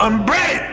I'm ready!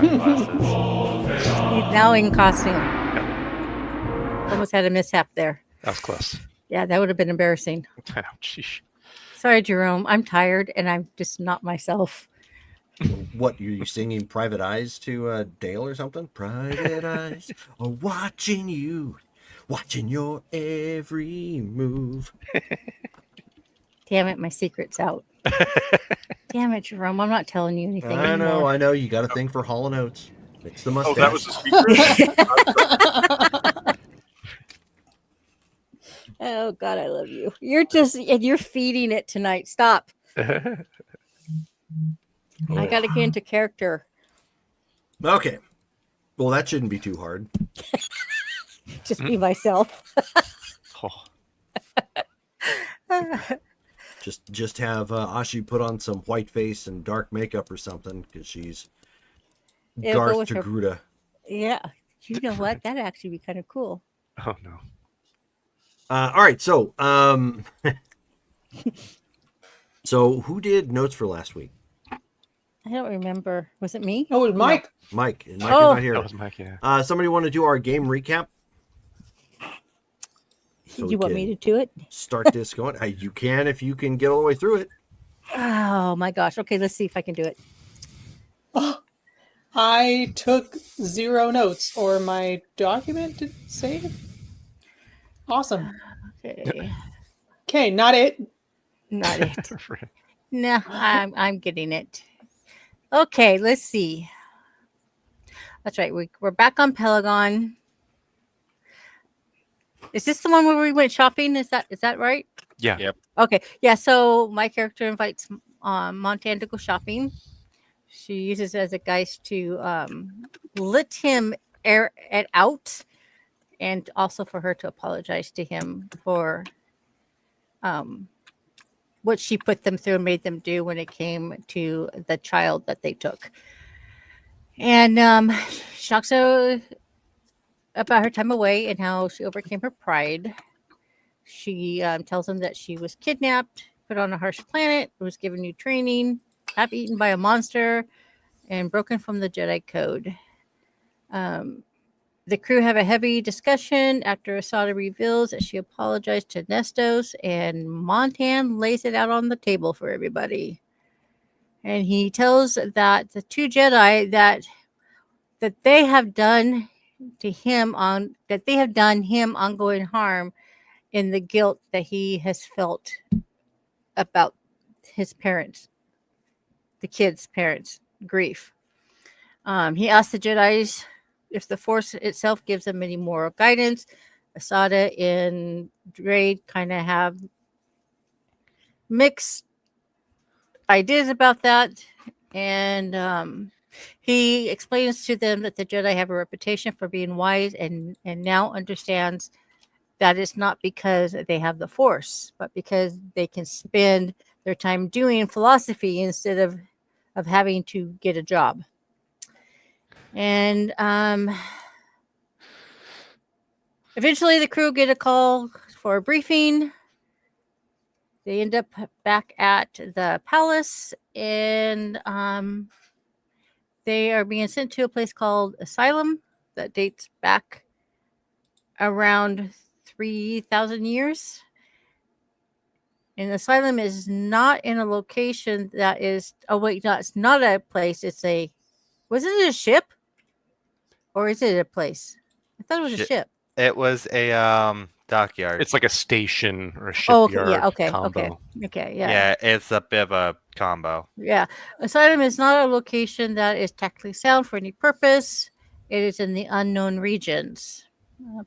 my glasses. He's now in costume. Yep. Almost had a mishap there. That was close. Yeah, that would have been embarrassing. Oh, sheesh. Sorry, Jerome. I'm tired and I'm just not myself. What, are you singing Private Eyes to Dale or something? Private eyes are watching you, watching your every move. Damn it, my secret's out. Damn it, Jerome. I'm not telling you anything anymore. I know. You got a thing for Hall & Oates. It's the Oh, mustache. that was the secret? Oh, God, I love you. You're feeding it tonight. Stop. I got to get into character. Okay. Well, that shouldn't be too hard. Just be myself. Oh, Just have Ashi put on some white face and dark makeup or something, because she's It'll go Garth with her- Togruta. Yeah. You know what? That'd actually be kind of cool. oh no. All right, so so who did notes for last week? I don't remember. Was it me? Oh, it was Mike. Mike. And Mike Oh. is not here. That was Mike, yeah. Somebody want to do our game recap? So we You want can me to do it? start this going? You can if you can get all the way through it. Oh my gosh. Okay, let's see if I can do it. I took 0 notes, or my document did save. Awesome. Okay. Okay, not it. Not it. No, I'm getting it. Okay, let's see. That's right. We're back on Pelagon. Is this the one where we went shopping? Is that right? Yeah. Yep. Okay. Yeah. So my character invites Montan to go shopping. She uses it as a guise to let him air it out, and also for her to apologize to him for what she put them through and made them do when it came to the child that they took. And she talks about her time away and how she overcame her pride. She tells him that she was kidnapped, put on a harsh planet, was given new training, half eaten by a monster, and broken from the Jedi Code. The crew have a heavy discussion after Asada reveals that she apologized to Nestos, and Montan lays it out on the table for everybody. And he tells that the 2 Jedi that they have done him ongoing harm in the guilt that he has felt about his parents, the kids' parents' grief. He asked the Jedi's if the Force itself gives them any moral guidance. Asada and Drade kind of have mixed ideas about that. And he explains to them that the Jedi have a reputation for being wise, and now understands that it's not because they have the Force, but because they can spend their time doing philosophy instead of having to get a job. And eventually the crew get a call for a briefing. They end up back at the palace, and they are being sent to a place called Asylum that dates back around 3,000 years. And Asylum is not in a location that is... Oh, wait, no, it's not a place. Was it a ship? Or is it a place? I thought it was a ship. It was a dockyard. It's like a station or a Oh, shipyard okay, yeah, combo. okay, yeah. Yeah, it's a bit of a combo. Yeah. Asylum is not a location that is technically sound for any purpose. It is in the unknown regions.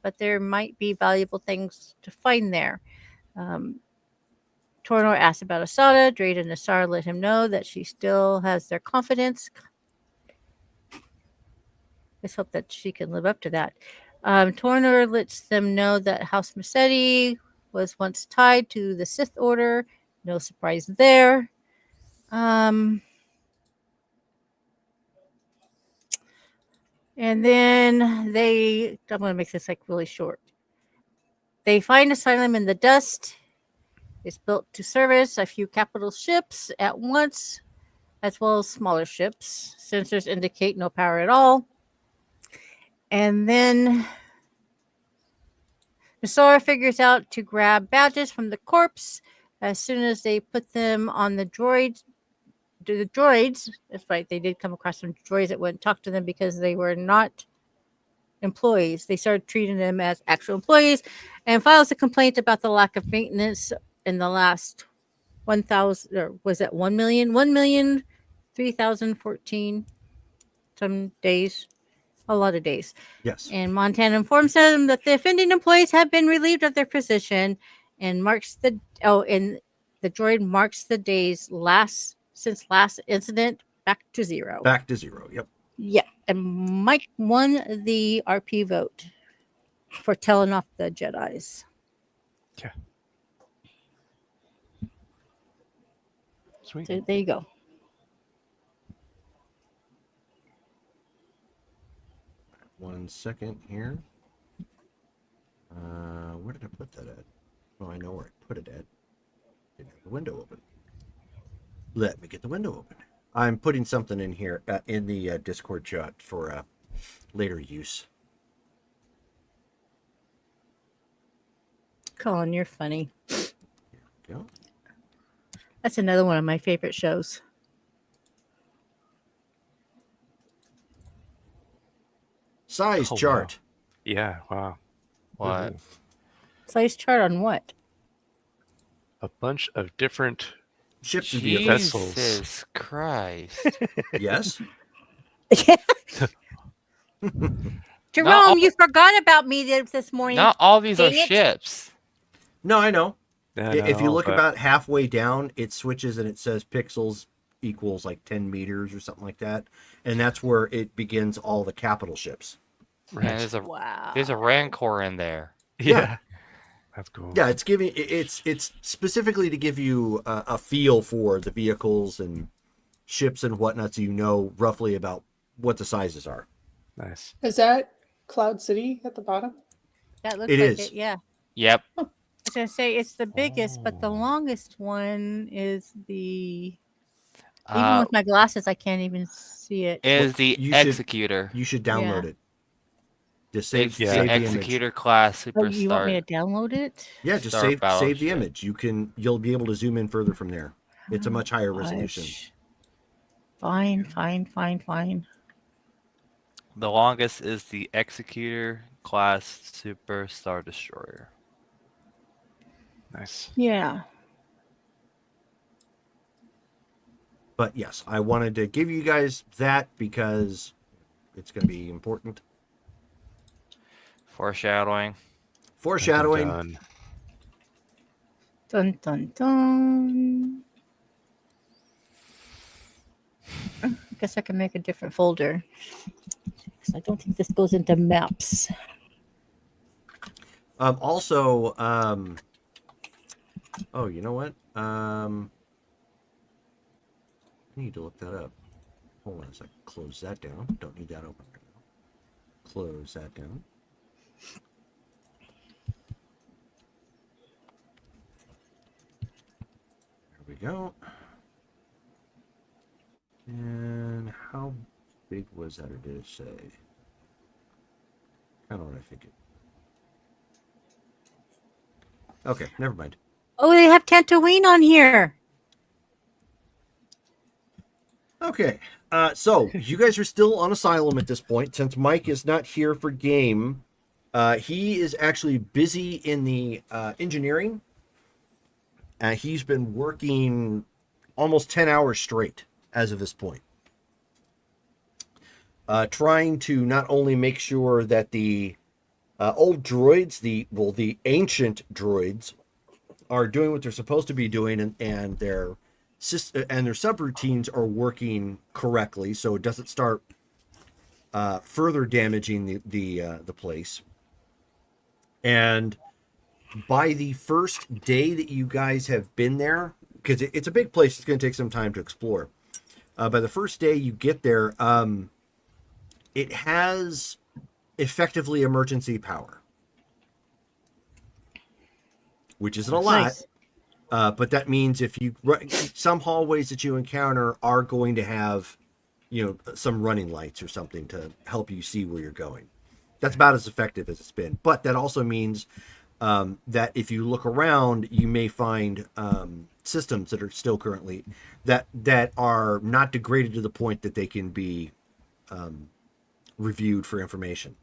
But there might be valuable things to find there. Tornor asked about Asada. Drade and Nassar let him know that she still has their confidence. Let's hope that she can live up to that. Tornor lets them know that House Mercedes was once tied to the Sith Order. No surprise there. And then I'm going to make this like really short. They find Asylum in the dust. It's built to service a few capital ships at once. as well as smaller ships. Sensors indicate no power at all. And then Sora figures out to grab badges from the corpse as soon as they put them on the droids. The droids, that's right, they did come across some droids that wouldn't talk to them because they were not employees. They started treating them as actual employees and files a complaint about the lack of maintenance in the last 1,000, or was it 1 million? 1,003,014 some days, a lot of days. Yes. And Montana informs them that the offending employees have been relieved of their position and the droid marks the days since last incident back to zero. Back to zero. Yep. Yeah, and Mike won the RP vote for telling off the Jedis. Sweet. So there you go. One second here. Where did I put that at? Oh, I know where I put it at. Didn't have the window open. Let me get the window open. I'm putting something in here in the Discord chat for later use. Colin, you're funny. Go. That's another one of my favorite shows. Size Oh, wow. chart. Yeah, wow. What? Size chart on what? A bunch of different. Ships and vehicles. vessels. Jesus Christ. Yes. Jerome, all- you forgot about me this morning. Not all these are Dang it. ships. No, I know. Yeah, If you no, look but- about halfway down, it switches and it says pixels equals like 10 meters or something like that. And that's where it begins all the capital ships. Right. And Wow. there's a Rancor in there. Yeah. That's cool. Yeah, it's specifically to give you a feel for the vehicles and ships and whatnot, so you know roughly about what the sizes are. Nice. Is that Cloud City at the bottom? That looks It like is. it, yeah. Yep. I was going to say it's the biggest, but the Oh. longest one is the... Even Uh, with my glasses, I can't even see it. is the you should- Executor. You should download Yeah. it. Just save, It's Yeah. save the the image. Executor class Super Oh, you want me Star. to download it? Yeah, just Star save the Battleship. image. You'll be able to zoom in further from there. It's a much higher resolution. Gosh. Fine. The longest is the Executor class Super Star Destroyer. Nice. Yeah. But yes, I wanted to give you guys that because it's going to be important. Foreshadowing. Foreshadowing. Dun, Dun, dun, dun. I guess I can make a different folder. 'Cause I don't think this goes into maps. Also, oh, you know what? I need to look that up. Hold on a second. Close that down. Don't need that open right now. Close that down. There we go. And how big was that, or did it say? Kind of what I figured. Okay, never mind. Oh, they have Tatooine on here. Okay, so you guys are still on Asylum at this point. Since Mike is not here for game, he is actually busy in the engineering. He's been working almost 10 hours straight as of this point. Trying to not only make sure that the old droids, the ancient droids, are doing what they're supposed to be doing, and their subroutines are working correctly, so it doesn't start further damaging the place. And by the first day that you guys have been there, because it's a big place, it's going to take some time to explore. By the first day you get there, it has effectively emergency power, which isn't a lot. Nice. But that means if you some hallways that you encounter are going to have, some running lights or something to help you see where you're going. That's about as effective as it's been. But that also means that if you look around, you may find systems that are still currently that are not degraded to the point that they can be reviewed for information.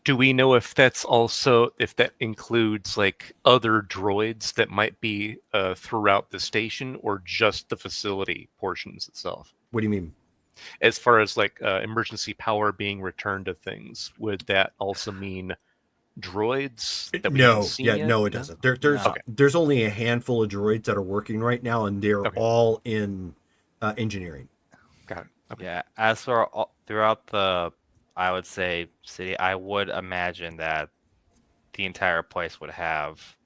Do we know if that includes like other droids that might be throughout the station, or just the facility portions itself? What do you mean? As far as like emergency power being returned to things, would that also mean droids that we haven't seen yet? No, it doesn't. There's No. there's only a handful of droids that are working right now, and they're Okay. all in engineering. Got it. Okay. Yeah, as for throughout the, I would say, city, I would imagine that the entire place would have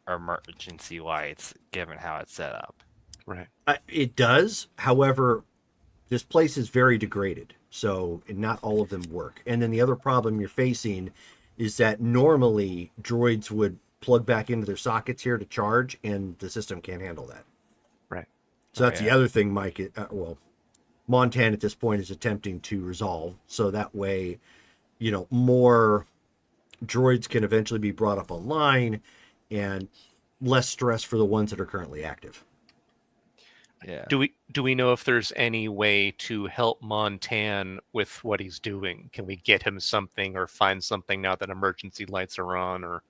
emergency lights, given how it's set up. Right. It does. However, this place is very degraded, so not all of them work. And then the other problem you're facing is that normally droids would plug back into their sockets here to charge, and the system can't handle that. Right. So that's the yeah. other thing, Mike. Montan at this point is attempting to resolve, so that way, more droids can eventually be brought up online, and less stress for the ones that are currently active. Yeah. Do we know if there's any way to help Montan with what he's doing? Can we get him something or find something now that emergency lights are on, or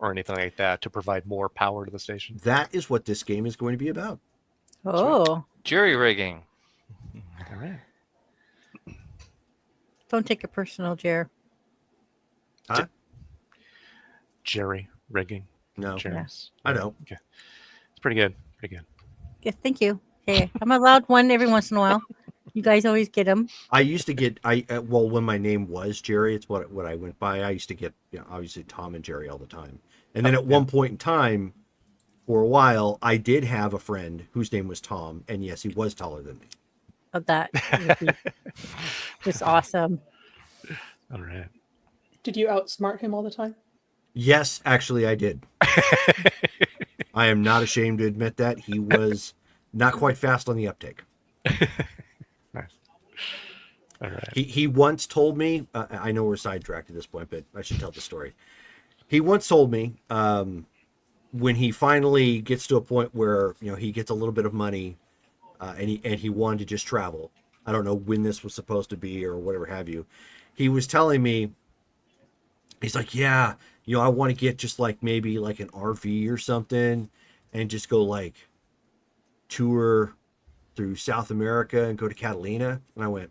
anything like that, to provide more power to the station? That is what this game is going to be about. Oh, Jury rigging. All right. don't take it personal, Jer. Huh? Jerry rigging. No, Jerry's. I know. Okay. It's pretty good. Pretty good. Yeah, thank you. Hey, I'm allowed one every once in a while. You guys always get them. I used to get when my name was Jerry, it's what I went by. I used to get obviously Tom and Jerry all the time. And then at one point in time, for a while, I did have a friend whose name was Tom, and yes, he was taller than me. Of that. It's awesome. All right. Did you outsmart him all the time? Yes, actually, I did. I am not ashamed to admit that he was not quite fast on the uptake. Nice. All right. He once told me, I know we're sidetracked at this point, but I should tell the story. He once told me when he finally gets to a point where he gets a little bit of money and he wanted to just travel. I don't know when this was supposed to be or whatever have you. He was telling me, he's like, yeah, I want to get just like maybe like an RV or something and just go like tour through South America and go to Catalina. And I went,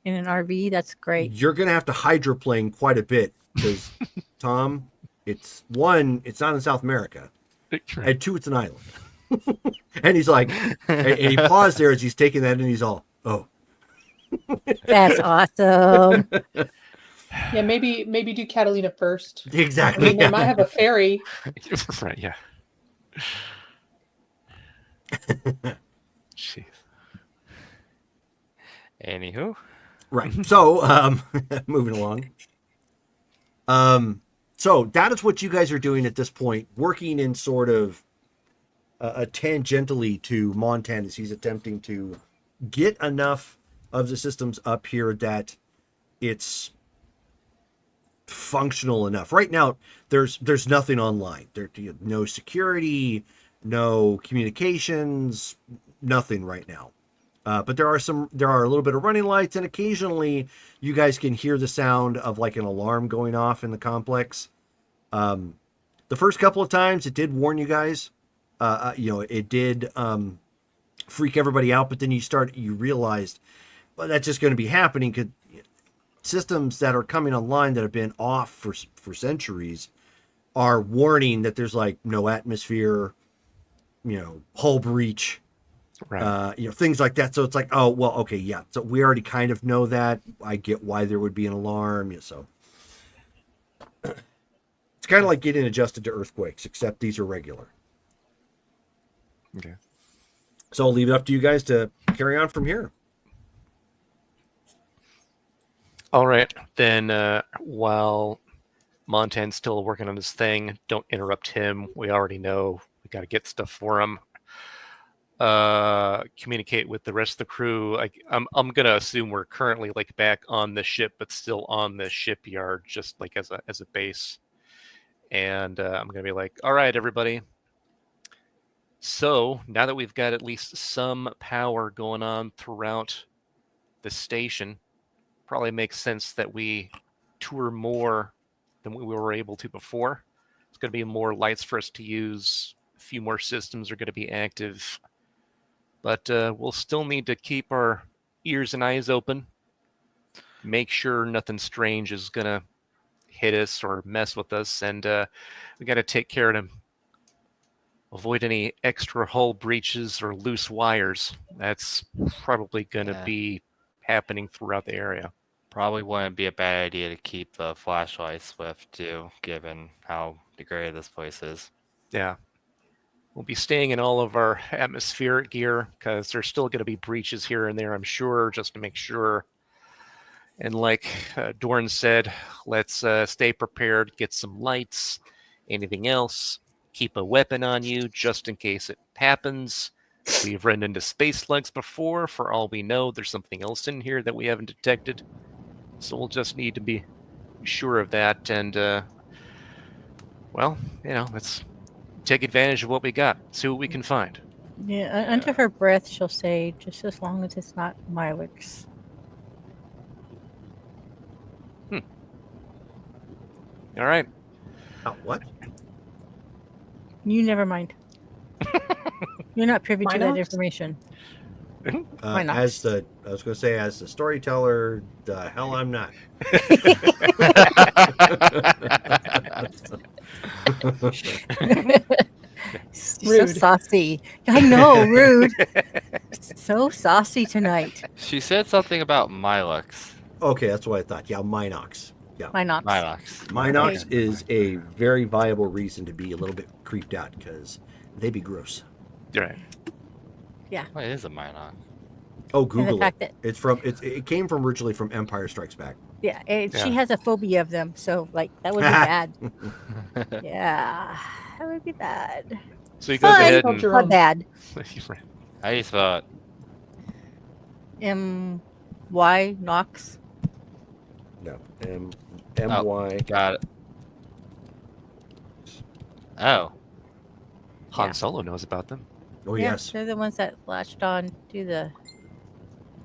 In an RV, that's great. you're going to have to hydroplane quite a bit because, Tom, it's not in South America. And two, it's an island. And he's like, and he paused there as he's taking that, and he's all, oh. That's awesome. Yeah, maybe do Catalina first. I Exactly. mean, they might have a ferry. Right. Yeah. Jeez. Anywho. Right. So, moving along. So that is what you guys are doing at this point, working in sort of tangentially to Montan as he's attempting to get enough of the systems up here that it's functional enough. Right now, there's nothing online. There's no security, no communications, nothing right now. But there are a little bit of running lights, and occasionally you guys can hear the sound of like an alarm going off in the complex. The first couple of times it did warn you guys. It did freak everybody out, but then you realized, well, that's just going to be happening because systems that are coming online that have been off for centuries are warning that there's like no atmosphere, hull breach. Right. Things like that. So it's like, oh, well, okay, yeah. So we already kind of know that. I get why there would be an alarm. So it's kind of like getting adjusted to earthquakes, except these are regular. Okay. So I'll leave it up to you guys to carry on from here. All right. Then while Montan's still working on his thing. Don't interrupt him. We already know we got to get stuff for him. Communicate with the rest of the crew. I'm gonna assume we're currently like back on the ship, but still on the shipyard, just like as a base. And I'm gonna be like, all right, everybody. So now that we've got at least some power going on throughout the station, probably makes sense that we tour more than we were able to before. It's going to be more lights for us to use. A few more systems are going to be active, but we'll still need to keep our ears and eyes open. Make sure nothing strange is going to hit us or mess with us, and we got to take care of them. Avoid any extra hull breaches or loose wires. That's probably going to be happening throughout the area. Probably wouldn't be a bad idea to keep the flashlight swift too, given how degraded this place is. Yeah. We'll be staying in all of our atmospheric gear because there's still going to be breaches here and there, I'm sure, just to make sure. And like Dorn said, let's stay prepared, get some lights, anything else. Keep a weapon on you just in case it happens. We've run into space slugs before. For all we know, there's something else in here that we haven't detected. So we'll just need to be sure of that. And, well, let's take advantage of what we got. See what we can find. Yeah, under her breath, she'll say, just as long as it's not Mylix. All right. What? You never mind. You're not privy to that Minox? information. Why not? I was going to say, as the storyteller, the hell I'm not. So Rude. saucy. I know, rude. So saucy tonight. She said something about Mylux. Okay, that's what I thought. Yeah, Minox. Yeah. Why not? Mylux. Minox is a very viable reason to be a little bit creeped out because they be gross. Right. What is a Minox? Oh, And the Google fact it. that, It came from originally from Empire Strikes Back. yeah, she Yeah. has a phobia of them, so like that would be bad. Yeah, that would be bad. So he goes Fun, ahead Help and your but own. bad. How do you spell it? M-Y Knox. No, M-Y. Got it. Oh. Han Yeah. Solo knows about them. Oh, Yeah, yes. they're the ones that latched on to the.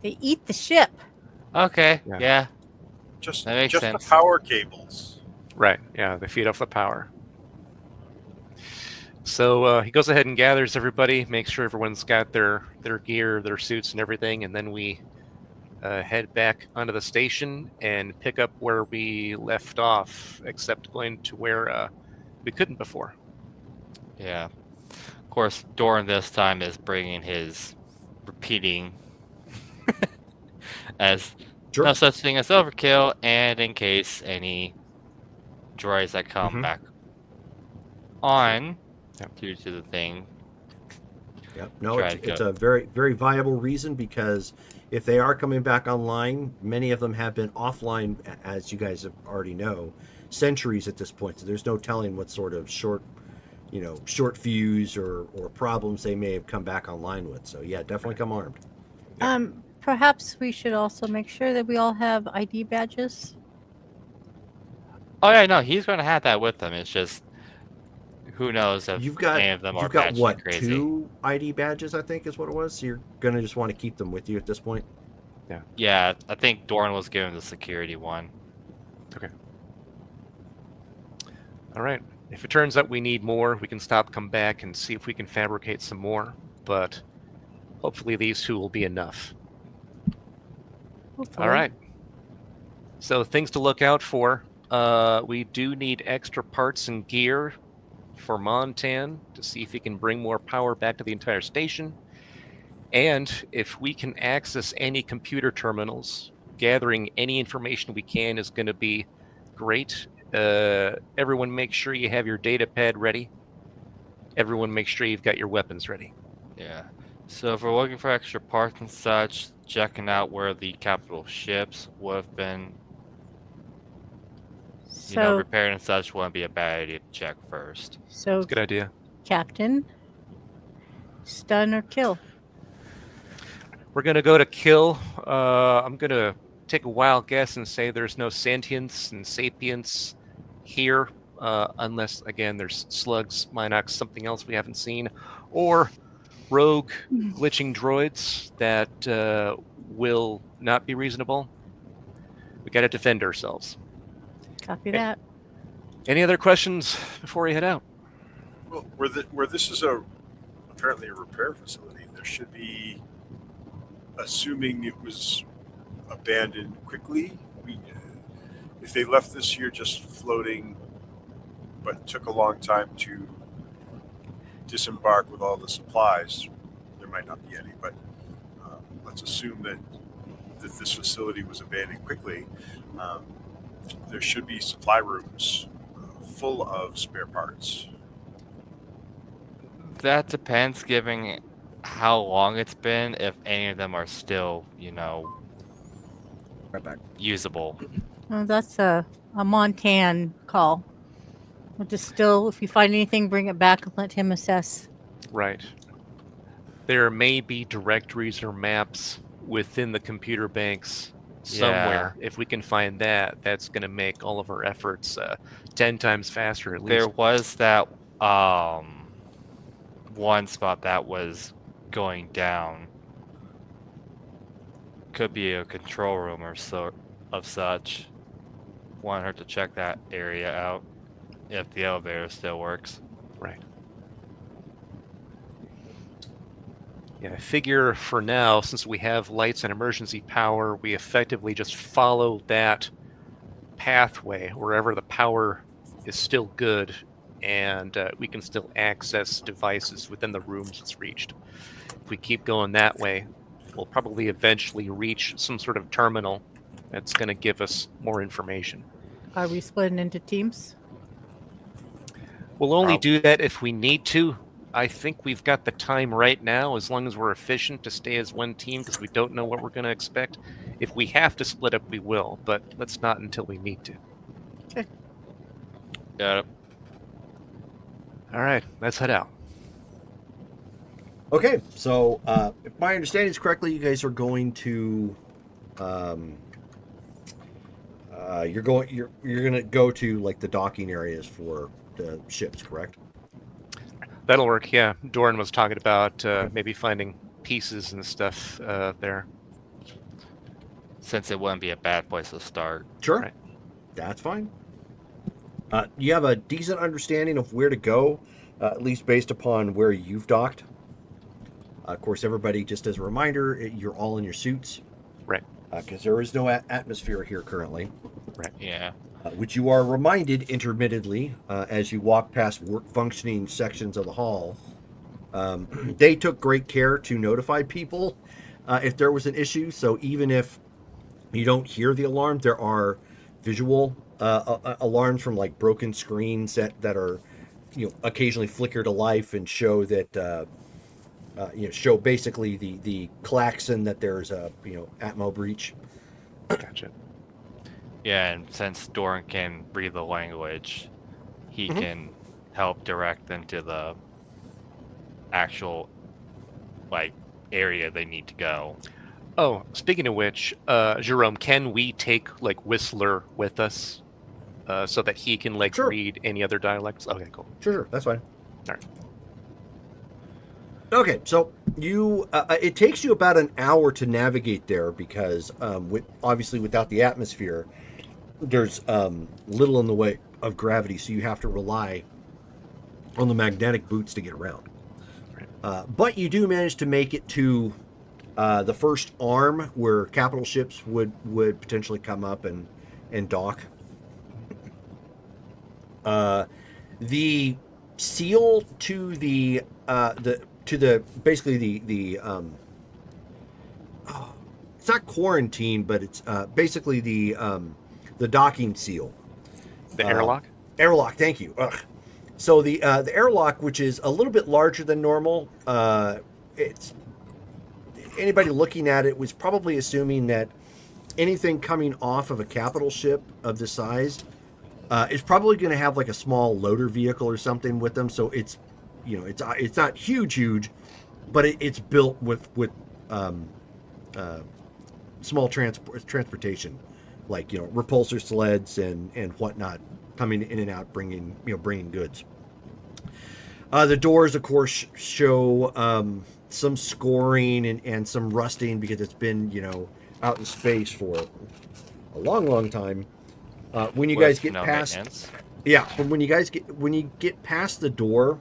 They eat the ship. Okay. Yeah. Yeah. Just That makes the sense. power cables. Right. Yeah, they feed off the power. So he goes ahead and gathers everybody, makes sure everyone's got their gear, their suits, and everything, and then we head back onto the station and pick up where we left off, except going to where we couldn't before. Yeah. Of course, Doran this time is bringing his repeating as Sure. no such thing as overkill, and in case any droids that come Mhm. back on Yep. due to the thing. Yeah. No, Try it's, to it's go- a very, very viable reason because if they are coming back online, many of them have been offline, as you guys have already know, centuries at this point. So there's no telling what sort of short fuse or problems they may have come back online with. So yeah, definitely come armed. Perhaps we should also make sure that we all have ID badges. Oh yeah, no, he's going to have that with him. It's just who knows if You've got any of them are you've got batshit what, crazy. 2 ID badges, I think is what it was. So you're gonna just want to keep them with you at this point. Yeah, I think Doran was given the security one. All right. If it turns out we need more, we can stop, come back, and see if we can fabricate some more. But hopefully these 2 will be enough. Hopefully. All right. So things to look out for. We do need extra parts and gear for Montan to see if he can bring more power back to the entire station. And if we can access any computer terminals, gathering any information we can is going to be great. Everyone make sure you have your data pad ready. Everyone make sure you've got your weapons ready. Yeah. So if we're looking for extra parts and such, checking out where the capital ships would have been You know, So, repair and such wouldn't be a bad idea to check first. so It's a good idea. Captain, stun or kill? We're gonna go to kill. I'm gonna take a wild guess and say there's no sentience and sapience here, unless again there's slugs, Minox, something else we haven't seen, or rogue glitching droids that will not be reasonable. We got to defend ourselves. Copy Okay. that. Any other questions before we head out? Well, where this is apparently a repair facility, there should be, assuming it was abandoned quickly. If they left this here just floating, but took a long time to disembark with all the supplies, there might not be any. But let's assume that this facility was abandoned quickly. There should be supply rooms full of spare parts. That depends, given how long it's been, if any of them are still, you know, Right back. usable. Oh, that's a Montan call. We'll just still, if you find anything, bring it back and let him assess. Right. There may be directories or maps within the computer banks somewhere. If we can find that, that's going to make all of our efforts 10 times faster at least. There was that one spot that was going down. Could be a control room or so of such. Want her to check that area out if the elevator still works. Right. Yeah, I figure for now, since we have lights and emergency power, we effectively just follow that pathway wherever the power is still good, and we can still access devices within the rooms it's reached. If we keep going that way, we'll probably eventually reach some sort of terminal that's going to give us more information. Are we splitting into teams? We'll only do that if we need to. I think we've got the time right now, as long as we're efficient, to stay as one team because we don't know what we're going to expect. If we have to split up, we will, but let's not until we need to. Okay. Got it. Uh, All right, let's head out. Okay, so if my understanding is correctly, you guys are going to, you're gonna go to like the docking areas for the ships, correct? That'll work, yeah. Doran was talking about maybe finding pieces and stuff there. Since it wouldn't be a bad place to start. Sure, Right. that's fine. You have a decent understanding of where to go, at least based upon where you've docked. Of course, everybody, just as a reminder, you're all in your suits. Right. Because there is no atmosphere here currently. Yeah. Which you are reminded intermittently as you walk past work-functioning sections of the hall. They took great care to notify people if there was an issue. So even if you don't hear the alarm, there are visual alarms from like broken screens that are, occasionally flicker to life and show that show basically the klaxon that there's a atmo breach. Gotcha. Yeah, and since Doran can read the language, he can help direct them to the actual area they need to go. Oh, speaking of which, Jerome, can we take like Whistler with us so that he can Sure. read any other dialects? Okay, cool. Sure, that's fine. All right. Okay, so you it takes you about an hour to navigate there because obviously without the atmosphere, there's little in the way of gravity, so you have to rely on the magnetic boots to get around. Right. But you do manage to make it to the first arm where capital ships would potentially come up and dock. The seal to the basically the it's not quarantine, but it's basically the docking seal. The airlock? Airlock, thank you. Ugh. So the airlock, which is a little bit larger than normal, it's anybody looking at it was probably assuming that anything coming off of a capital ship of this size It's probably going to have like a small loader vehicle or something with them, so it's, you know, it's not huge, but it's built with um, uh, small transportation, like, you know, repulsor sleds and whatnot, coming in and out, bringing goods. The doors, of course, show some scoring and some rusting because it's been, you know, out in space for a long time. When you guys With get no past, maintenance. yeah, but when you get past the door,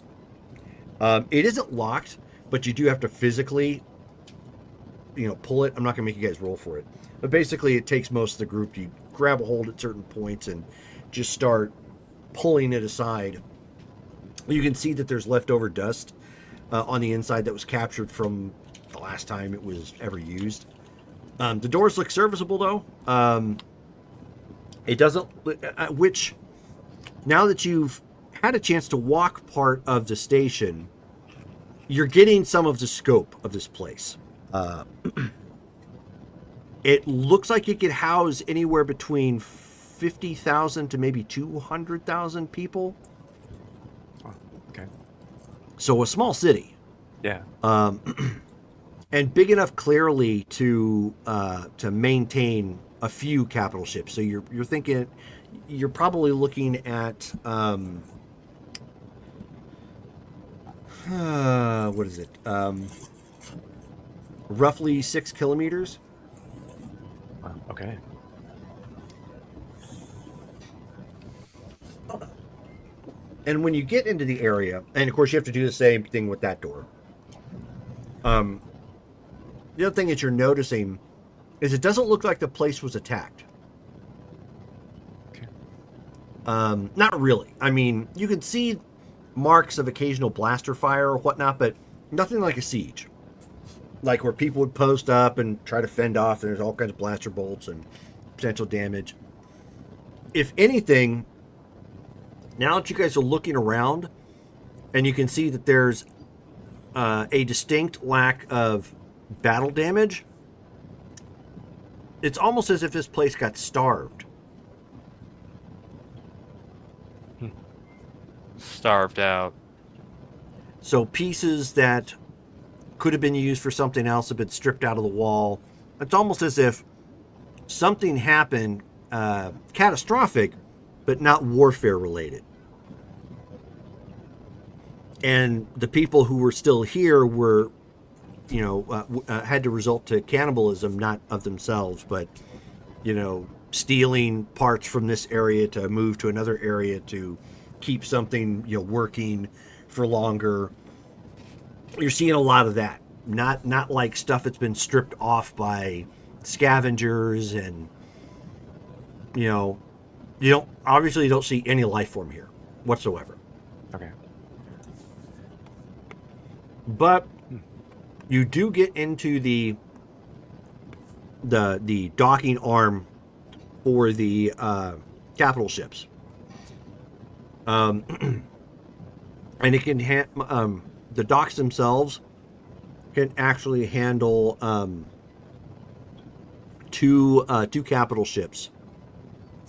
it isn't locked, but you do have to physically, you know, pull it. I'm not gonna make you guys roll for it, but basically, it takes most of the group. You grab a hold at certain points and just start pulling it aside. You can see that there's leftover dust on the inside that was captured from the last time it was ever used. The doors look serviceable though. It doesn't, which now that you've had a chance to walk part of the station, you're getting some of the scope of this place. It looks like it could house anywhere between 50,000 to maybe 200,000 people. Oh, okay. So a small city. Yeah. And big enough clearly to maintain a few capital ships. So you're thinking you're probably looking at what is it? Roughly 6 kilometers. Wow, okay. And when you get into the area, and of course you have to do the same thing with that door. The other thing that you're noticing is it doesn't look like the place was attacked. Okay. Not really. I mean, you can see marks of occasional blaster fire or whatnot, but nothing like a siege. Like where people would post up and try to fend off, and there's all kinds of blaster bolts and potential damage. If anything, now that you guys are looking around, and you can see that there's a distinct lack of battle damage, it's almost as if this place got starved. Starved out. So pieces that could have been used for something else have been stripped out of the wall. It's almost as if something happened catastrophic, but not warfare related. And the people who were still here were, you know, had to result to cannibalism, not of themselves, but, you know, stealing parts from this area to move to another area to keep something, you know, working for longer. You're seeing a lot of that. Not like stuff that's been stripped off by scavengers, and, you know, you don't see any life form here whatsoever. Okay. But you do get into the docking arm for the capital ships, and it can the docks themselves can actually handle two capital ships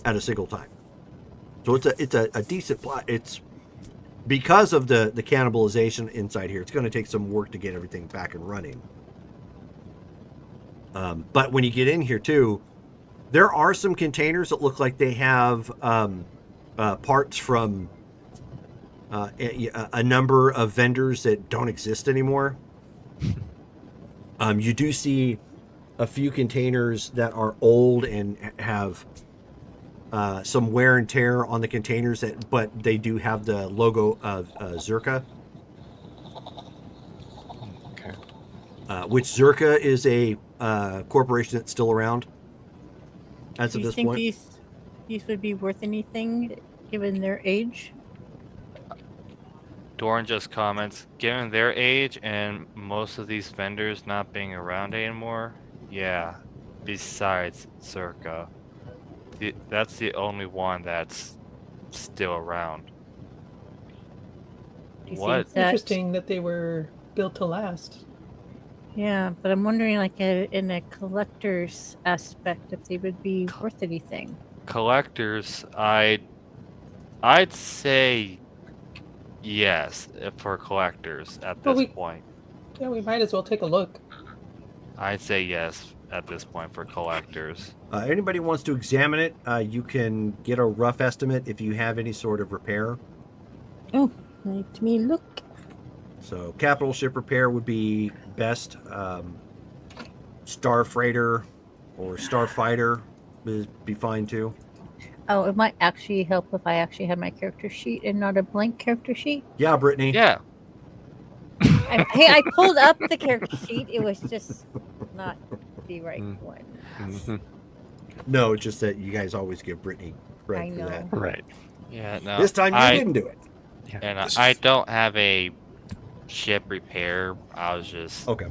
at a single time. So it's a decent plot. It's because of the cannibalization inside here. It's going to take some work to get everything back and running. But when you get in here too, there are some containers that look like they have parts from a number of vendors that don't exist anymore. You do see a few containers that are old and have some wear and tear on the containers, but they do have the logo of Zerka. Okay. Which Zerka is a corporation that's still around as Do of you this think point. these would be worth anything given their age? Doran just comments, given their age and most of these vendors not being around anymore, yeah. Besides Circa, that's the only one that's still around. Do you What? think that? Interesting that they were built to last. Yeah, but I'm wondering, like, in a collector's aspect, if they would be worth anything. Collectors, I I'd say yes for collectors at Well, this point. we might as well take a look. I'd say yes at this point for collectors. Anybody wants to examine it, you can get a rough estimate if you have any sort of repair. Oh, let me look. So capital ship repair would be best. Star Freighter or Starfighter would be fine too. Oh, it might actually help if I actually had my character sheet and not a blank character sheet. Yeah, Brittany. Yeah. I pulled up the character sheet. It was just not the right Mm. one. Mhm. No, it's just that you guys always give Brittany I credit for know. that. Right. Yeah, no. This time you didn't do it. And This I is- don't have a ship repair. I was just Okay.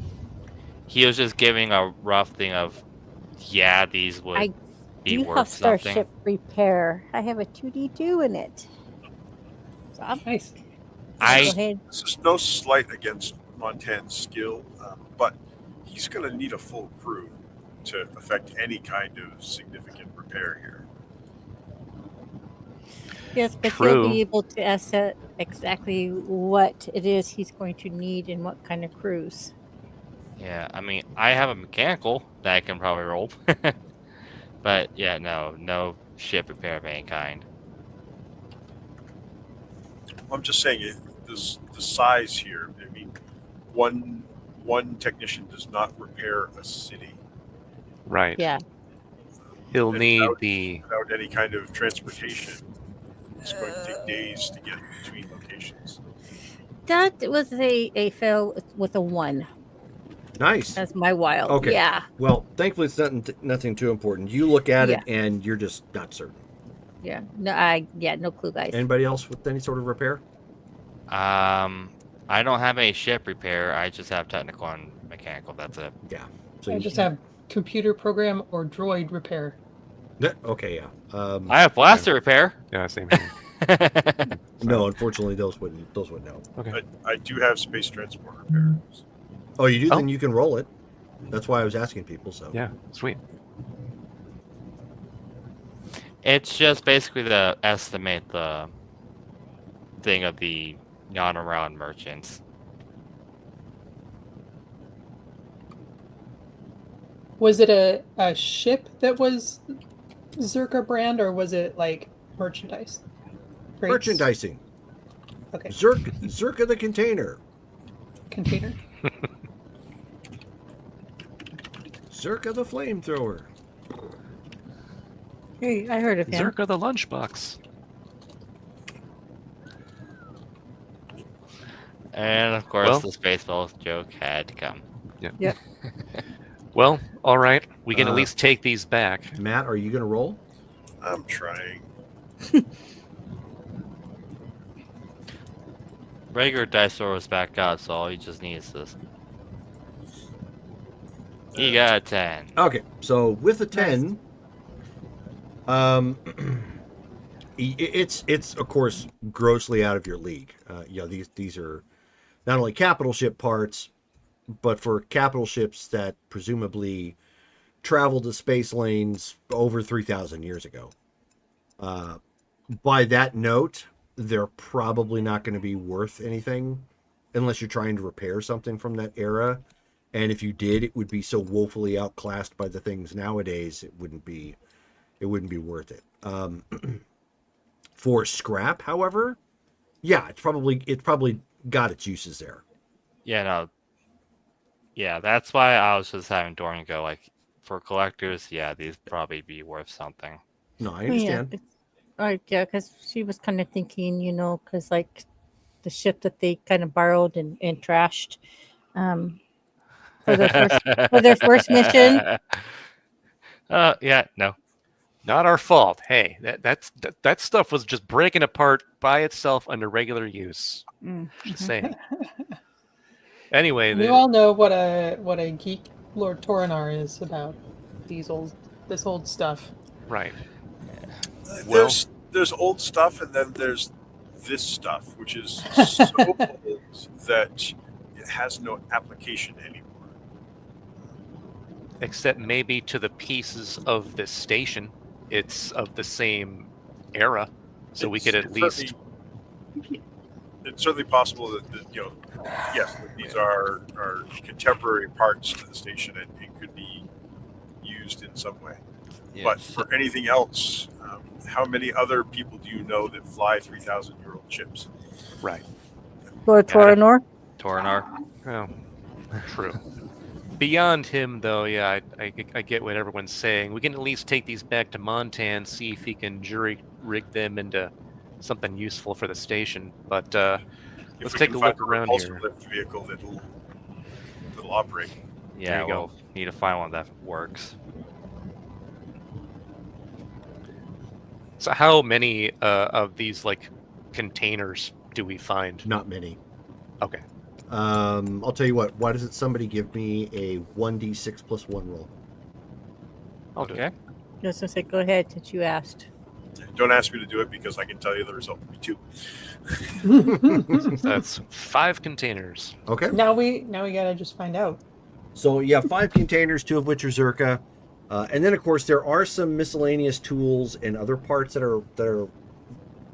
he was just giving a rough thing of yeah, these would I be do worth have something. Starship Repair. I have a 2D2 in it. So I'm Nice. gonna go I ahead. This is no slight against Montan's skill, but he's going to need a full crew to affect any kind of significant repair here. Yes, but True. he'll be able to asset exactly what it is he's going to need and what kind of cruise. yeah, I mean I have a mechanical that I can probably roll. But yeah, no ship repair of any kind. I'm just saying the size here. I mean, one technician does not repair a city Right. Yeah. He'll And need without- the without any kind of transportation. It's going to take days to get between locations. That was a fail with a 1. Nice. That's my wild. Okay. Yeah. Well, thankfully it's nothing too important. You look at it and you're just not certain. Yeah. No clue, guys. Anybody else with any sort of repair? I don't have any ship repair. I just have technical and mechanical. That's it. Yeah. So I just have computer program or droid repair. Okay, yeah. I have blaster repair. yeah, same here. No, unfortunately, those wouldn't help. Okay. I do have space transport repairs. Oh, you do? Oh. Then you can roll it. That's why I was asking people. So Yeah, sweet. It's just basically to estimate the thing of the non-around merchants. Was it a ship that was Zerka brand, or was it like merchandise? Crates? merchandising. Okay. Zerka the container. Container. Zerka the flamethrower. Hey, I heard of him. Zerka the lunchbox. And of course, Well- the Spaceballs joke had to come. Well, all right. We can at Uh, least take these back. Matt, are you going to roll? I'm trying. Regular dice roll was back out, so all he just needs is. He got a 10. Okay, so with a 10, it's of course grossly out of your league. These are not only capital ship parts, but for capital ships that presumably traveled to space lanes over 3,000 years ago. By that note, they're probably not going to be worth anything unless you're trying to repair something from that era. And if you did, it would be so woefully outclassed by the things nowadays, it wouldn't be worth it. For scrap, however, yeah, it's probably got its uses there. Yeah, no. Yeah, that's why I was just having Dorian go, like, for collectors, yeah, these probably be worth something. No, I understand. Yeah, because she was kind of thinking, because like the ship that they kind of borrowed and trashed for their first mission. Yeah, no. Not our fault. Hey, that stuff was just breaking apart by itself under regular use. Just saying. Anyway, We all know what a geek Lord Toronar is about this old stuff. right. Well- There's old stuff, and then there's this stuff, which is so old that it has no application anymore. Except maybe to the pieces of this station. It's of the same era. So we could at least. It's certainly possible that yes, that these are contemporary parts to the station and it could be used in some way. Yeah, But so- for anything else, how many other people do you know that fly 3,000-year-old ships? Right. Lord Torinor? Torinar. Oh, true. Beyond him, though, yeah, I get what everyone's saying. We can at least take these back to Montan, see if he can jury rig them into something useful for the station. But If let's we take can a find look a around repulsor here. lift vehicle that'll operate. Yeah, you go. we'll need to find one that works. So, how many of these like containers do we find? Not many. Okay. I'll tell you what. Why doesn't somebody give me a 1d6 plus 1 roll? I'll do Okay. it. Just to say, go ahead, since you asked. Don't ask me to do it because I can tell you the result will be 2. So that's 5 containers. Okay. Now we gotta just find out. So you have 5 containers, 2 of which are Zerka, and then of course there are some miscellaneous tools and other parts that are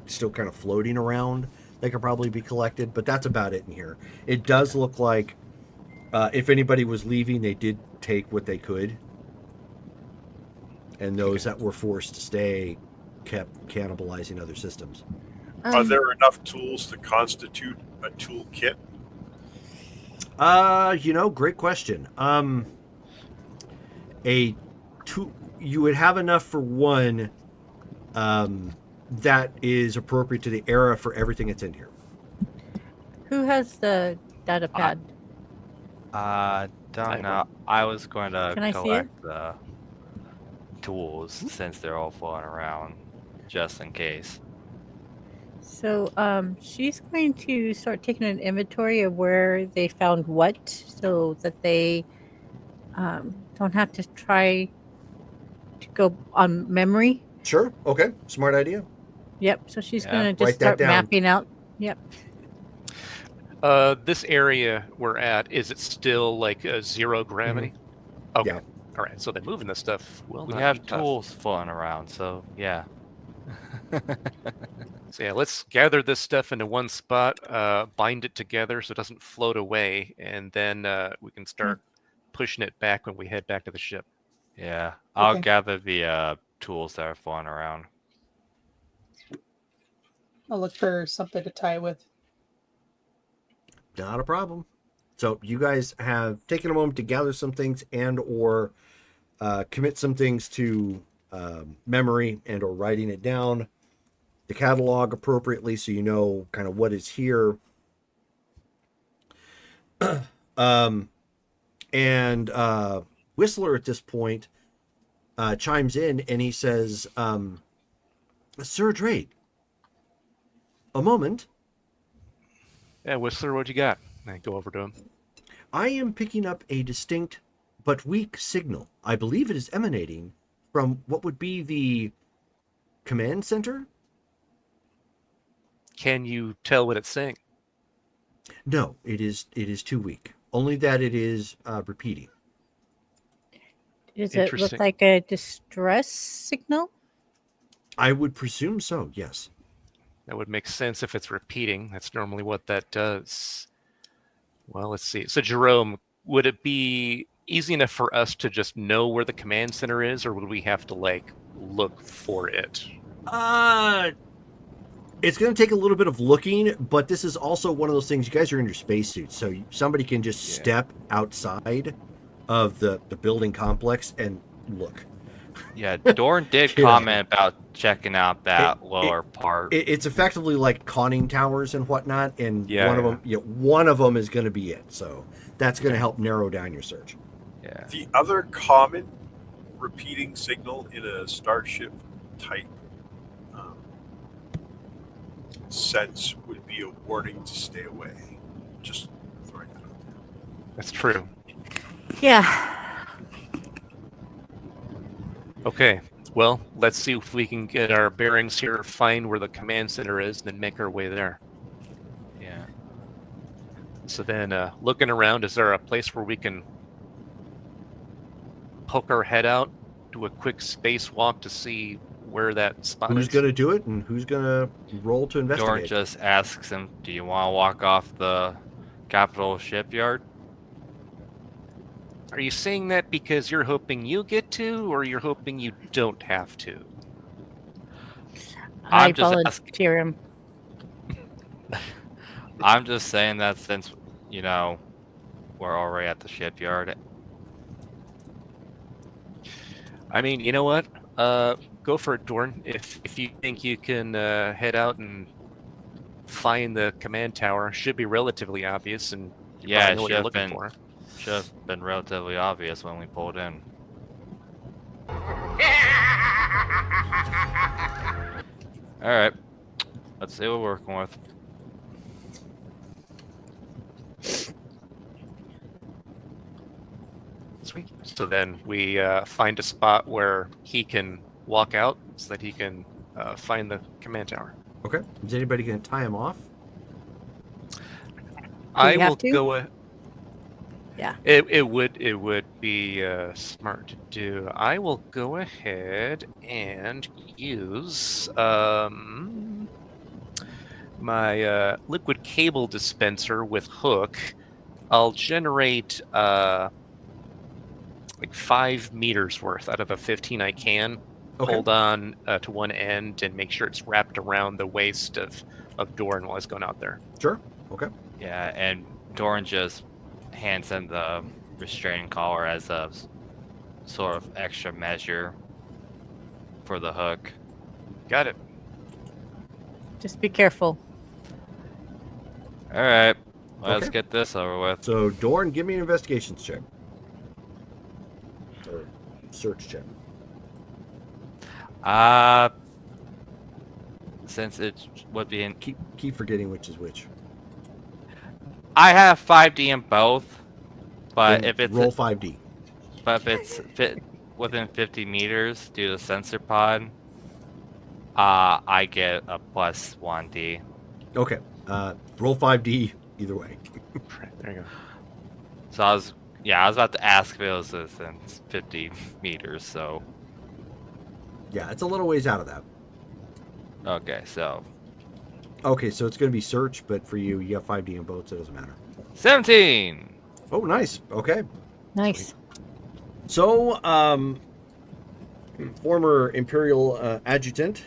still kind of floating around. They could probably be collected, but that's about it in here. It does look like if anybody was leaving, they did take what they could, and those that were forced to stay kept cannibalizing other systems. Are there enough tools to constitute a tool kit? Great question. You would have enough for one that is appropriate to the era for everything that's in here. Who has the data pad? Don't I know. I was going to Can I see it? collect the tools since they're all floating around, just in case. So she's going to start taking an inventory of where they found what so that they don't have to try to go on memory. Sure. Okay. Smart idea. Yep. So she's Yeah, going to write just that start down. mapping out. Yep. This area we're at, is it still like 0 gravity? Okay. Yeah. All right. So then moving this stuff will we not have be tough. tools floating around, so yeah. So yeah, let's gather this stuff into one spot, bind it together so it doesn't float away, and then we can start pushing it back when we head back to the ship. Yeah, I'll Okay. gather the tools that are floating around. I'll look for something to tie with. Not a problem. So you guys have taken a moment to gather some things and or commit some things to memory and or writing it down. The catalog appropriately so you know kind of what is here. And Whistler at this point chimes in and he says, Sir Drake, a moment. Yeah, Whistler, what you got? I go over to him. I am picking up a distinct but weak signal. I believe it is emanating from what would be the command center? Can you tell what it's saying? No, it is too weak. Only that it is repeating. Does it look Interesting. like a distress signal? I would presume so, yes. That would make sense if it's repeating. That's normally what that does. Well, let's see. So, Jerome, would it be easy enough for us to just know where the command center is, or would we have to, like, look for it? It's going to take a little bit of looking, but this is also one of those things. You guys are in your spacesuits, so somebody can just step outside of the building complex and look. Yeah, Dorn did Yeah. comment about checking out that lower part. It's effectively like conning towers and whatnot, and Yeah, one of them is going to be it. So that's going to help narrow down your search. Yeah. The other common repeating signal in a starship type sense would be a warning to stay away. Just throwing that out there. That's true. Yeah. Okay. Well, let's see if we can get our bearings here, find where the command center is, and then make our way there. Yeah. So then, looking around, is there a place where we can poke our head out, do a quick spacewalk to see where that spot Who's is? going to do it, and who's going to roll to Dorn investigate? just asks him, "Do you want to walk off the capital shipyard?" Are you saying that because you're hoping you get to, or you're hoping you don't have to? I I'm just asking. volunteer him. I'm just saying that since we're already at the shipyard. I mean, you know what? Go for it, Dorn. If you think you can head out and find the command tower, should be relatively obvious, and you Yeah, probably it know what should you're have looking been for. relatively obvious when we pulled in. All right, let's see what we're working with. Sweet. So then we find a spot where he can walk out, so that he can find the command tower. Okay. Is anybody going to tie him off? I you will have to? go. Yeah. It would be smart to do. I will go ahead and use my liquid cable dispenser with hook. I'll generate like 5 meters worth out of the 15 I can. Okay. Hold on to one end and make sure it's wrapped around the waist of Doran while he's going out there. Sure. Okay. Yeah, and Dorn just hands him the restraining collar as a sort of extra measure for the hook. Got it. Just be careful. All right, let's Okay. get this over with. So, Dorn, give me an investigations check. Or search check. Since it would be in, Keep forgetting which is which. I have 5D in both, but Then if it's roll 5D. fit within 50 meters due to sensor pod, I get a plus 1D. Okay. Roll 5D either way. There you go. So I was about to ask if it was within 50 meters. So Yeah, it's a little ways out of that. okay, so Okay, so it's going to be search, but for you, you have 5D in both, so it doesn't matter. 17. Oh, nice. Okay. Nice. So, former Imperial adjutant,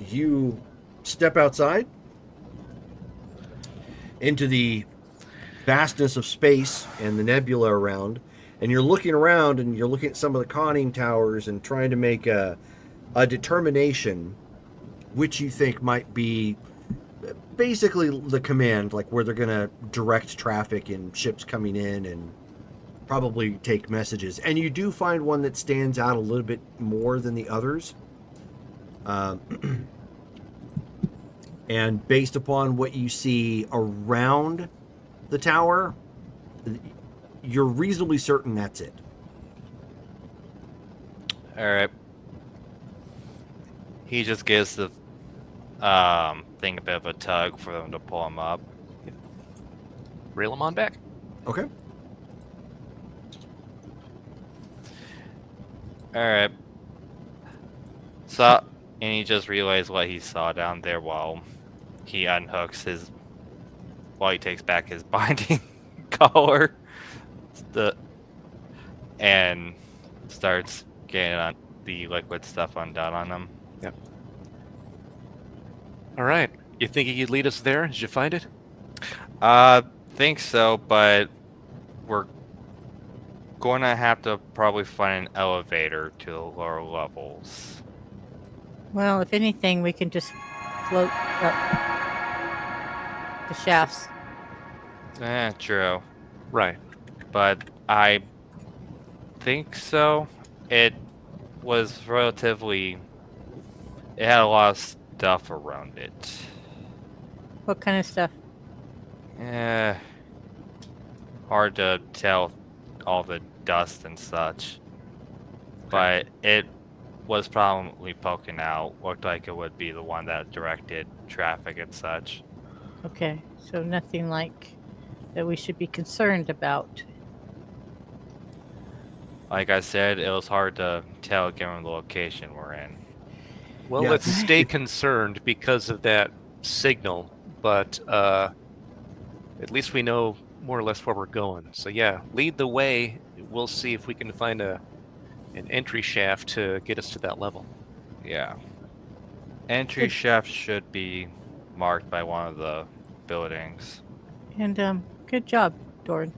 you step outside into the vastness of space and the nebula around, and you're looking around and you're looking at some of the conning towers and trying to make a determination which you think might be basically the command, like where they're going to direct traffic and ships coming in and probably take messages. And you do find one that stands out a little bit more than the others. And based upon what you see around the tower, you're reasonably certain that's it. All right. He just gives the thing a bit of a tug for them to pull him up. Reel him on back. Okay. All right. So, and he just relays what he saw down there while he while he takes back his binding collar, and starts getting on the liquid stuff undone on him. Yep. All right. You think you could lead us there? Did you find it? Think so, but we're going to have to probably find an elevator to the lower levels. Well, if anything, we can just float up the shafts. True. Right. But I think so. It was relatively. It had a lot of stuff around it. What kind of stuff? Hard to tell all the dust and such. But it was probably poking out. Looked like it would be the one that directed traffic and such. Okay, so nothing like that we should be concerned about. Like I said, it was hard to tell given the location we're in. Well, Yeah, let's it's- stay it- concerned because of that signal, but at least we know more or less where we're going. So yeah, lead the way. We'll see if we can find an entry shaft to get us to that level. Yeah. Entry Good. shaft should be marked by one of the buildings. And good job, Doran.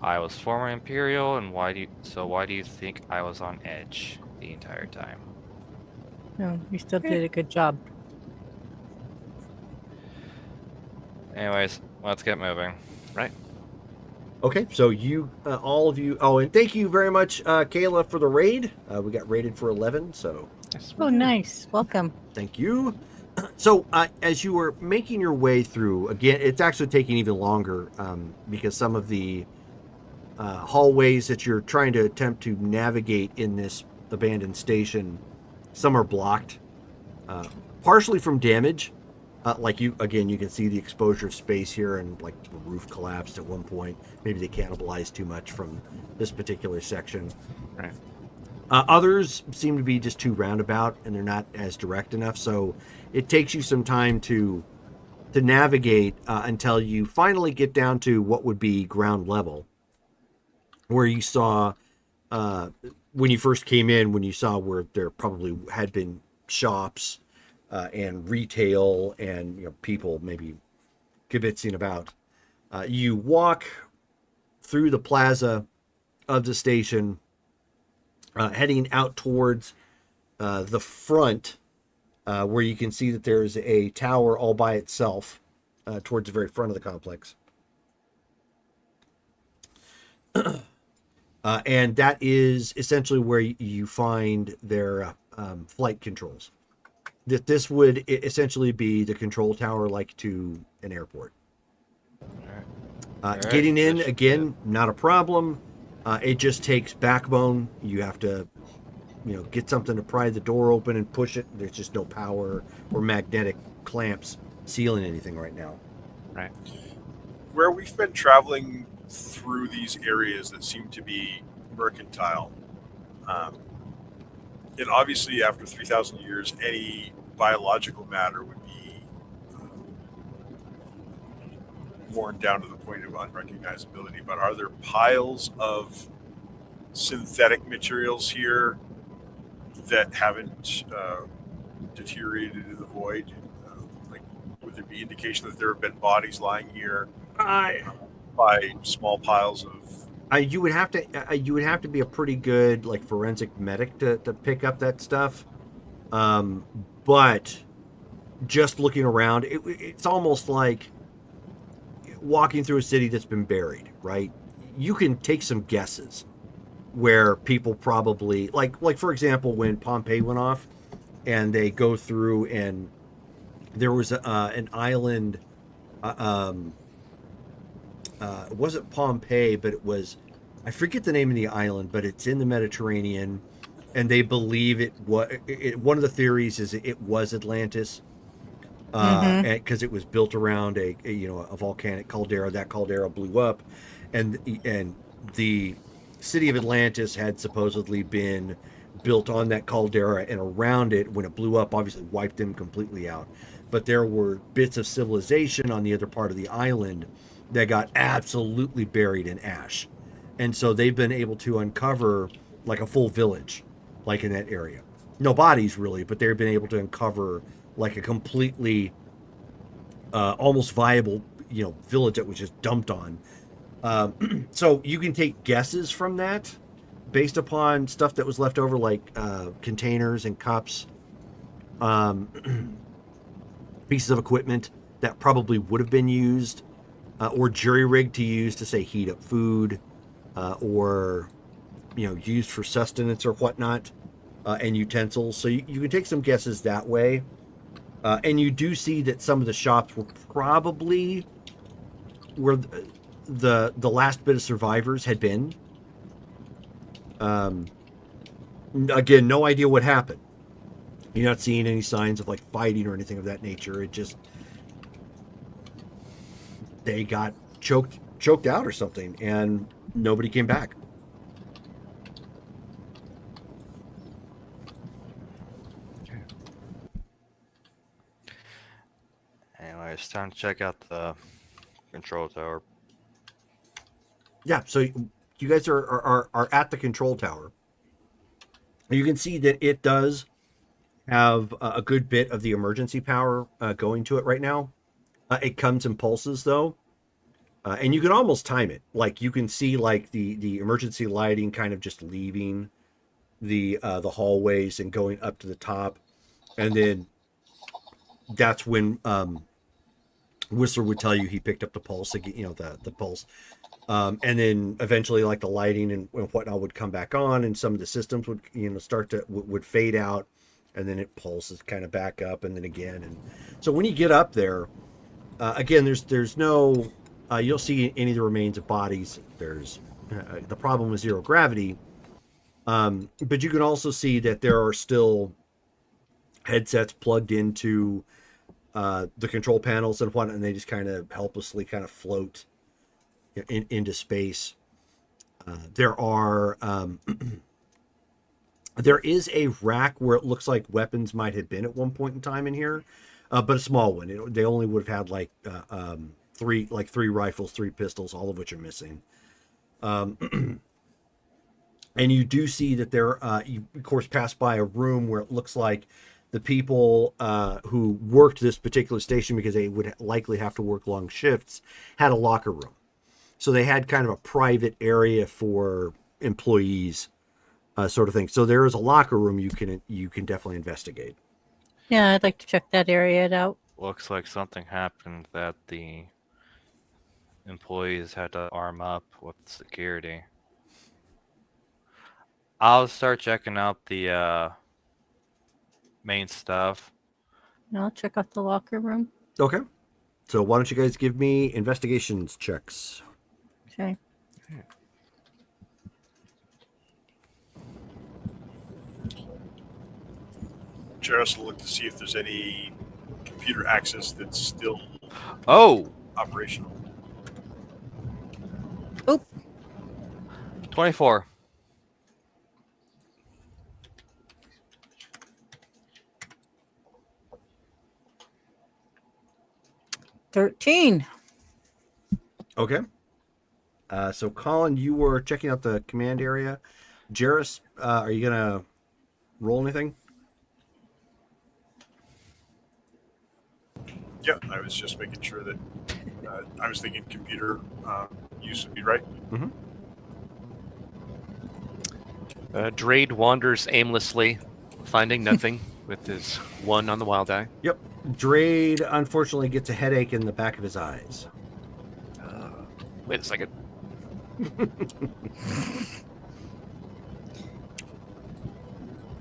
I was former Imperial, and why do you think I was on edge the entire time? No, you still did a good job. Anyways, let's get moving. Right. Okay, so you, all of you. Oh, and thank you very much, Kayla, for the raid. We got rated for 11, so Yes, we Oh, did. nice. Welcome. thank you. So, as you were making your way through, again, it's actually taking even longer because some of the hallways that you're trying to attempt to navigate in this abandoned station, some are blocked, partially from damage. Like you, again, you can see the exposure of space here, and like the roof collapsed at one point. Maybe they cannibalized too much from this particular section. Right. Others seem to be just too roundabout, and they're not as direct enough. So it takes you some time to navigate until you finally get down to what would be ground level, where you saw when you first came in, when you saw where there probably had been shops and retail and people maybe kibitzing about. You walk through the plaza of the station, heading out towards the front, where you can see that there's a tower all by itself towards the very front of the complex. And that is essentially where you find their flight controls. That this would essentially be the control tower, like to an airport. Alright. Getting in, This should be again, not a problem. It just takes backbone. You have to, get something to pry the door open and push it. There's just no power or magnetic clamps sealing anything right now. Right. Where we've been traveling through these areas that seem to be mercantile, and obviously after 3,000 years, any biological matter would be worn down to the point of unrecognizability. But are there piles of synthetic materials here that haven't deteriorated in the void? Like, would there be indication that there have been bodies lying here by small piles of? You would have to be a pretty good like forensic medic to pick up that stuff. But just looking around, it's almost like walking through a city that's been buried, right? You can take some guesses where people probably like for example, when Pompeii went off and they go through and there was an island. It wasn't Pompeii, but it was, I forget the name of the island, but it's in the Mediterranean, and they believe it was. One of the theories is it was Atlantis, because it was built around a volcanic caldera. That caldera blew up, and the city of Atlantis had supposedly been built on that caldera, and around it, when it blew up, obviously wiped them completely out. But there were bits of civilization on the other part of the island that got absolutely buried in ash. And so they've been able to uncover like a full village, like in that area. No bodies really, but they've been able to uncover like a completely almost viable, village that was just dumped on. So you can take guesses from that based upon stuff that was left over, like containers and cups, pieces of equipment that probably would have been used or jury rigged to use to say heat up food, or used for sustenance or whatnot, and utensils. So you can take some guesses that way, and you do see that some of the shops were probably where the last bit of survivors had been. Again, no idea what happened. You're not seeing any signs of like fighting or anything of that nature. It just, they got choked out or something, and nobody came back. Alright, it's time to check out the control tower. Yeah, so you guys are at the control tower. You can see that it does have a good bit of the emergency power going to it right now. It comes in pulses though, and you can almost time it. Like you can see like the emergency lighting kind of just leaving the hallways and going up to the top, and then that's when Whistler would tell you he picked up the pulse, you know, the pulse. And then eventually like the lighting and whatnot would come back on, and some of the systems would, you know, start to would fade out, and then it pulses kind of back up, and then again. And so when you get up there, again, there's no you'll see any of the remains of bodies. There's the problem with zero gravity, but you can also see that there are still headsets plugged into the control panels and whatnot, and they just kind of helplessly kind of float into space. There are there is a rack where it looks like weapons might have been at one point in time in here, but a small one. They only would have had like three rifles, three pistols, all of which are missing. And you do see that there, you of course pass by a room where it looks like the people who worked this particular station, because they would likely have to work long shifts, had a locker room. So they had kind of a private area for employees, sort of thing. So there is a locker room you can definitely investigate. Yeah, I'd like to check that area out. Looks like something happened that the employees had to arm up with security. I'll start checking out the main stuff. And I'll check out the locker room. Okay. So why don't you guys give me investigations checks? Okay. Jaros will look to see if there's any computer access that's still Oh, operational. 24. $13. Okay. So Colin, you were checking out the command area. Jairus, are you gonna roll anything? Yeah, I was just making sure that I was thinking computer use would be right. Drade wanders aimlessly, finding nothing with his 1 on the wild eye. Yep. Drade unfortunately gets a headache in the back of his eyes. Wait a second.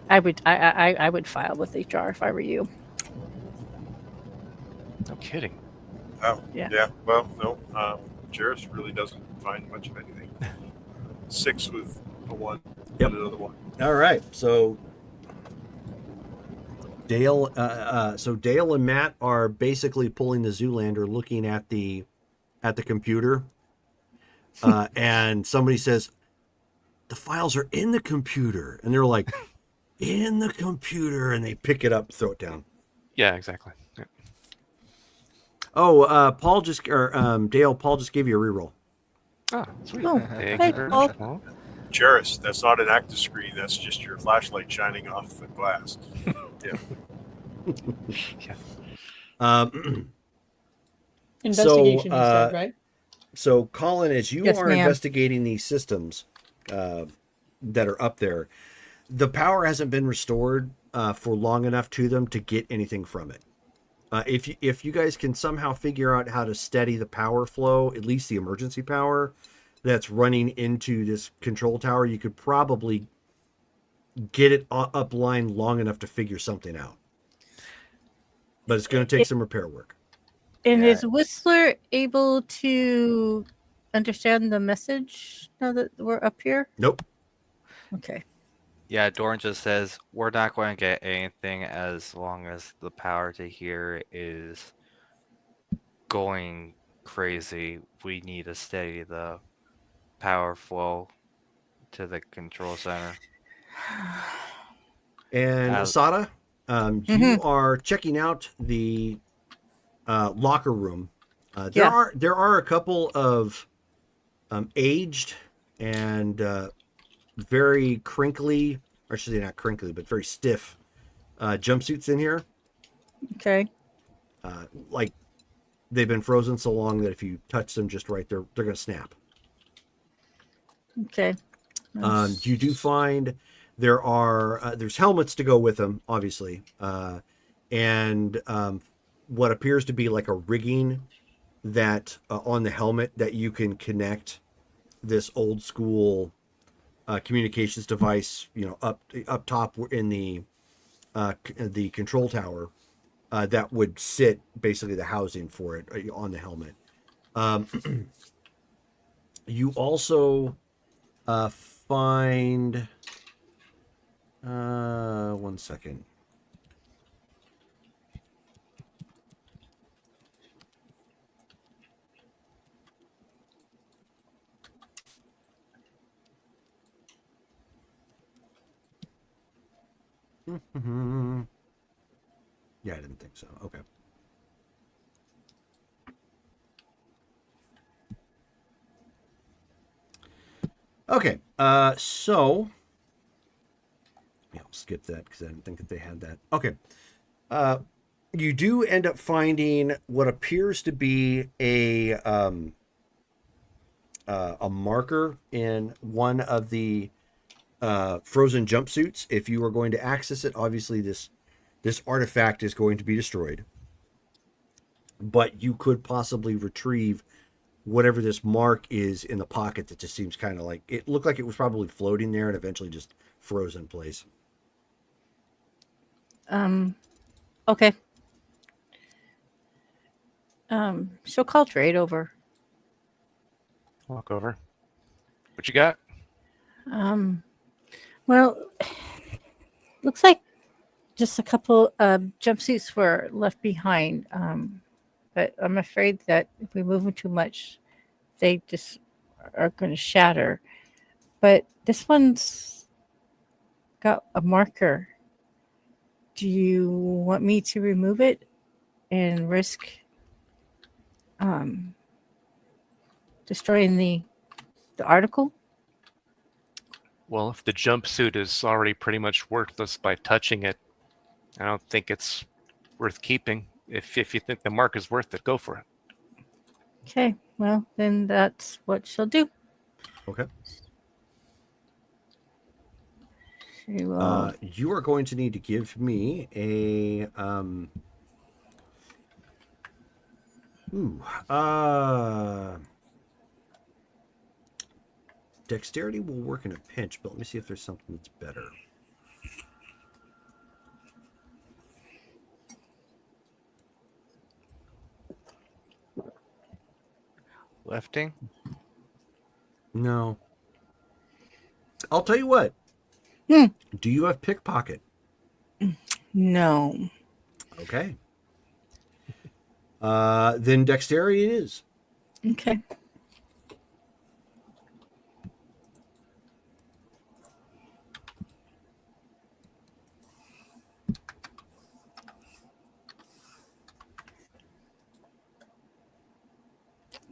I would file with HR if I were you. No kidding. Oh, Yeah. yeah. Well, no. Jairus really doesn't find much of anything. 6 with a 1. Yep. And another 1. All right. So Dale, Dale and Matt are basically pulling the Zoolander, looking at the computer, and somebody says, "The files are in the computer," and they're like, "In the computer," and they pick it up, throw it down. Yeah, exactly. Yeah. Oh, Dale, Paul just gave you a reroll. Oh, sweet. Oh, Thank hey, you very Paul. much, Paul. Jairus, that's not an active screen. That's just your flashlight shining off the glass. Yeah. Investigation, you uh, said, right? So, Colin, as you Yes, are ma'am. investigating these systems that are up there, the power hasn't been restored for long enough to them to get anything from it. If you guys can somehow figure out how to steady the power flow, at least the emergency power that's running into this control tower, you could probably get it up line long enough to figure something out. But it's going to take some repair work. And Yeah. is Whistler able to understand the message now that we're up here? Nope. Okay. Yeah, Doran just says we're not going to get anything as long as the power to here is going crazy. We need to steady the power flow to the control center. And As- Asada, you are checking out the locker room, Yeah. there are a couple of aged and very crinkly, or should I say not crinkly, but very stiff jumpsuits in here. Okay. Like they've been frozen so long that if you touch them just right, they're going to snap. Okay. You do find there's helmets to go with them, obviously, and what appears to be like a rigging that on the helmet that you can connect this old school communications device, up top in the control tower that would sit basically the housing for it on the helmet. Um, you also find one second. Yeah, I didn't think so. Okay. Okay. So yeah, I'll skip that because I didn't think that they had that. Okay. Uh, you do end up finding what appears to be a marker in one of the frozen jumpsuits. If you are going to access it, obviously this artifact is going to be destroyed, but you could possibly retrieve whatever this mark is in the pocket that just seems kind of like it looked like it was probably floating there and eventually just froze in place. Okay. She'll call trade over. Walk over. What you got? Well, looks like just a couple jumpsuits were left behind. But I'm afraid that if we move them too much, they just are going to shatter. But this one's got a marker. Do you want me to remove it and risk destroying the article? Well, if the jumpsuit is already pretty much worthless by touching it, I don't think it's worth keeping. If you think the mark is worth it, go for it. Okay, well then that's what she'll do. Okay. She will. You are going to need to give me a ooh dexterity will work in a pinch, but let me see if there's something that's better. Lifting? No. I'll tell you what. Hmm. Do you have pickpocket? No. Okay. Then dexterity it is. Okay.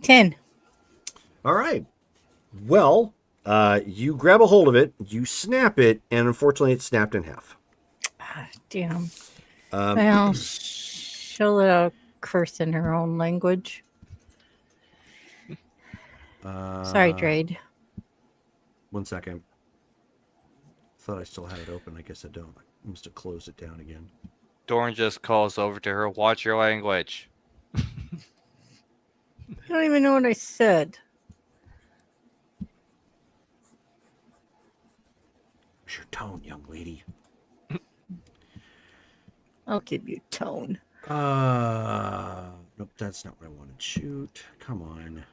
$10. All right. Well, you grab a hold of it, you snap it, and unfortunately, it's snapped in half. Ah, damn. Um, Well, she'll let out a curse in her own language. Sorry, Drade. One second. Thought I still had it open. I guess I don't. I must have closed it down again. Dorn just calls over to her, watch your language. I don't even know what I said. Where's your tone, young lady? I'll give you tone. Nope, that's not what I wanted. Shoot. Come on.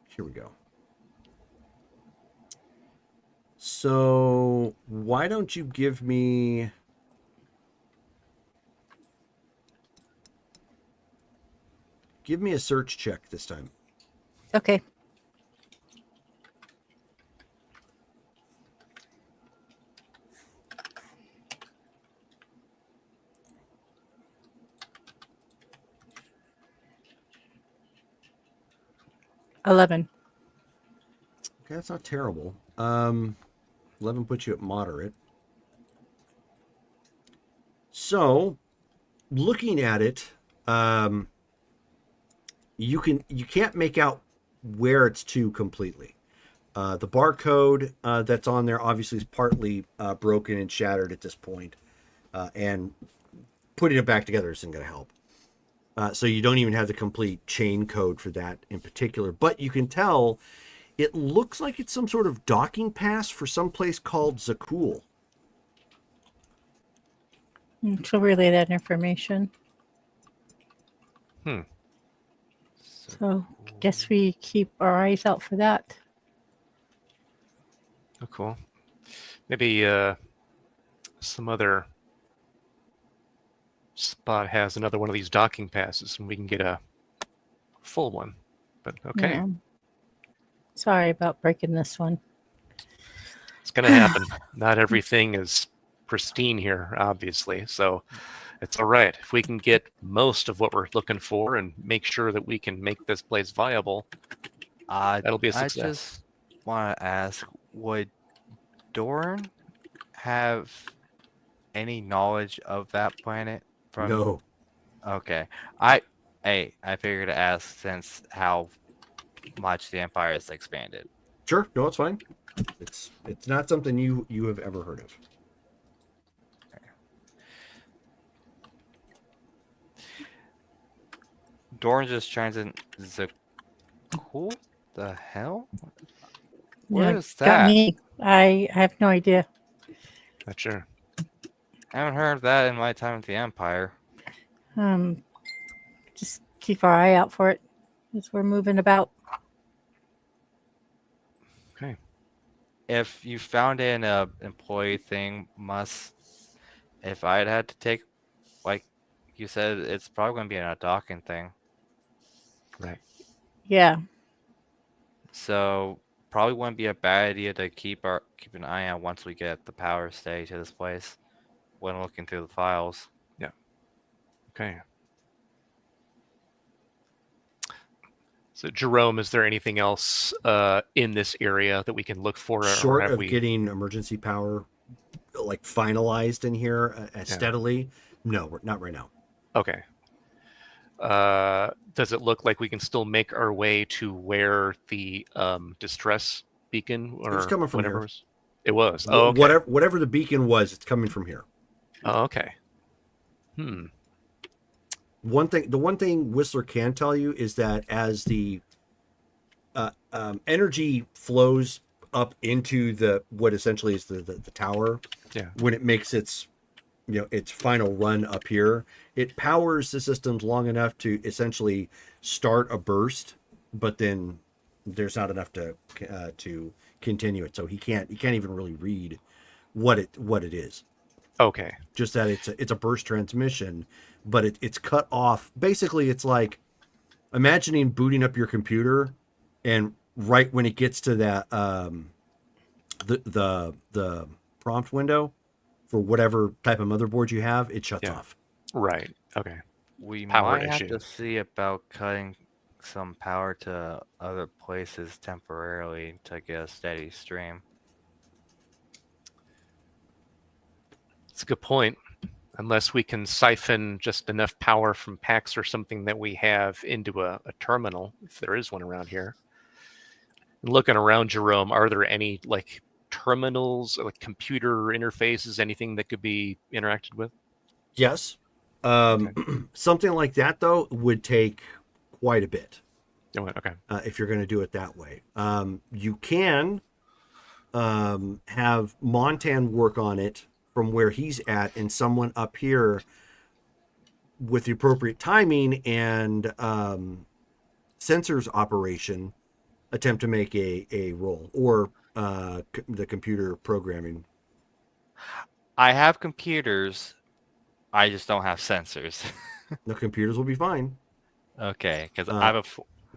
Here we go. So, why don't you give me a search check this time? Okay. 11. Okay, that's not terrible. 11 puts you at moderate. So, looking at it, you can't make out where it's to completely. The barcode that's on there obviously is partly broken and shattered at this point, and putting it back together isn't going to help. So you don't even have the complete chain code for that in particular, but you can tell it looks like it's some sort of docking pass for some place called Zakul. She'll relay that information. So, guess we keep our eyes out for that. Oh, cool. Maybe some other spot has another one of these docking passes, and we can get a full one. But okay, Yeah. Sorry about breaking this one. it's gonna happen. Not everything is pristine here, obviously. So it's all right if we can get most of what we're looking for and make sure that we can make this place viable. That'll be a I success. just want to ask, would Dorn have any knowledge of that planet from? No. Okay. I figured to ask since how much the Empire has expanded. Sure, no, it's fine. It's not something you have ever heard of. Dorn just transit Zakul? The hell? Where Yeah, is got that? me. I have no idea. Not sure. I haven't heard of that in my time with the Empire. Just keep our eye out for it as we're moving about. Okay. If you found it in a employee thing, if I'd had to take, like you said, it's probably going to be in a docking thing. Right. Yeah. So probably wouldn't be a bad idea to keep an eye out once we get the power stay to this place when looking through the files. Yeah. Okay. So, Jerome, is there anything else in this area that we can look for? Short have of we... getting emergency power like finalized in here steadily, no, we're not right now. Okay. Does it look like we can still make our way to where the distress beacon or was coming from whatever here. was? It was. Oh, okay. Whatever the beacon was, it's coming from here. Oh, okay. The one thing Whistler can tell you is that as the energy flows up into what essentially is the tower, Yeah. when it makes its final run up here, it powers the systems long enough to essentially start a burst, but then there's not enough to continue it. So he can't even really read what it is. Okay. Just that it's a burst transmission, but it's cut off. Basically, it's like imagining booting up your computer, and right when it gets to that the prompt window for whatever type of motherboard you have, it shuts off. Right. Okay. We Power might have to issues. see about cutting some power to other places temporarily to get a steady stream. It's a good point. Unless we can siphon just enough power from packs or something that we have into a terminal, if there is one around here. And looking around, Jerome, are there any like terminals, like computer interfaces, anything that could be interacted with? Yes. Something like that though would take quite a bit. Okay. If you're going to do it that way, you can have Montan work on it from where he's at, and someone up here with the appropriate timing and sensors operation attempt to make a roll, or the computer programming. I have computers. I just don't have sensors. The computers will be fine. Okay, because I have a.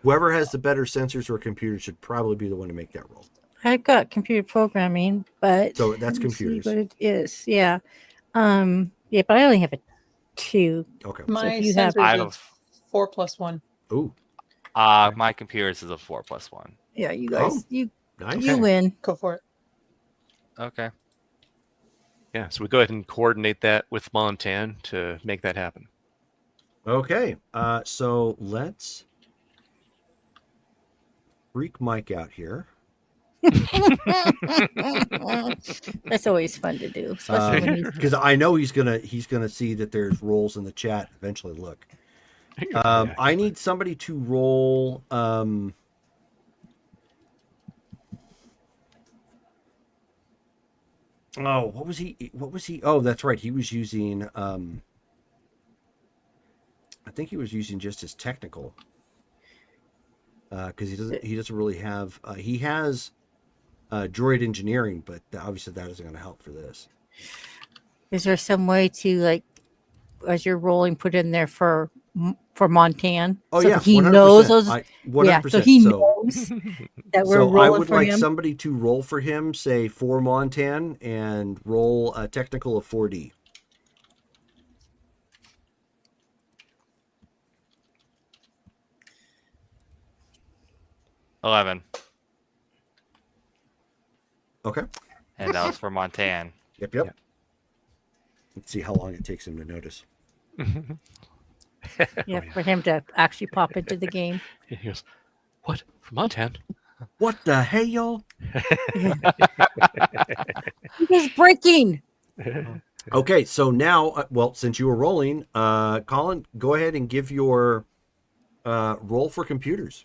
Whoever has the better sensors or computers should probably be the one to make that roll. I've got computer programming, but So that's let me see computers. what it is. Yeah. Yeah, but I only have a 2. Okay. My if you have- sensors I have is 4 + 1. Ooh. My computer's is a 4+1. Yeah, you Oh, guys, you nice. you win. Go for it. Okay. Yeah, so we go ahead and coordinate that with Montan to make that happen. Okay. So let's freak Mike out here. That's always fun to do, especially when he's Because I know he's gonna see that there's rolls in the chat. Eventually, look. Yeah, I need somebody to roll. Oh, what was he? What was he? Oh, that's right. He was using. I think he was using just his technical. Because he doesn't really have. He has droid engineering, but obviously that isn't going to help for this. Is there some way to like, as you're rolling, put in there for Montan? Oh so yeah, that he 100%. knows those. 100%. Yeah, so he knows that we're So I rolling would for like him. somebody to roll for him, say for Montan, and roll a technical of 4D. $11. Okay. And that was for Montan. Yep. Yeah. Let's see how long it takes him to notice. Yeah, for him to actually pop into the game. He goes, "What for Montan?" What the hell? He's breaking. Okay, so now, well, since you were rolling, Colin, go ahead and give your roll for computers.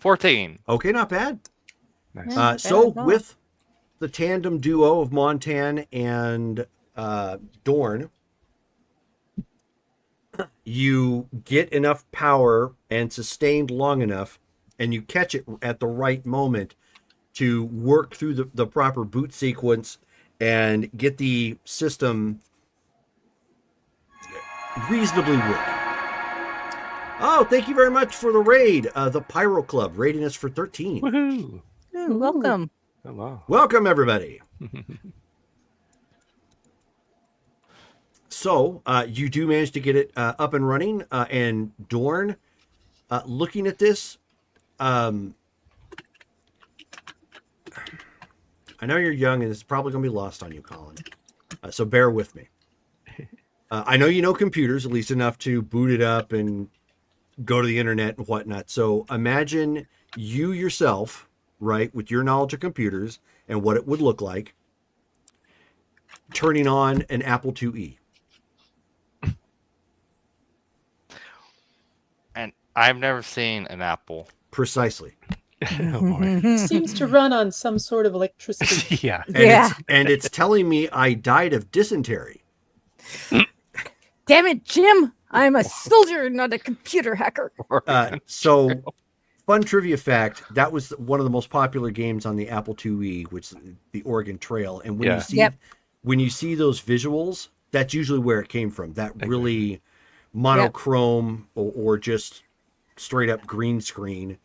$14. Okay, not bad. Nice. Yeah. So bad at all. with the tandem duo of Montan and Dorn, you get enough power and sustained long enough, and you catch it at the right moment to work through the proper boot sequence and get the system reasonably working. Oh, thank you very much for the raid. The Pyro Club rating us for 13. Woohoo! Welcome. Oh, wow. Welcome, everybody. So you do manage to get it up and running. And Dorn, looking at this, I know you're young and it's probably going to be lost on you, Colin. So bear with me. I know you know computers, at least enough to boot it up and go to the internet and whatnot. So imagine you yourself, right, with your knowledge of computers and what it would look like, turning on an Apple IIe. And I've never seen an apple. Precisely. Oh boy. Seems to run on some sort of electricity. Yeah. And it's telling me I died of dysentery. Damn it, Jim! I'm a soldier, not a computer hacker. So, fun trivia fact: that was one of the most popular games on the Apple IIe, which is the Oregon Trail. And when Yeah. you see Yep. when you see those visuals, that's usually where it came from. That really monochrome or just straight up green screen.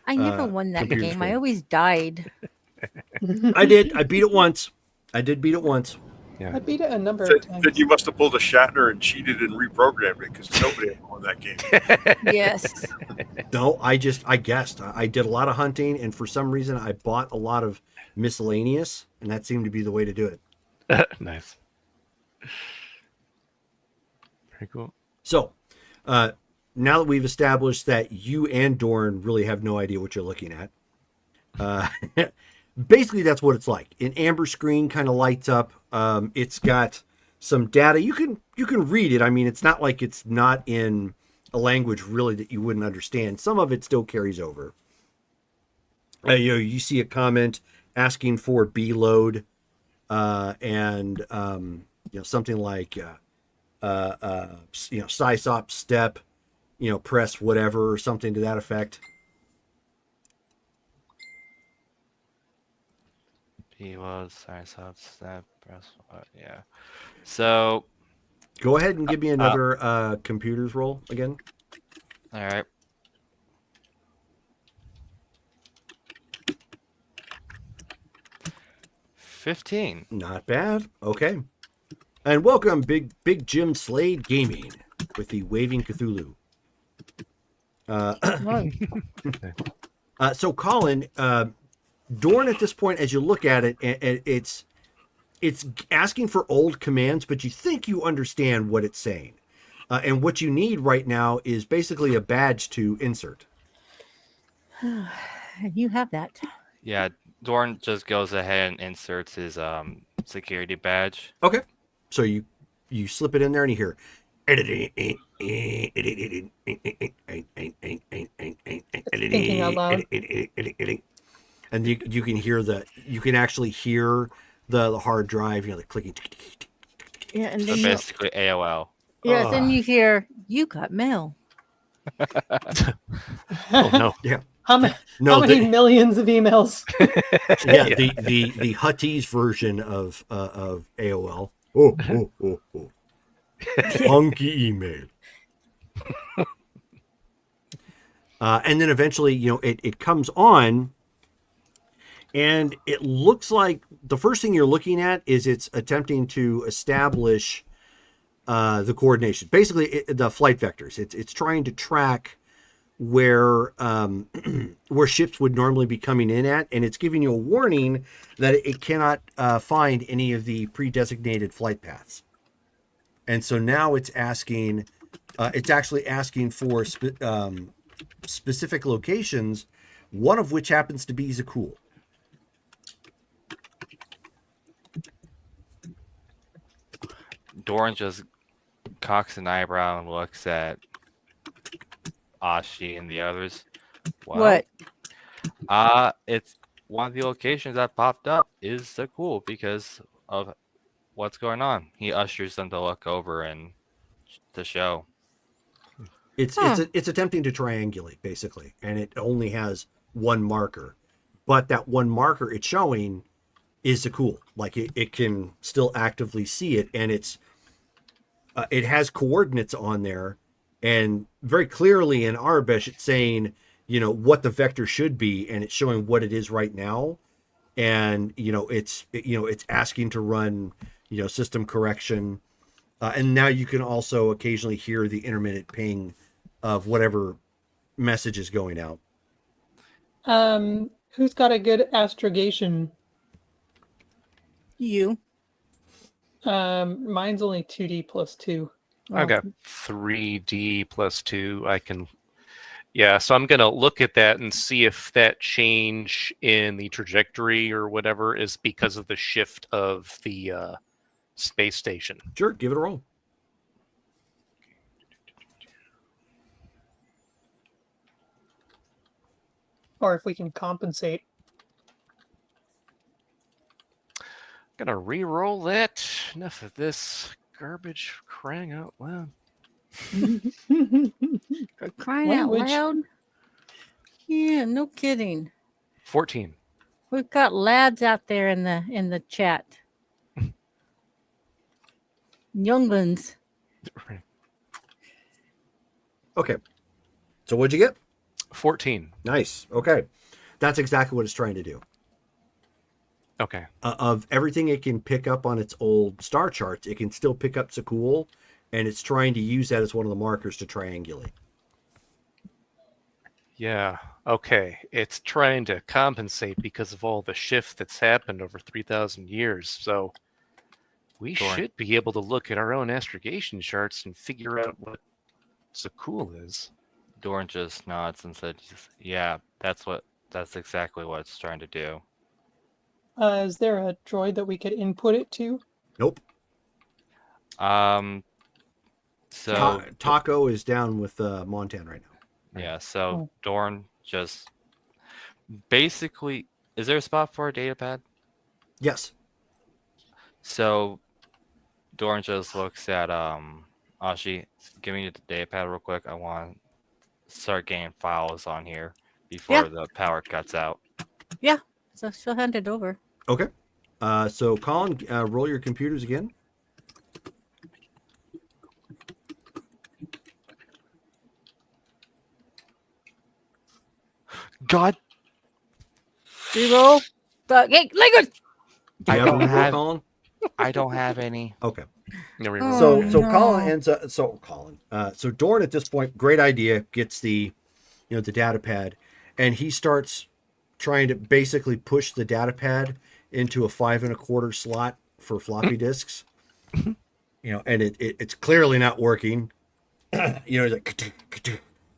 I never won that computer game. I screen. always died. I did. I beat it once. I did beat it once. I beat it a number Then, of times. then you must have pulled a Shatner and cheated and reprogrammed it because nobody ever won that game. Yes. No, I guessed. I did a lot of hunting, and for some reason, I bought a lot of miscellaneous, and that seemed to be the way to do it. Nice. Very cool. So, now that we've established that you and Dorn really have no idea what you're looking at, basically that's what it's like. An amber screen kind of lights up. It's got some data. You can read it. I mean, it's not like it's not in a language really that you wouldn't understand. Some of it still carries over. You see a comment asking for B load, and something like sysop step, press whatever or something to that effect. He was sorry, so step press. Yeah. So Go ahead and give me another computers roll again. all right. $15. Not bad. Okay. And welcome, Big Jim Slade Gaming with the Waving Cthulhu. Whoa. So, Colin, Dorn at this point, as you look at it, it's asking for old commands, but you think you understand what it's saying. And what you need right now is basically a badge to insert. You have that. Yeah, Dorn just goes ahead and inserts his security badge. Okay. So you slip it in there and you hear. Thinking out loud. And you can hear you can actually hear the hard drive, the clicking. Yeah, and So then basically AOL. yes, and you hear you got mail. Oh no. Yeah. How many the, millions of emails? yeah, the Huttese version of AOL. Oh. Funky email. And then eventually, it comes on, and it looks like the first thing you're looking at is it's attempting to establish the coordination. Basically, the flight vectors. It's trying to track where where ships would normally be coming in at, and it's giving you a warning that it cannot find any of the pre-designated flight paths. And so now it's asking, it's actually asking for specific locations, one of which happens to be Zakul. Doran just cocks an eyebrow and looks at Ashi and the others. Well, What? it's one of the locations that popped up is Zakul because of what's going on. He ushers them to look over and to show. It's attempting to triangulate basically, and it only has one marker, but that one marker it's showing is Zakul. Like it can still actively see it, and it has coordinates on there, and very clearly in Arabic it's saying what the vector should be, and it's showing what it is right now, and it's asking to run system correction, and now you can also occasionally hear the intermittent ping of whatever message is going out. Who's got a good astrogation? You. Mine's only 2D plus 2. I've got 3D plus 2. I can. Yeah, so I'm going to look at that and see if that change in the trajectory or whatever is because of the shift of the space station. Sure, give it a roll. Or if we can compensate. Gonna re-roll that. Enough of this garbage, crying out loud. For crying out Language. loud. Yeah, no kidding. 14. We've got lads out there in the chat. Younglings. Okay. So what'd you get? 14. Nice. Okay. That's exactly what it's trying to do. Okay. Of everything it can pick up on its old star charts, it can still pick up Zakul, and it's trying to use that as one of the markers to triangulate. Yeah. Okay. It's trying to compensate because of all the shift that's happened over 3,000 years. So we should be able to look at our own astrogation charts and figure out what Zakul is. Doran just nods and said, "Yeah, that's exactly what it's trying to do." Is there a droid that we could input it to? Nope. So Taco is down with Montan right now. Yeah, so Doran just basically, is there a spot for a data pad? Yes. So Doran just looks at Ashi, give me the data pad real quick. I want to start getting files on here before the power cuts out. Yeah, so she'll hand it over. Okay. So Colin, roll your computers again. God. Reroll. But hey, language. Do you have a reroll, Colin? I don't have any. Okay. No, we Oh, roll. So no. Colin ends up. So Colin. So Dorn at this point, great idea, gets the the data pad, and he starts trying to basically push the data pad into a 5 1/4 slot for floppy disks. And it's clearly not working. He's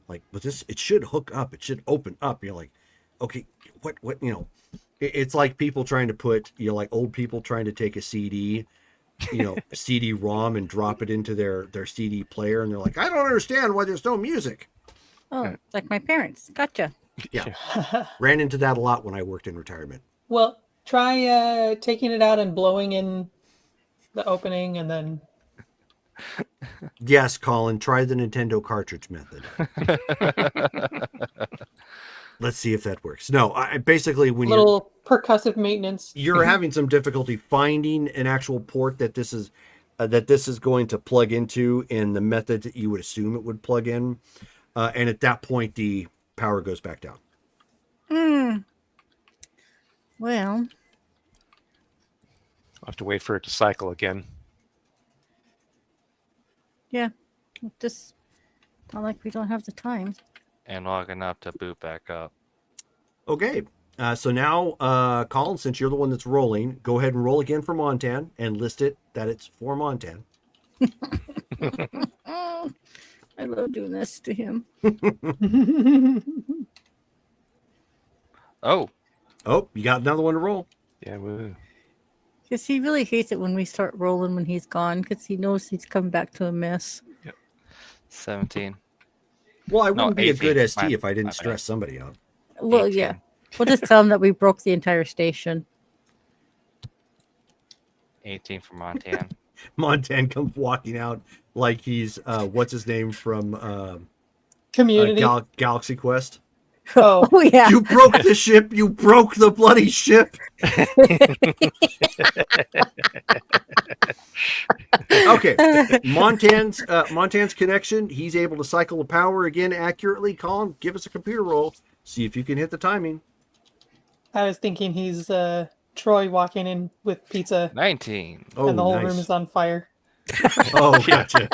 like, but this, it should hook up, it should open up. You're like, okay, what it's like people trying to put, like old people trying to take a CD, CD-ROM and drop it into their CD player, and they're like, I don't understand why there's no music. Oh, like my parents. Gotcha. Yeah. Ran into that a lot when I worked in retirement. Well, try taking it out and blowing in the opening, and then Yes, Colin, try the Nintendo cartridge method. Let's see if that works. No, basically when little percussive maintenance. you're having some difficulty finding an actual port that this is going to plug into in the method that you would assume it would plug in, and at that point the power goes back down. Well, I'll have to wait for it to cycle again. yeah. Just not like we don't have the time. And logging up to boot back up. Okay, so now, Colin, since you're the one that's rolling, go ahead and roll again for Montan and list it that it's for Montan. Oh, I love doing this to him. Oh, Oh, you got another one to roll. Yeah, woo. Because he really hates it when we start rolling when he's gone, because he knows he's coming back to a mess. 17. Well, I No, wouldn't be a 18. good ST My if I didn't bad. stress somebody out. Well, 18. yeah. We'll just tell him that we broke the entire station. 18 for Montan. Montan comes walking out like he's what's his name from Community. Galaxy Quest. Oh, Oh, yeah. You broke the ship. You broke the bloody ship. Okay, Montan's connection. He's able to cycle the power again accurately. Colin, give us a computer roll. See if you can hit the timing. I was thinking he's Troy walking in with pizza, 19. Oh, and the whole nice. room is on fire. Oh, gotcha.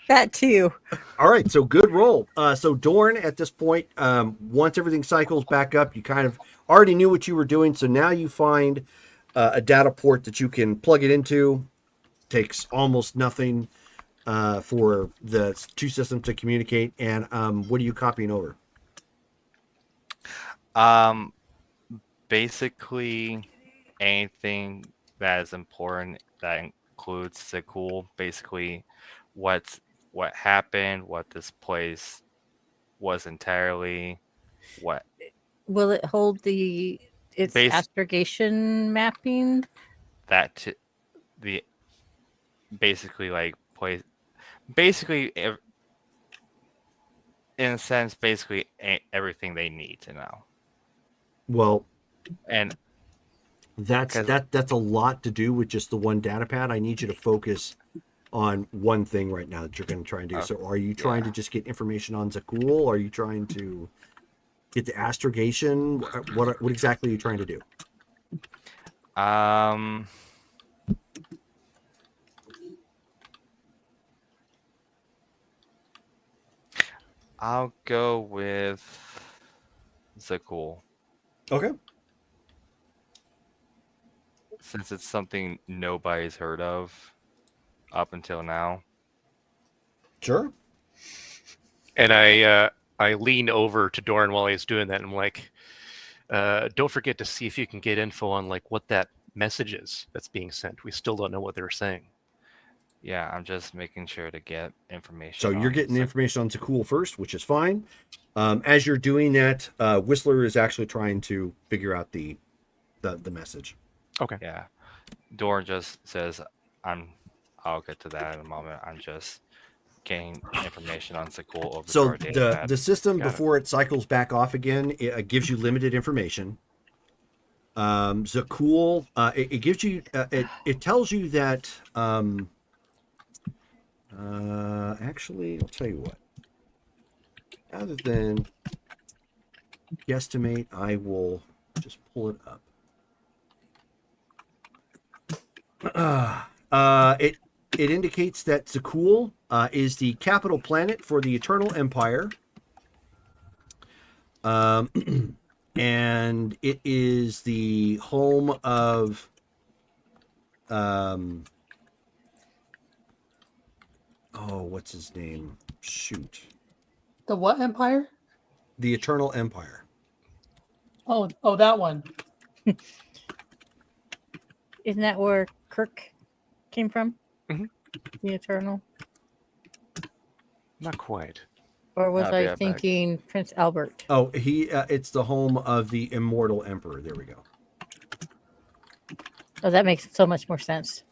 That too. All right, so good roll. So Dorn, at this point, once everything cycles back up, you kind of already knew what you were doing. So now you find a data port that you can plug it into. Takes almost nothing for the two systems to communicate. And what are you copying over? Basically, anything that is important that includes the cool. Basically, what happened, what this place was entirely, what Will it hold its Base- astrogation mapping? that t- the basically like place basically in a sense basically everything they need to know. Well, And that's a lot to do with just the one data pad. I need you to focus on one thing right now that you're going to try and do. So are you trying to just get information on Zakul? Are you trying to get the astrogation? What exactly are you trying to do? I'll go with Zakul. Okay. Since it's something nobody's heard of up until now. Sure. And I lean over to Doran while he's doing that, and I'm like, don't forget to see if you can get info on like what that message is that's being sent. We still don't know what they're saying. Yeah, I'm just making sure to get information. So you're getting information on Zakul first, which is fine. As you're doing that, Whistler is actually trying to figure out the message. Okay. Yeah. Doran just says, I'll get to that in a moment. I'm just getting information on Zakul over to So our data pad. the system, Got it. before it cycles back off again, it gives you limited information. Zakul, it gives you it tells you that actually, I'll tell you what. Rather than guesstimate, I will just pull it up. It indicates that Zakul is the capital planet for the Eternal Empire. And it is the home of what's his name? Shoot. The what empire? The Eternal Empire. Oh, that one. Isn't that where Kirk came from? Mhm. The Eternal? Not quite. Or was I'll be I right back. thinking Prince Albert? Oh, it's the home of the Immortal Emperor. There we go. Oh, that makes so much more sense.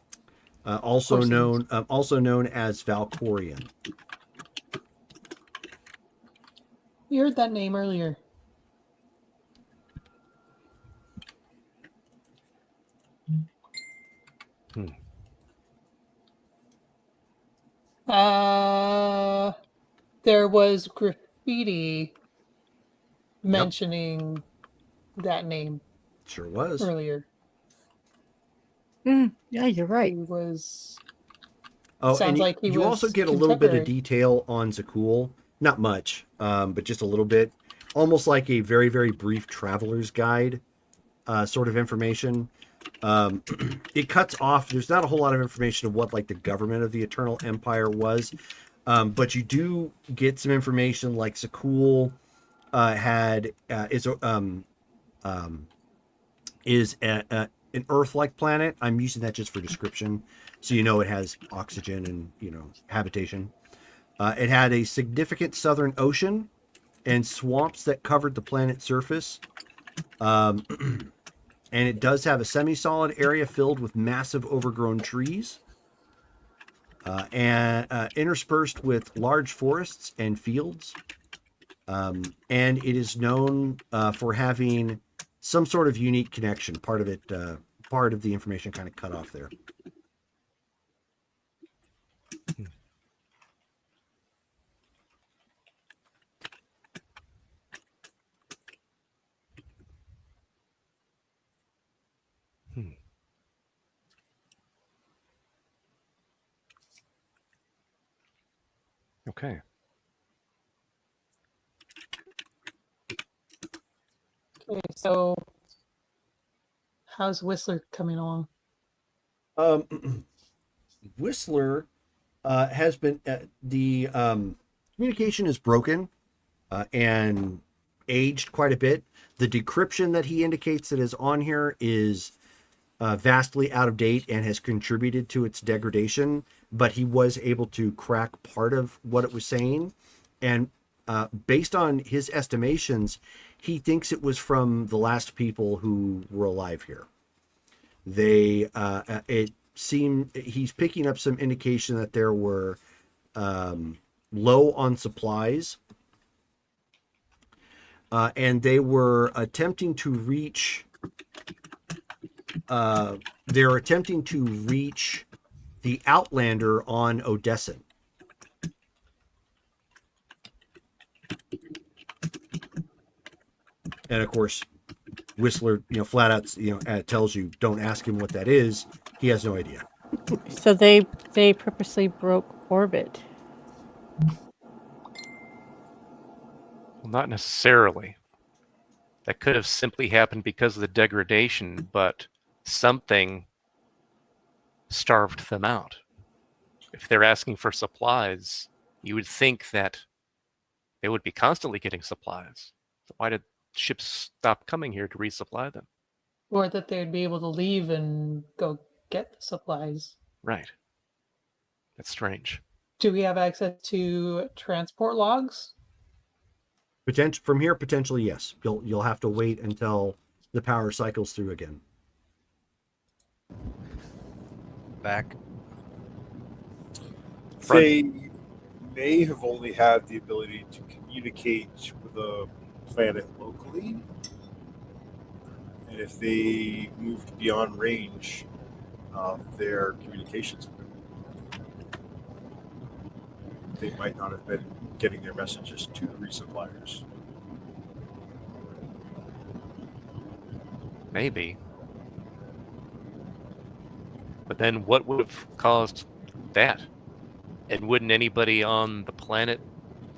Also course it known as Valkorian. We heard that name earlier. Hmm. There was graffiti mentioning that name Sure was. earlier. Yeah, you're right. He was. Oh, Sounds and like he you also was get a little bit of contemporary. detail on Zakul. Not much, but just a little bit. Almost like a very, very brief traveler's guide sort of information. It cuts off. There's not a whole lot of information of what like the government of the Eternal Empire was, but you do get some information like Zakul is an Earth-like planet. I'm using that just for description, so you know it has oxygen and habitation. It had a significant southern ocean and swamps that covered the planet's surface. And it does have a semi-solid area filled with massive overgrown trees, and interspersed with large forests and fields. And it is known for having some sort of unique connection. Part of the information kind of cut off there. Hmm. Okay. Okay, so how's Whistler coming along? Whistler has been the communication is broken and aged quite a bit. The decryption that he indicates that is on here is vastly out of date and has contributed to its degradation. But he was able to crack part of what it was saying, and based on his estimations, he thinks it was from the last people who were alive here. It seemed he's picking up some indication that there were low on supplies, and they were attempting to reach. They're attempting to reach the Outlander on Odessan. And of course, Whistler, flat out, tells you don't ask him what that is. He has no idea. So they purposely broke orbit. Well, not necessarily. That could have simply happened because of the degradation, but something starved them out. If they're asking for supplies, you would think that they would be constantly getting supplies. So why did ships stop coming here to resupply them? Or that they'd be able to leave and go get the supplies. Right. That's strange. Do we have access to transport logs? From here, potentially yes. You'll have to wait until the power cycles through again. Back. They may have only had the ability to communicate with a planet locally, and if they moved beyond range, their communications, they might not have been getting their messages to the resuppliers. Maybe. But then what would have caused that? And wouldn't anybody on the planet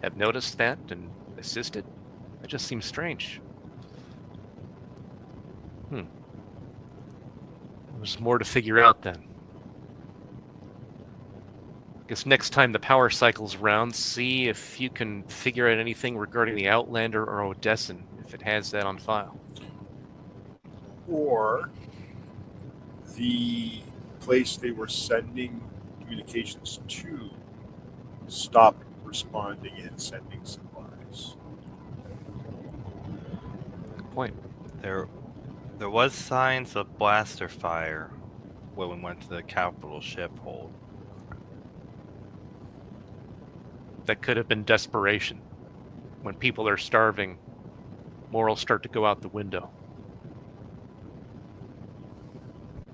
have noticed that and assisted? That just seems strange. There's more to figure out then. Guess next time the power cycle's around, see if you can figure out anything regarding the Outlander or Odessan, if it has that on file. Or the place they were sending communications to stop responding and sending supplies. Good point. There was signs of blaster fire when we went to the capital ship hold. That could have been desperation. When people are starving, morals start to go out the window.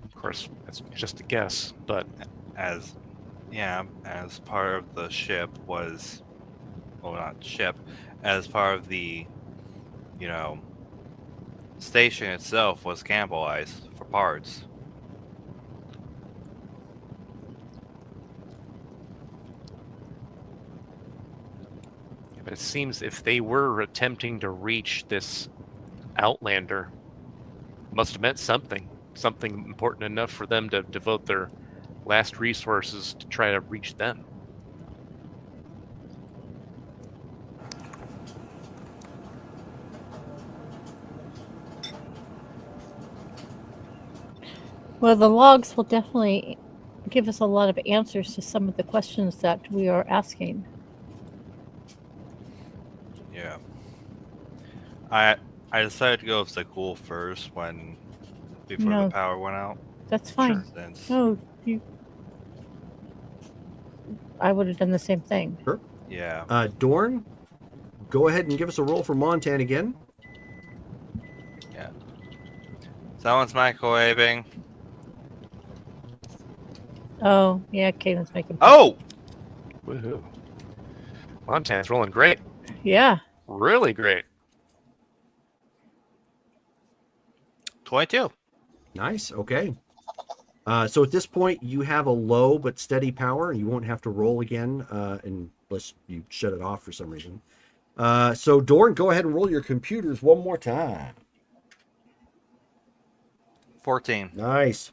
Of course, that's just a guess, but As part of the ship was, well, not ship, as part of the, station itself was cannibalized for parts. it seems if they were attempting to reach this Outlander, must have meant something important enough for them to devote their last resources to try to reach them. Well, the logs will definitely give us a lot of answers to some of the questions that we are asking. Yeah. I decided to go with Zakul first before No. the power went out. That's fine. Since No, I would have done the same thing. Sure. yeah. Dorn, go ahead and give us a roll for Montan again. Someone's microwaving. Oh, yeah, Caitlin's making. Oh! Woohoo. Montan's rolling great. Yeah. Really great. 22. Nice. Okay. So at this point, you have a low but steady power, and you won't have to roll again unless you shut it off for some reason. So Dorn, go ahead and roll your computers one more time. 14. Nice.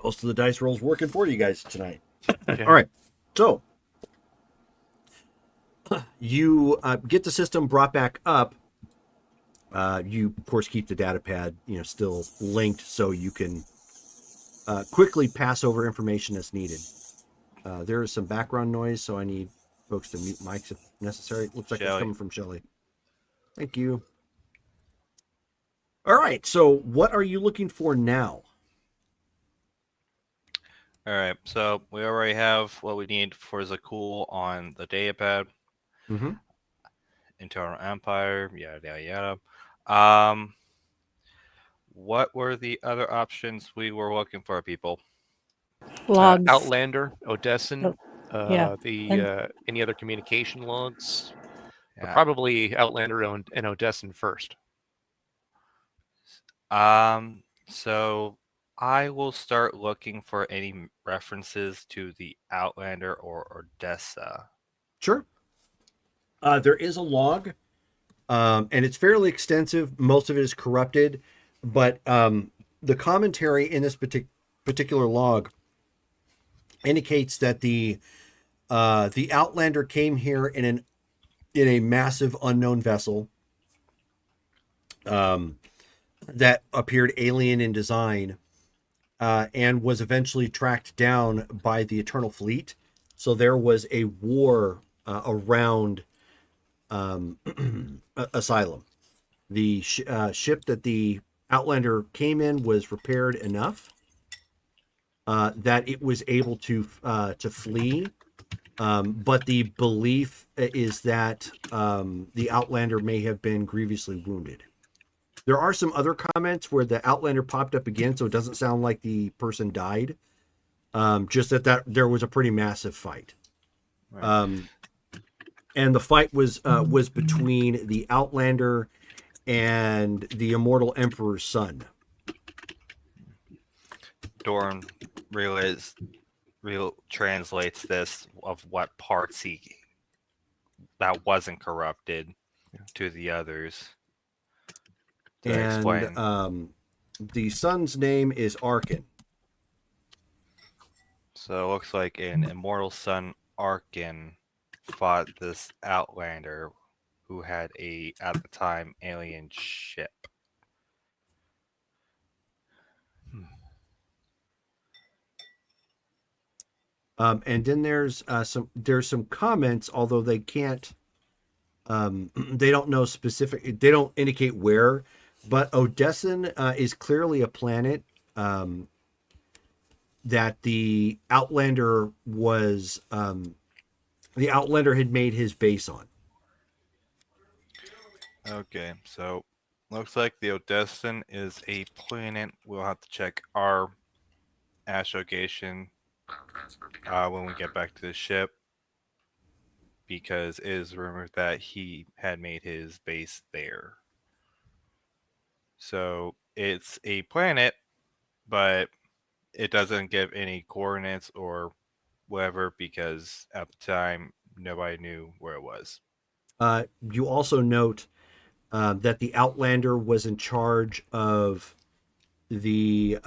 Most of the dice rolls working for you guys tonight. Okay. All right. So you get the system brought back up. You, of course, keep the data pad, still linked so you can quickly pass over information as needed. There is some background noise, so I need folks to mute mics if necessary. It looks like it's Shelley. coming from Shelly. Thank you. All right. So what are you looking for now? All right, so we already have what we need for Zakul on the datapad. Mm-hmm. Internal Empire, yada yada yada. What were the other options we were looking for, people? Logs. Outlander, Odessan, yeah. any other communication logs? But Yeah. probably Outlander and Odessan first. So I will start looking for any references to the Outlander or Odessa. Sure. There is a log, and it's fairly extensive. Most of it is corrupted, but the commentary in this particular log indicates that the Outlander came here in a massive unknown vessel that appeared alien in design, and was eventually tracked down by the Eternal Fleet. So there was a war around Asylum. The ship that the Outlander came in was repaired enough that it was able to flee. But the belief is that the Outlander may have been grievously wounded. There are some other comments where the Outlander popped up again, so it doesn't sound like the person died. Just that there was a pretty massive fight. Right. And the fight was between the Outlander and the Immortal Emperor's son. Dorn translates this of what parts he that wasn't corrupted to the others to And explain. the son's name is Arkin. So it looks like an immortal son, Arkin, fought this Outlander who had at the time, alien ship. And then there's some comments, although they can't they don't know specific. They don't indicate where, but Odesson is clearly a planet that the Outlander had made his base on. Okay, so looks like the Odesson is a planet. We'll have to check our astrogation when we get back to the ship, because it is rumored that he had made his base there. So it's a planet, but it doesn't give any coordinates or whatever, because at the time nobody knew where it was. You also note that the Outlander was in charge of the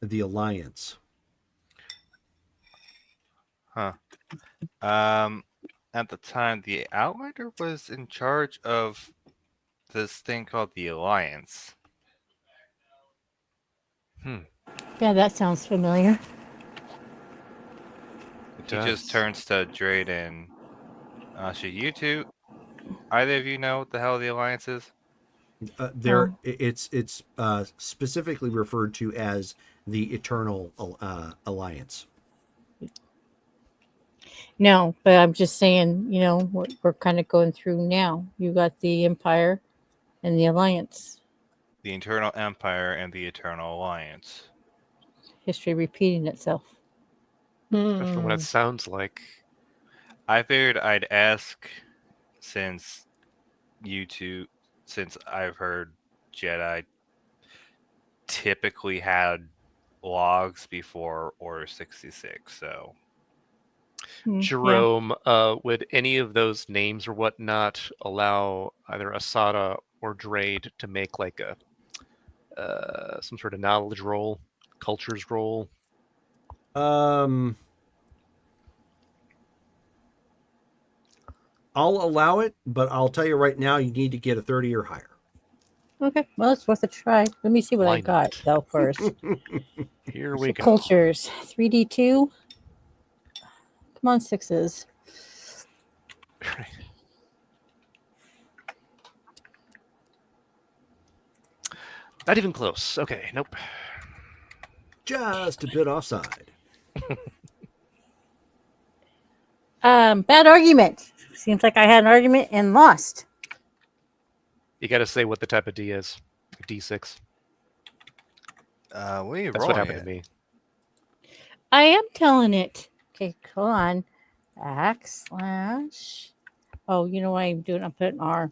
Alliance. Huh. At the time, the Outlander was in charge of this thing called the Alliance. Yeah, that sounds familiar. It He just does. turns to Drayden. Should you two, either of you know what the hell the Alliance is? It's specifically referred to as the Eternal Alliance. No, but I'm just saying, you know, what we're kind of going through now. You got the Empire and the Alliance. The Eternal Empire and the Eternal Alliance. History repeating itself. Especially what it sounds like. I figured I'd ask, since I've heard Jedi typically had logs before Order 66, so Yeah. Jerome, would any of those names or whatnot allow either Asada or Drade to make like a some sort of knowledge roll, cultures roll? I'll allow it, but I'll tell you right now, you need to get a 30 or higher. Okay, well, it's worth a try. Let me see what I Why got, not? though, first. Here we go. Cultures 3D2. Come on, sixes. Not even close. Okay, nope. Just a bit offside. Bad argument. Seems like I had an argument and lost. You got to say what the type of D is. D6. what are you That's rolling what happened at? to me. I am telling it. Okay, hold on. Backslash. Oh, you know what I'm doing? I'm putting R.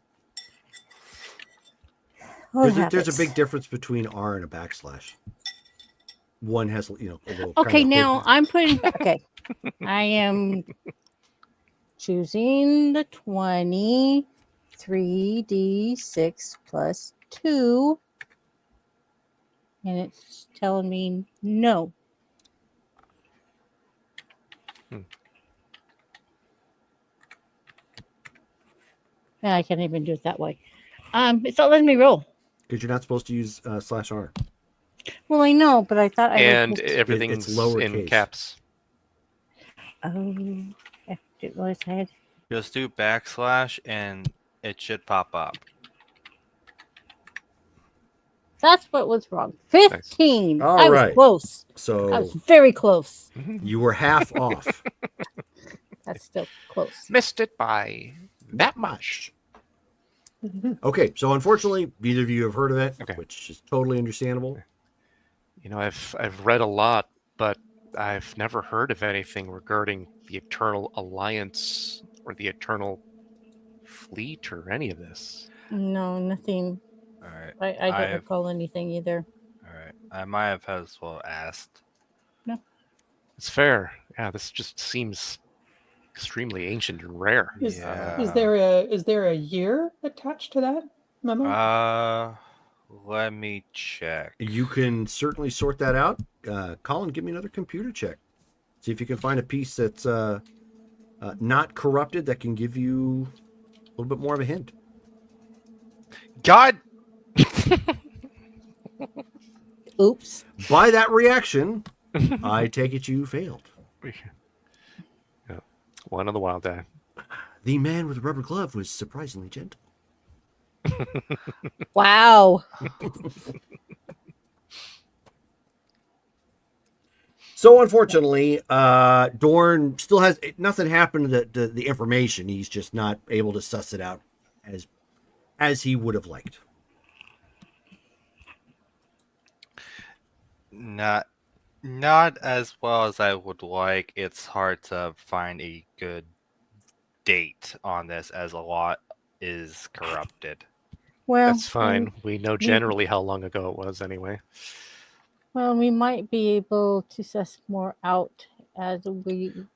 There's a big difference between R and a backslash. One has, a little. Okay, kind of now I'm putting. Okay, I am choosing the 23d6 plus 2, and it's telling me no. And I can't even do it that way. It's not letting me roll. because you're not supposed to use /R. Well, I know, but I thought I And was. everything's in lowercase. caps. Oh, I didn't realize I had. Just do backslash and it should pop up. That's what was wrong. 15. All I was right. close. I So was very close. you were half off. That's still close. Missed it by that much. Okay, so unfortunately, neither of you have heard of it, Okay. which is totally understandable. You know, I've read a lot, but I've never heard of anything regarding the Eternal Alliance or the Eternal Fleet or any of this. No, nothing. All right. I don't recall anything either. All right. I might have as well asked. It's fair. Yeah, this just seems extremely ancient and rare. Is Yeah. is there a year attached to that memo? Let me check. You can certainly sort that out. Colin, give me another computer check. See if you can find a piece that's not corrupted that can give you a little bit more of a hint. God. Oops. By that reaction, I take it you failed. Yeah. One on the wild die. The man with the rubber glove was surprisingly gentle. Wow. So unfortunately, Dorn still has nothing happened to the information. He's just not able to suss it out as he would have liked. Not not as well as I would like. It's hard to find a good date on this as a lot is corrupted. Well, That's fine. We know generally how long ago it was anyway. Well, we might be able to suss more out as when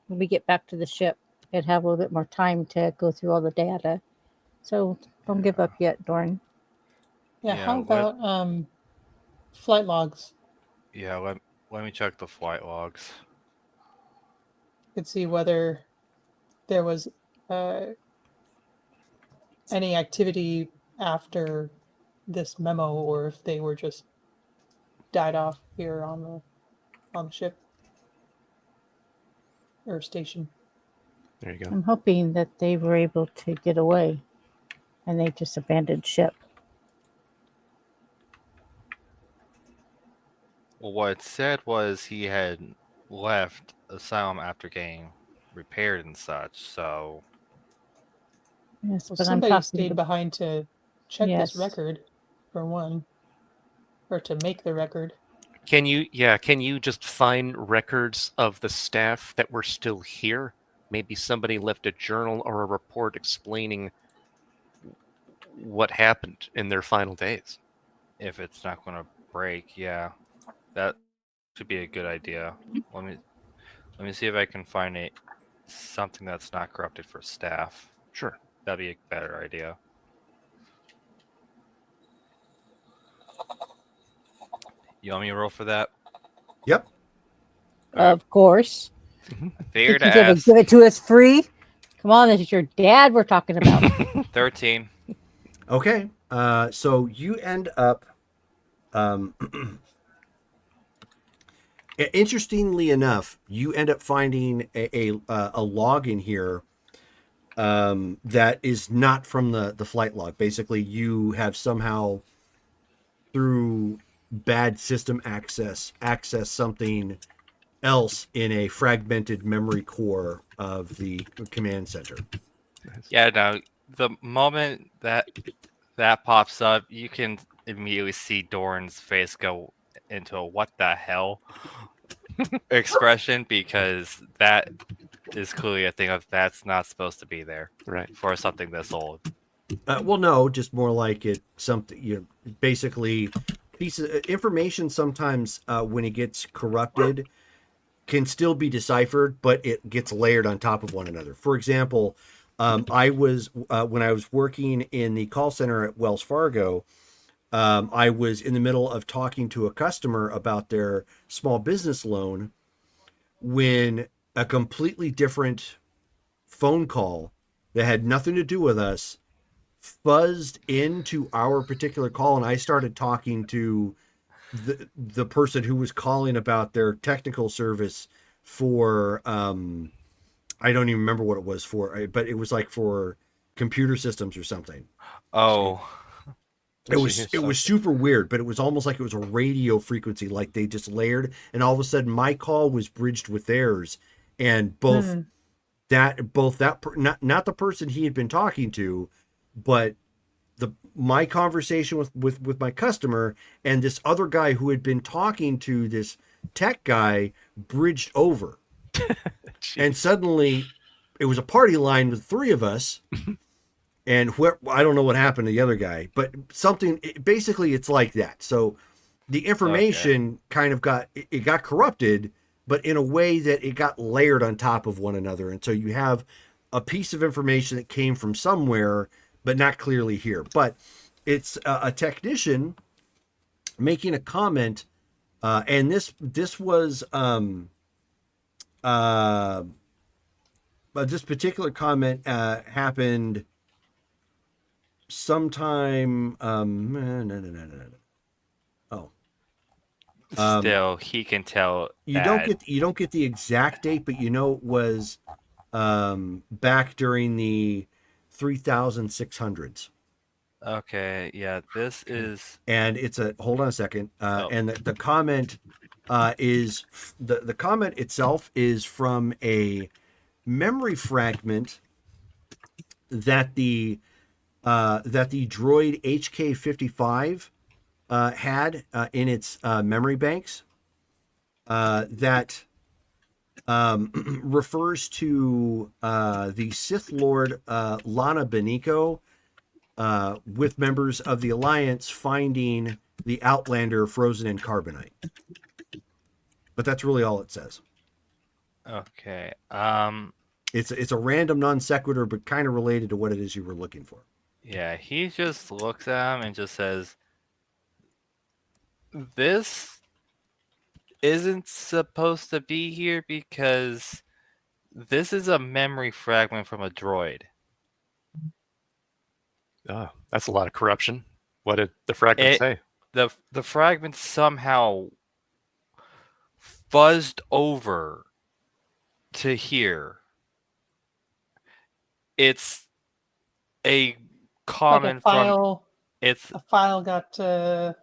we get back to the ship and have a little bit more time to go through all the data. So don't give up yet, Dorn. Yeah, Yeah, how about flight logs? Yeah, let me check the flight logs. Could see whether there was uh, any activity after this memo, or if they were just died off here on the ship or station. There you go. I'm hoping that they were able to get away and they just abandoned ship. Well, what it said was he had left Asylum after getting repaired and such, so Yes, Well, but I'm somebody talking stayed about, behind to check this yes. record, for one, or to make the record. Can you just find records of the staff that were still here? Maybe somebody left a journal or a report explaining what happened in their final days. if it's not going to break, yeah, that should be a good idea. Let me let me see if I can find something that's not corrupted for staff. Sure. That'd be a better idea. You want me to roll for that? Yep. Of course. I Think figured he's to gonna ask. give it to us free? Come on, this is your dad we're talking about. 13. Okay. So you end up. Um, interestingly enough, you end up finding a log in here that is not from the flight log. Basically, you have somehow through bad system access something else in a fragmented memory core of the command center. Yeah, no. The moment that pops up, you can immediately see Dorn's face go into a "what the hell" expression because that is clearly a thing of that's not supposed to be there Right. for something this old. Well, no, just more like it something. Basically pieces information sometimes when it gets corrupted can still be deciphered, but it gets layered on top of one another. For example, I was when I was working in the call center at Wells Fargo. I was in the middle of talking to a customer about their small business loan when a completely different phone call that had nothing to do with us fuzzed into our particular call, and I started talking to the person who was calling about their technical service for I don't even remember what it was for, but it was like for computer systems or something. Oh, It was Jeez. super weird, but it was almost like it was a radio frequency, like they just layered, and all of a sudden my call was bridged with theirs, and both not the person he had been talking to, but my conversation with my customer and this other guy who had been talking to this tech guy bridged over, and suddenly it was a party line with three of us. And I don't know what happened to the other guy, but something basically it's like that. So the information kind of got corrupted, but in a way that it got layered on top of one another. And so you have a piece of information that came from somewhere, but not clearly here. But it's a technician making a comment, and this was but this particular comment happened sometime. No, no, no, no, no. Oh, Still, he can tell you that. don't get the exact date, but it was back during the 3600s. Okay, yeah, this is. And it's a hold on a second. And the comment is the comment itself is from a memory fragment that the droid HK-55 had in its memory banks that refers to the Sith Lord Lana Beniko with members of the Alliance finding the Outlander frozen in carbonite. But that's really all it says. Okay. It's a random non sequitur, but kind of related to what it is you were looking for. Yeah, he just looks at him and just says, "This isn't supposed to be here because this is a memory fragment from a droid." Oh, that's a lot of corruption. What did the fragment say? The fragment somehow fuzzed over to here. It's a Like comment a file. from it's A file got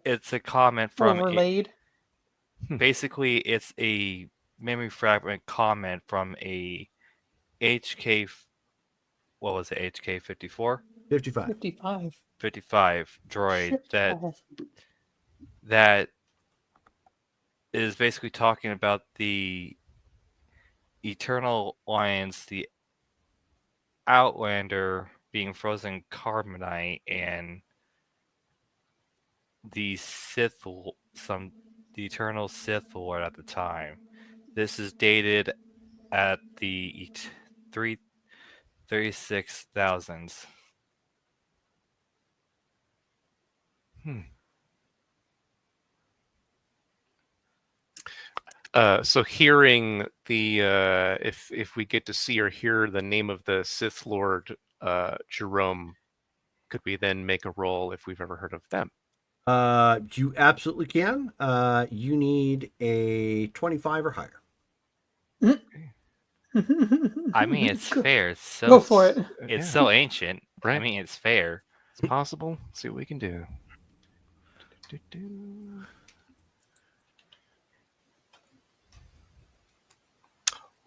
it's a comment from overlaid. basically it's a memory fragment comment from a HK what was it, HK 54? 55. 55. 55 droid Shit that file. is basically talking about the Eternal Alliance, the Outlander being frozen carbonite, and the the Eternal Sith Lord at the time. This is dated at the 36,000s. So hearing the if we get to see or hear the name of the Sith Lord Jerome, could we then make a roll if we've ever heard of them? You absolutely can. You need a 25 or higher. I mean, it's fair. It's so Go for it. It's Yeah. so ancient. I Right. mean, it's fair. It's possible. Let's see what we can do.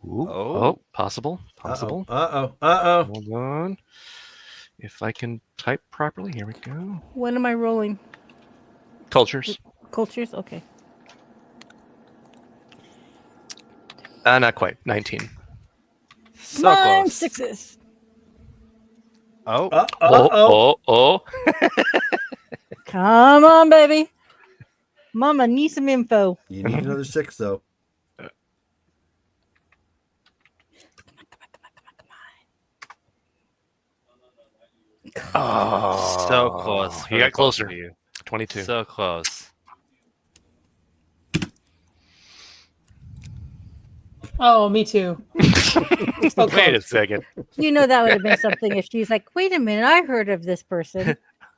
Ooh, Oh. possible. Uh-oh. Hold on. If I can type properly, here we go. What am I rolling? Cultures. Cultures? Okay. Not quite. 19. So Come on, close. sixes. Oh. Oh. Come on, baby. Mama, need some info. You need another 6, though. Oh, So close. You got closer. 22. So close. Oh, me too. So Wait a close. second. You know that would have been something if she's like, wait a minute, I heard of this person.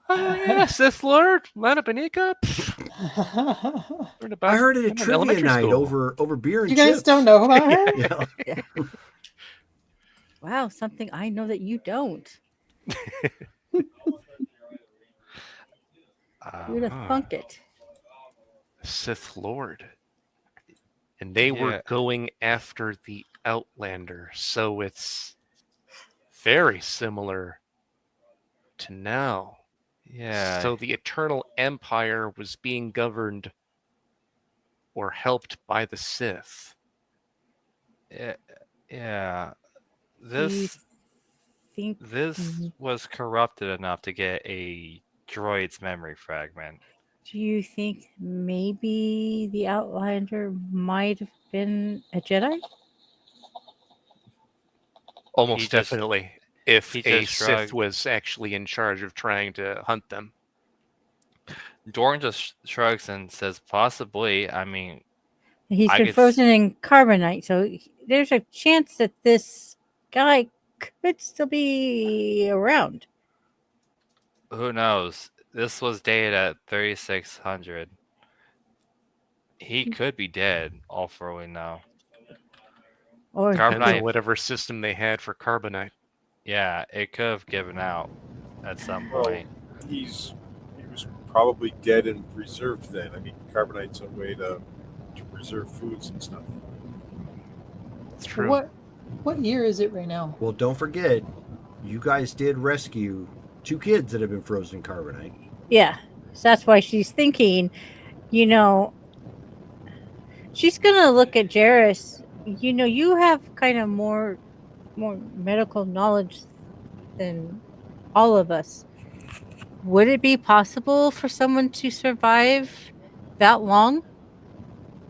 Oh yeah, Sith Lord, Lana Benica. I heard it at in trivia elementary night school. over beer and You guys chips. don't know about her? Yeah. Wow, something I know that you don't. Who'd have thunk it? Sith Lord. And they were going after the Outlander, so it's very similar to now. Yeah. So the Eternal Empire was being governed or helped by the Sith. Yeah. Do you This think was corrupted enough to get a droid's memory fragment. Do you think maybe the Outlander might have been a Jedi? Almost just- definitely. If he a just Sith shrugged. was actually in charge of trying to hunt them. Doran just shrugs and says, "Possibly. I mean, He's I been could. frozen in carbonite, so there's a chance that this guy could still be around. Who knows? This was dated at 3600. He could be dead. All for we know. Or Depends on Carbonite. whatever system they had for carbonite. Yeah, it could have given out at some Well, point. he was probably dead and preserved then. I mean, carbonite's a way to preserve foods and stuff. It's true. What year is it right now? Well, don't forget, you guys did rescue 2 kids that have been frozen in carbonite. yeah, so that's why she's thinking, you know, she's gonna look at Jairus. You know, you have kind of more medical knowledge than all of us. Would it be possible for someone to survive that long?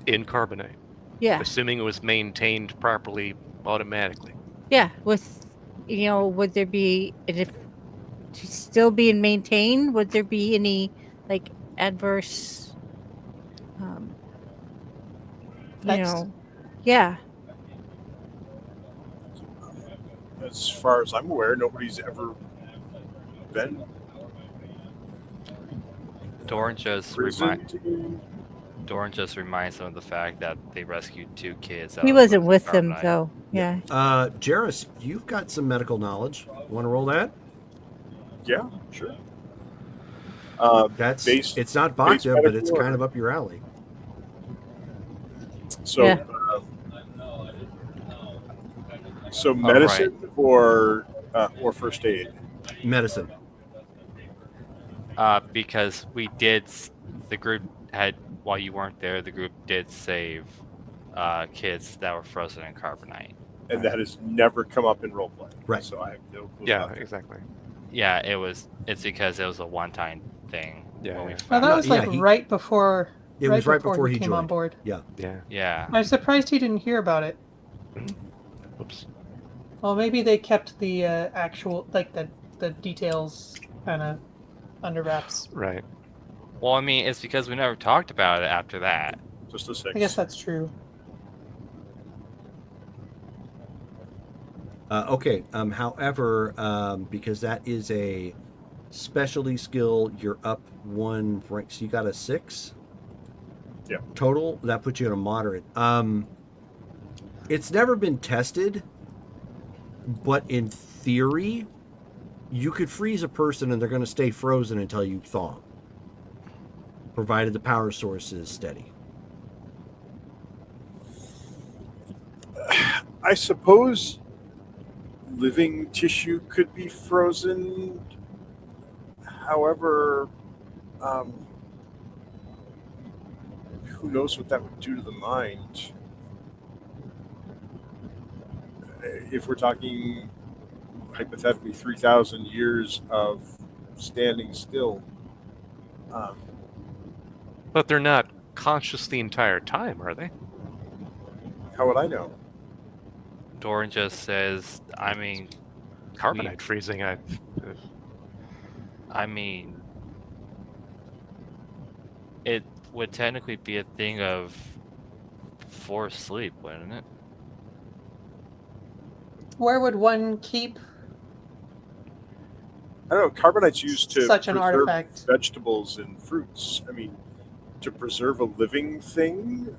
In carbonite. Yeah. Assuming it was maintained properly automatically. Yeah. With, would there be, and if it's still being maintained, would there be any like adverse, um, Next. yeah. As far as I'm aware, nobody's ever been Doran just imprisoned. Doran just reminds them of the fact that they rescued 2 kids. He out of wasn't frozen with them carbonite. though. Yeah. Jairus, you've got some medical knowledge. Want to roll that? Yeah, sure. That's Base- it's not base vodka, but it's medical kind of or- up your alley. So, Yeah. so medicine or first aid. Medicine. Because the group had, while you weren't there, the group did save kids that were frozen in carbonite. And that has never come up in roleplay. Right. So I have no clue Yeah, about that. exactly. Yeah, it's because it was a one-time thing. Yeah, when we yeah. Well, found that No, was yeah, like he- right before. It was right before he came on joined. board. Yeah. Yeah. Yeah. I'm surprised he didn't hear about it. Oops. Well, maybe they kept the actual the details kind of under wraps. Right. Well, I mean, it's because we never talked about it after that. Just a 6. I guess that's true. Okay. However, because that is a specialty skill, you're up 1 rank. So you got a 6. Yeah. Total. That puts you in a moderate. It's never been tested, but in theory, you could freeze a person and they're going to stay frozen until you thaw, provided the power source is steady. I suppose living tissue could be frozen. However, who knows what that would do to the mind? If we're talking hypothetically 3,000 years of standing still, But they're not conscious the entire time, are they? how would I know? Doran just says, I mean, Carbonite freezing, it would technically be a thing of forced sleep, wouldn't it? Where would one keep I don't know. Carbonite's used to such an preserve artifact? vegetables and fruits. I mean, to preserve a living thing,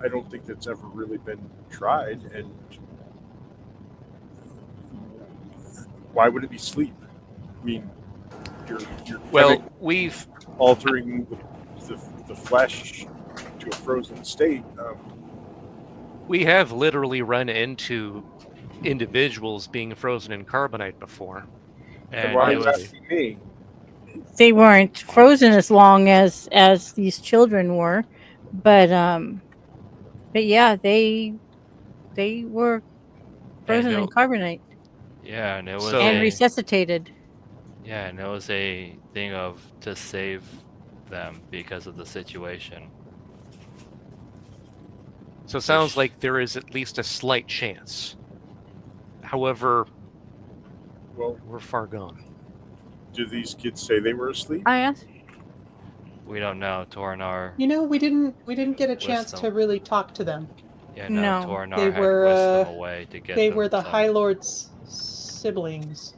I don't think that's ever really been tried. And why would it be sleep? I mean, you're well, we've altering the flesh to a frozen state. we have literally run into individuals being frozen in carbonite before. And And why are it you was asking me? They weren't frozen as long as these children were, but yeah, they were frozen in carbonite yeah, and it was So- and a resuscitated. yeah, and it was a thing of to save them because of the situation. So it sounds Which- like there is at least a slight chance. However, Well, we're far gone. do these kids say they were asleep? I asked. We don't know. Tornar. You know, we didn't get a chance Wisdom. to really talk to them. Yeah, No, no. Tornar they had were, whisked them away to get They them were the some- High Lord's siblings.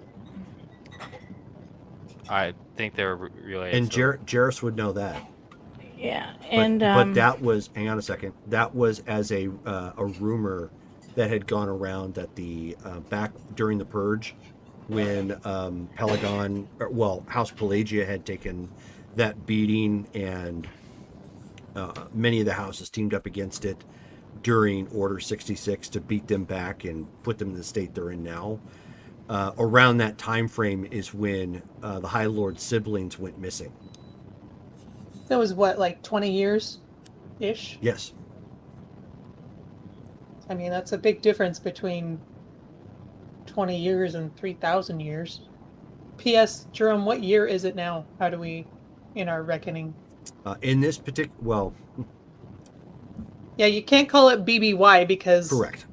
I think they were related. And to- Jarrus would know that. Yeah, But, and but that was, hang on a second, that was as a rumor that had gone around that the back during the purge, when House Pelagia had taken that beating, and many of the houses teamed up against it during Order 66 to beat them back and put them in the state they're in now. Around that time frame is when the High Lord siblings went missing. That was what, like 20 years ish? Yes. I mean, that's a big difference between 20 years and 3,000 years. P.S. Jerome, what year is it now? How do we, in our reckoning? In this particular, well, Yeah, you can't call it BBY because correct.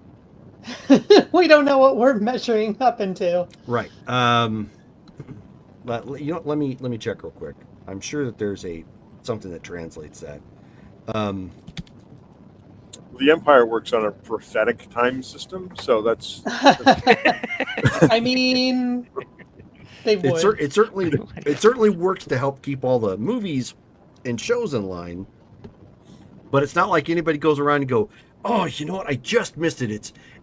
we don't know what we're measuring up into. Right. But let me check real quick. I'm sure that there's something that translates that. The Empire works on a prophetic time system, so that's I mean, they would. It certainly works to help keep all the movies and shows in line. But it's not like anybody goes around and go, oh, you know what? I just missed it.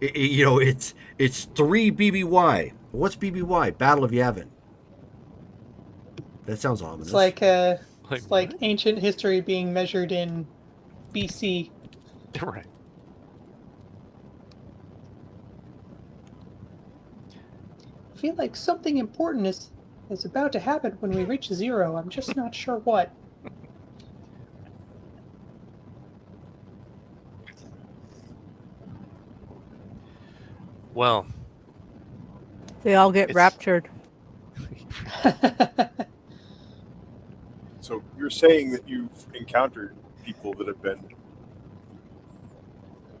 It's 3 BBY. What's BBY? Battle of Yavin. That sounds ominous. It's like ancient history being measured in BC. Right. I feel like something important is about to happen when we reach 0. I'm just not sure what. Well, they all get it's- raptured. so you're saying that you've encountered people that have been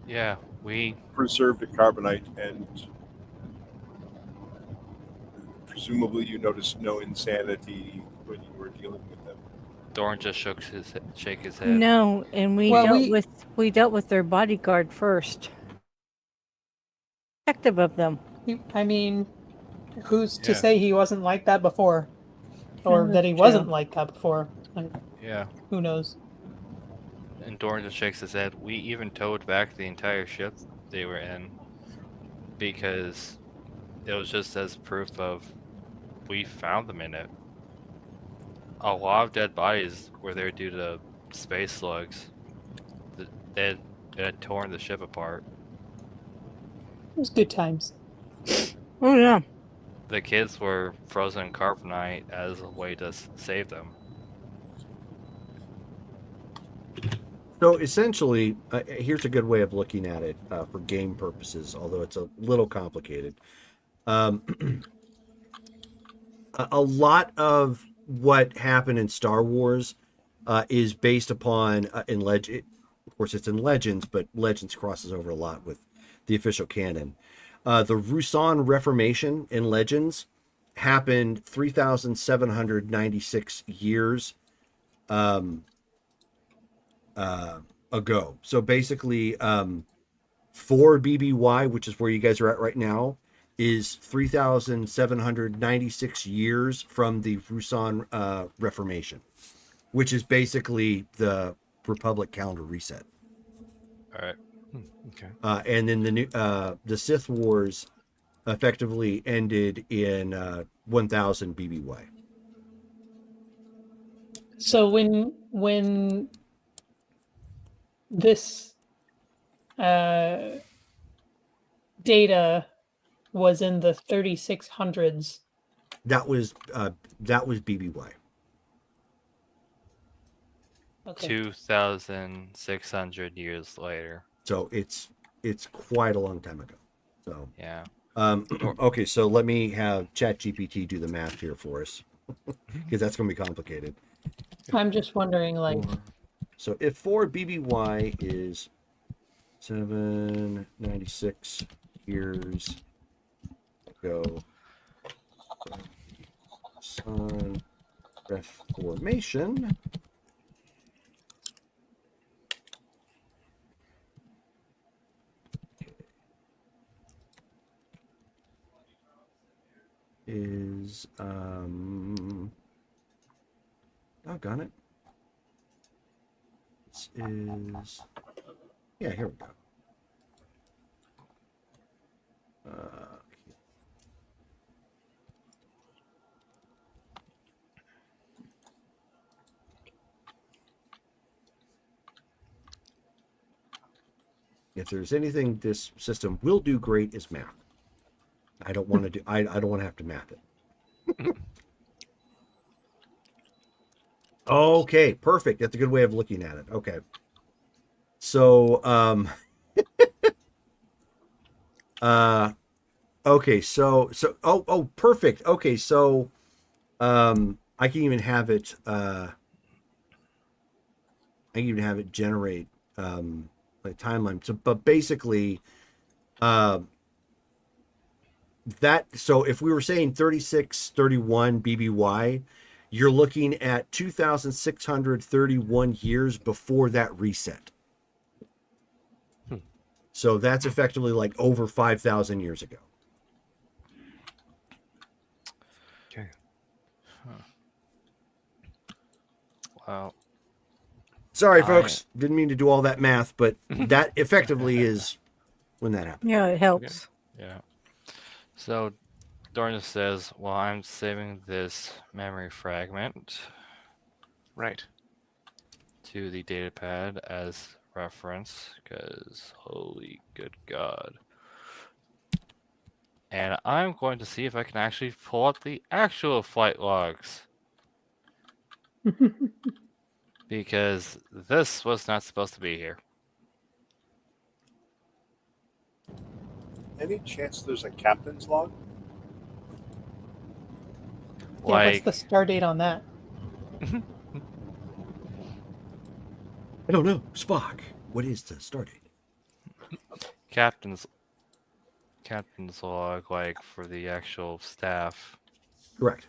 Yeah, we preserved at carbonite, and presumably you noticed no insanity when you were dealing with them. Dorn just shake his head. No, and Well, we dealt with their bodyguard first. Protective of them. I mean, who's to Yeah. say he wasn't like that before? Or Yeah, that he that's wasn't true. like that before? Like, Yeah. who knows? And Dorn just shakes his head. We even towed back the entire ship they were in because it was just as proof of we found them in it. A lot of dead bodies were there due to space slugs. They had torn the ship apart. It was good times. Oh yeah. The kids were frozen in carbonite as a way to save them. So essentially, here's a good way of looking at it for game purposes, although it's a little complicated. A lot of what happened in Star Wars is based upon in legend. Of course, it's in Legends, but Legends crosses over a lot with the official canon. The Rusan Reformation in Legends happened 3,796 years ago. So basically, 4 BBY, which is where you guys are at right now, is 3,796 years from the Rusan Reformation, which is basically the Republic calendar reset. All right. Okay. And then the Sith Wars effectively ended in 1000 BBY. So when this data was in the 3600s, That was BBY. okay. 2,600 years later. So it's quite a long time ago. So Yeah. okay, so let me have ChatGPT do the math here for us, because that's going to be complicated. I'm just wondering, like, So if 4 BBY is 796 years ago, Sun Reformation is doggone it. This is, yeah, here we go. If there's anything this system will do great is math. I don't want to do. I don't want to have to math it. Okay, perfect. That's a good way of looking at it. Okay. So, okay, so perfect. Okay, so I can even have it generate like timeline. So but basically so if we were saying 3631 BBY, you're looking at 2631 years before that reset. So that's effectively like over 5,000 years ago. Okay. Well, Sorry, folks. Didn't mean to do all that math, but Mm-hmm. that effectively is when that happened. Yeah, it helps. yeah. So Dorna says, well, I'm saving this memory fragment Right. to the datapad as reference, because holy good God. And I'm going to see if I can actually pull up the actual flight logs. Because this was not supposed to be here. Any chance there's a captain's log? yeah, what's Like, the star date on that? I don't know. Spock, what is the start date? captain's log, like for the actual staff. Correct.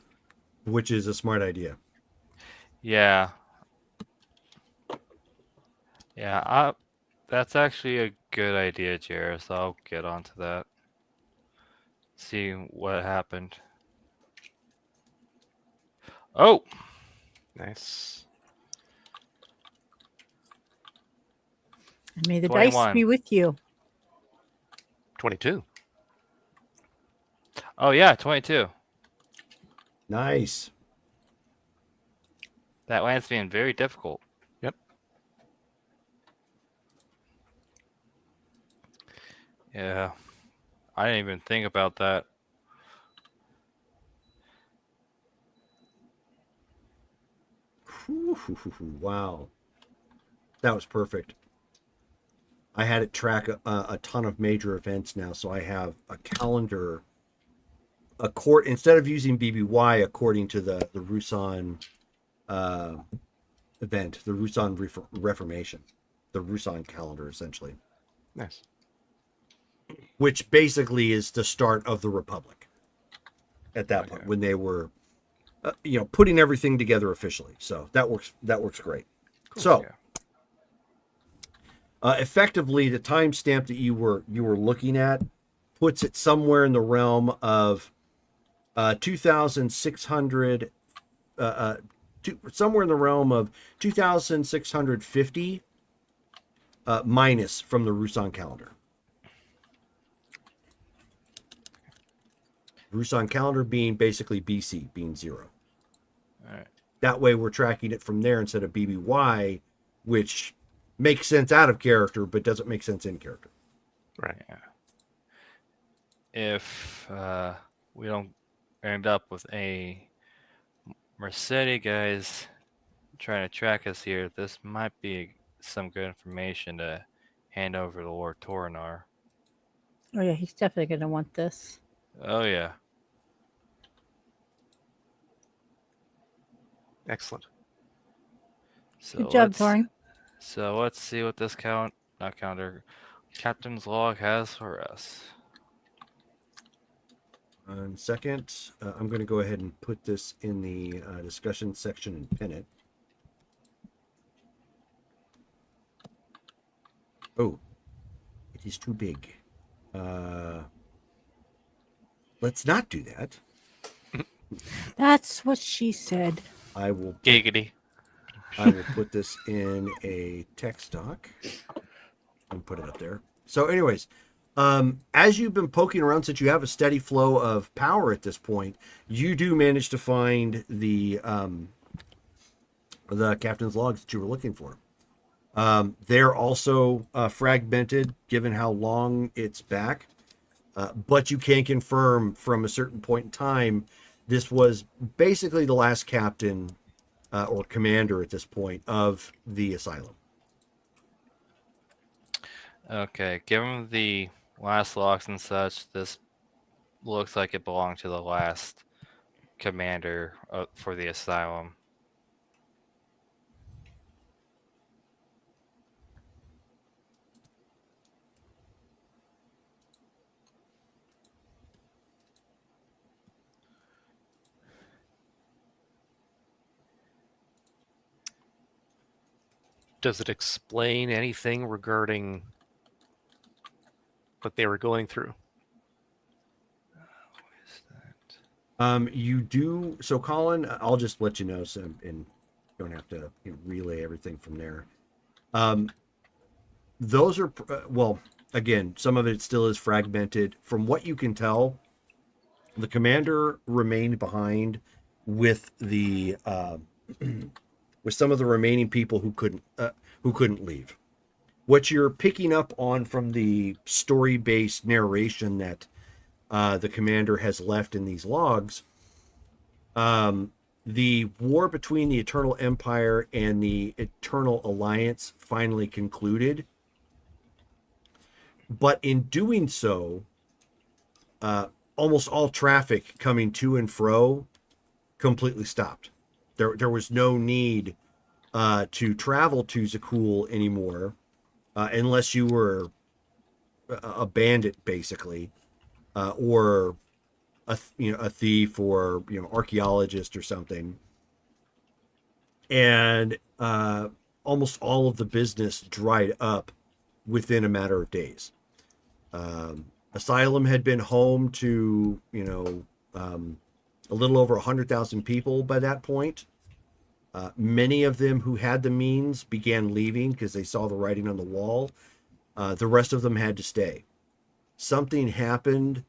Which is a smart idea. Yeah. Yeah, that's actually a good idea, Jairus. I'll get onto that. See what happened. Oh! Nice. May the dice 21. be with you. 22. Oh, yeah, 22. Nice. That land's being very difficult. Yep. Yeah. I didn't even think about that. Wow. That was perfect. I had it track a ton of major events now, so I have a calendar. Instead of using BBY according to the Rusan event, the Rusan Reformation, the Rusan calendar, essentially, Nice. which basically is the start of the Republic. At that point, Okay. when they were, putting everything together officially, so that works. That works great. Cool. So, Yeah. effectively, the timestamp that you were looking at puts it somewhere in the realm of 2,600, somewhere in the realm of 2,650 minus from the Rusan calendar. Rusan calendar being basically BC, being 0. All right. That way we're tracking it from there instead of BBY, which makes sense out of character, but doesn't make sense in character. Right. Yeah. If we don't end up with a Mercedes guys trying to track us here, this might be some good information to hand over to Lord Toronar. Oh yeah, he's definitely going to want this. Oh, yeah. Excellent. So Good job, let's Thorin. so let's see what this not counter captain's log has for us. Second, I'm going to go ahead and put this in the discussion section and pin it. Oh, it is too big. Let's not do that. That's what she said. I will put, Giggity. I will put this in a text doc and put it up there. So, anyways, as you've been poking around, since you have a steady flow of power at this point, you do manage to find the captain's logs that you were looking for. They're also fragmented, given how long it's back. But you can confirm from a certain point in time, this was basically the last captain or commander at this point of the asylum. Okay, given the last logs and such, this looks like it belonged to the last commander for the asylum. Does it explain anything regarding what they were going through? You do so, Colin. I'll just let you know, so and don't have to relay everything from there. Those are well, again, some of it still is fragmented. From what you can tell, the commander remained behind with the with some of the remaining people who couldn't leave. What you're picking up on from the story-based narration that the commander has left in these logs, the war between the Eternal Empire and the Eternal Alliance finally concluded. But in doing so, almost all traffic coming to and fro completely stopped. There was no need to travel to Zakul anymore, unless you were a bandit, basically, or a thief, or archaeologist or something. And almost all of the business dried up within a matter of days. Asylum had been home to a little over 100,000 people by that point. Many of them who had the means began leaving because they saw the writing on the wall. The rest of them had to stay. Something happened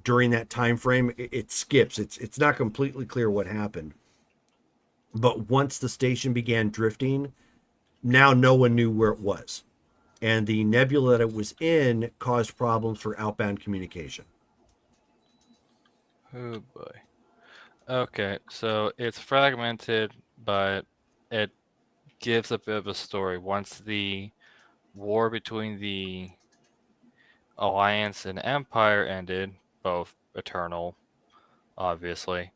during that time frame. It skips. It's not completely clear what happened. But once the station began drifting, now no one knew where it was. And the nebula that it was in caused problems for outbound communication. Oh boy. Okay, so it's fragmented, but it gives a bit of a story. Once the war between the Alliance and Empire ended, both eternal, obviously,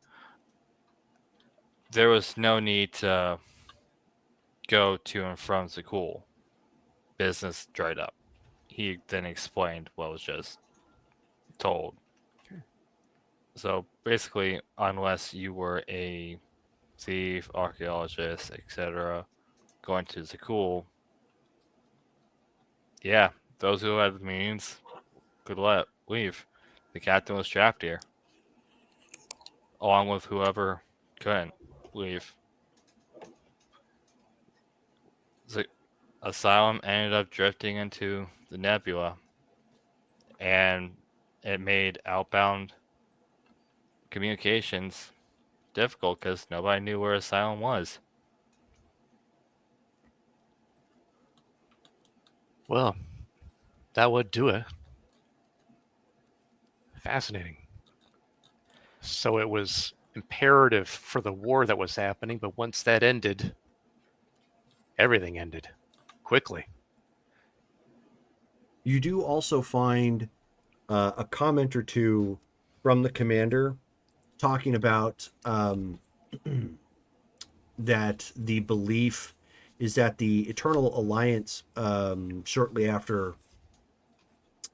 there was no need to go to and from Zakul. Business dried up. He then explained what was just told. So basically, unless you were a thief, archaeologist, etc., going to Zakul, yeah, those who had the means could leave. The captain was trapped here, along with whoever couldn't leave. The Asylum ended up drifting into the nebula, and it made outbound communications difficult because nobody knew where Asylum was. Well, that would do it. Fascinating. So it was imperative for the war that was happening, but once that ended, everything ended quickly. You do also find a comment or two from the commander talking about that the belief is that the Eternal Alliance, shortly after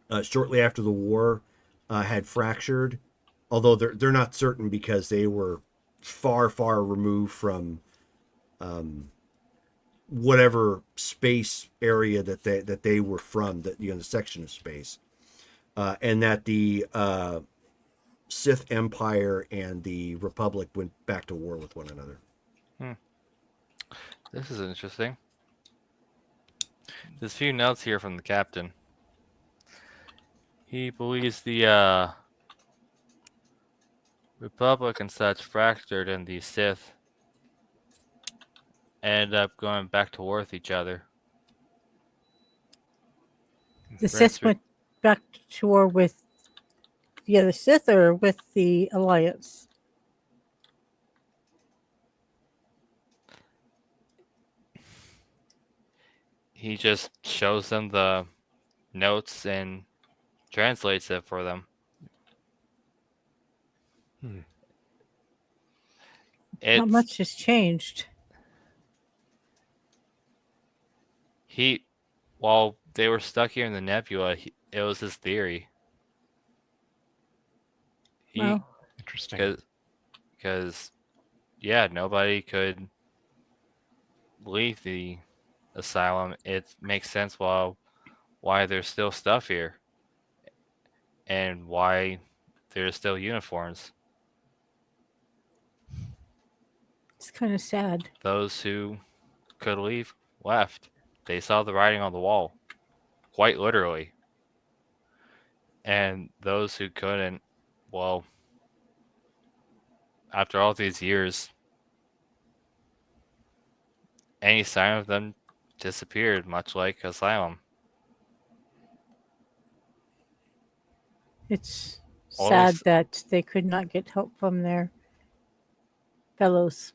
the war, had fractured. Although they're not certain because they were far removed from whatever space area that they were from, that the section of space, and that the Sith Empire and the Republic went back to war with one another. This is interesting. There's a few notes here from the captain. He believes the Republic and such fractured, and the Sith ended up going back to war with each other. The Ran Sith through- went back to war with the other Sith or with the Alliance. He just shows them the notes and translates it for them. Hmm. Not It's much has changed. while they were stuck here in the nebula, it was his theory. Well, Interesting. Because yeah, nobody could leave the asylum. It makes sense why there's still stuff here and why there's still uniforms. it's kind of sad. Those who could leave left. They saw the writing on the wall, quite literally. And those who couldn't, well, after all these years, any sign of them disappeared, much like Asylum. It's Only sad s- that they could not get help from their fellows.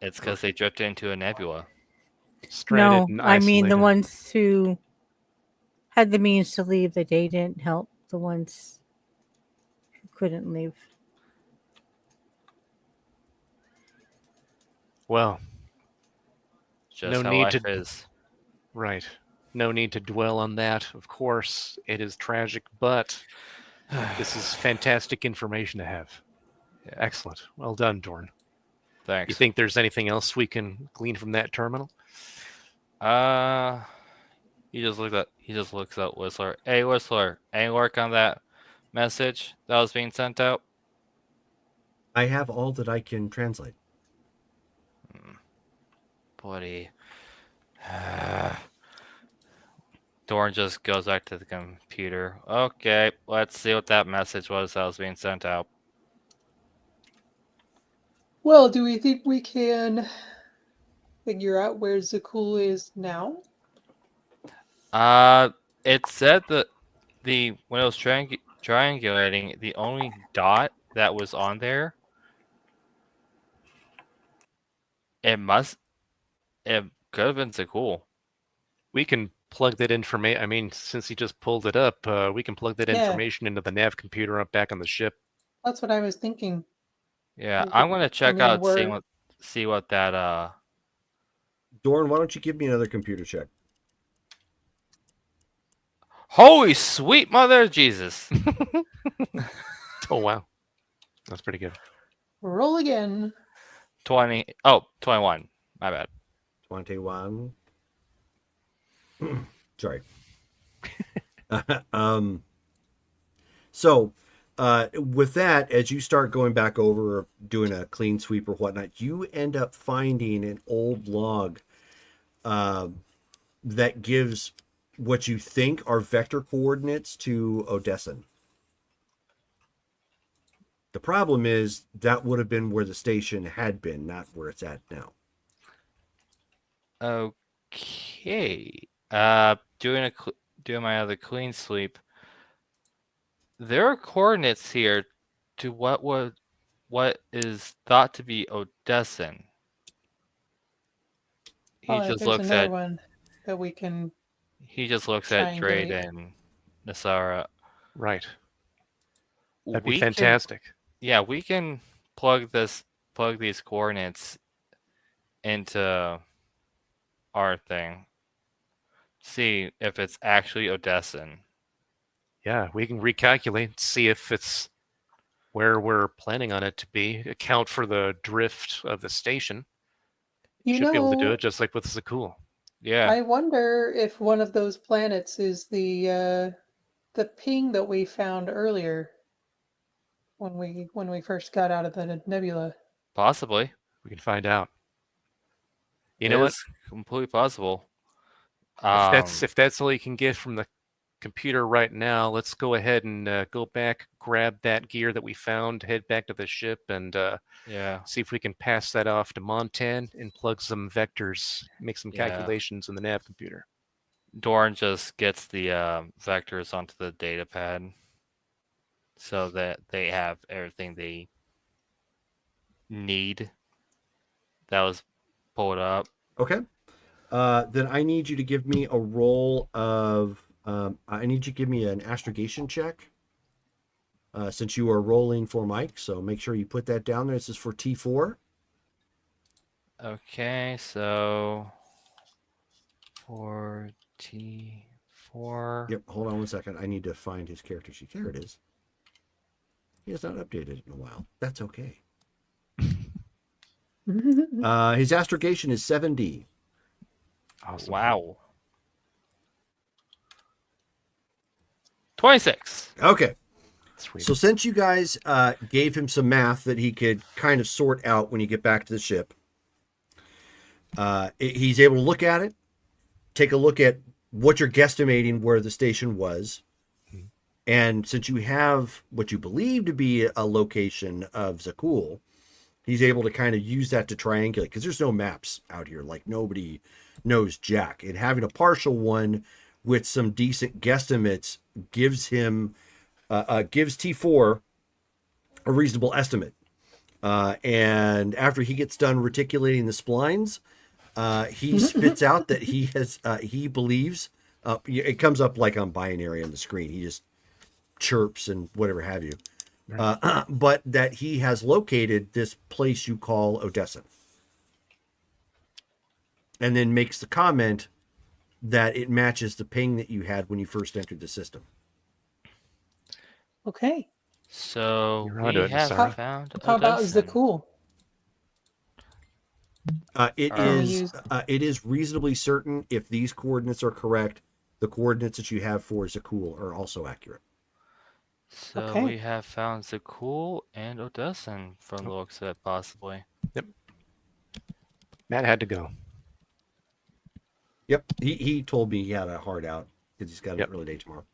It's because they drifted into a nebula. Stranded No, and I mean the isolated. ones who had the means to leave, that they didn't help the ones who couldn't leave. Well, Just No how need life to- is. right. No need to dwell on that. Of course, it is tragic, but this is fantastic information to have. Yeah. Excellent. Well done, Dorn. Thanks. You think there's anything else we can glean from that terminal? He just looks at Whistler. Hey Whistler, any work on that message that was being sent out? I have all that I can translate. Buddy. Dorn just goes back to the computer. Okay, let's see what that message was that was being sent out. Well, do we think we can figure out where Zakul is now? It said that when it was triangulating, the only dot that was on there, it could have been Zakul. We can plug that information. I mean, since he just pulled it up, we can plug that Yeah. information into the nav computer up back on the ship. That's what I was thinking. Yeah, We I'm could- gonna check mean, out we're- see what that Dorn, why don't you give me another computer check? Holy sweet mother of Jesus. Oh, wow. That's pretty good. Roll again. 21. My bad. 21. Sorry. um, so, with that, as you start going back over, doing a clean sweep or whatnot, you end up finding an old log that gives what you think are vector coordinates to Odessan. The problem is that would have been where the station had been, not where it's at now. Okay. Doing my other clean sweep. There are coordinates here to what is thought to be Odessan. He Oh, just there's looks another at one that we can. Drade and Nasara. Right. That'd be We fantastic. we can plug these coordinates into our thing. See if it's actually Odessan. Yeah, we can recalculate, see if it's where we're planning on it to be, account for the drift of the station. You Should be able to do know, it just like with Zakul. Yeah, I wonder if one of those planets is the ping that we found earlier when we first got out of the nebula. possibly. We can find out. You It know what? is completely possible. If that's all you can get from the computer right now, let's go ahead and go back, grab that gear that we found, head back to the ship, and Yeah, see if we can pass that off to Montan and plug some vectors, make some yeah. calculations in the nav computer. Dorn just gets the vectors onto the data pad so that they have everything they need. That was pulled up. Okay. Then I need you to give me a roll of. I need you to give me an astrogation check. Since you are rolling for Mike, so make sure you put that down there. This is for T4. Okay, so 4T4. Yep. Hold on 1 second. I need to find his character sheet. There it is. He has not updated in a while. That's okay. His astrogation is 7D. Awesome. Wow. 26. Okay. Sweet. So since you guys gave him some math that he could kind of sort out when you get back to the ship, he's able to look at it, take a look at what you're guesstimating where the station was. And since you have what you believe to be a location of Zakul, he's able to kind of use that to triangulate because there's no maps out here. Like nobody knows Jack. And having a partial one with some decent guesstimates gives him gives T4 a reasonable estimate. And after he gets done reticulating the splines, he spits out that he believes it comes up like on binary on the screen. He just chirps and whatever have you. But that he has located this place you call Odessa. And then makes the comment that it matches the ping that you had when you first entered the system. Okay. So You're we onto it, have Nasara. found How about Odessan. Zakul? It Can we is use- it is reasonably certain if these coordinates are correct, the coordinates that you have for Zakul are also accurate. So Okay. we have found Zakul and Odessan from the looks of it, possibly. Matt had to go. Yep, he told me he had a hard out because he's got an Yep. early day tomorrow.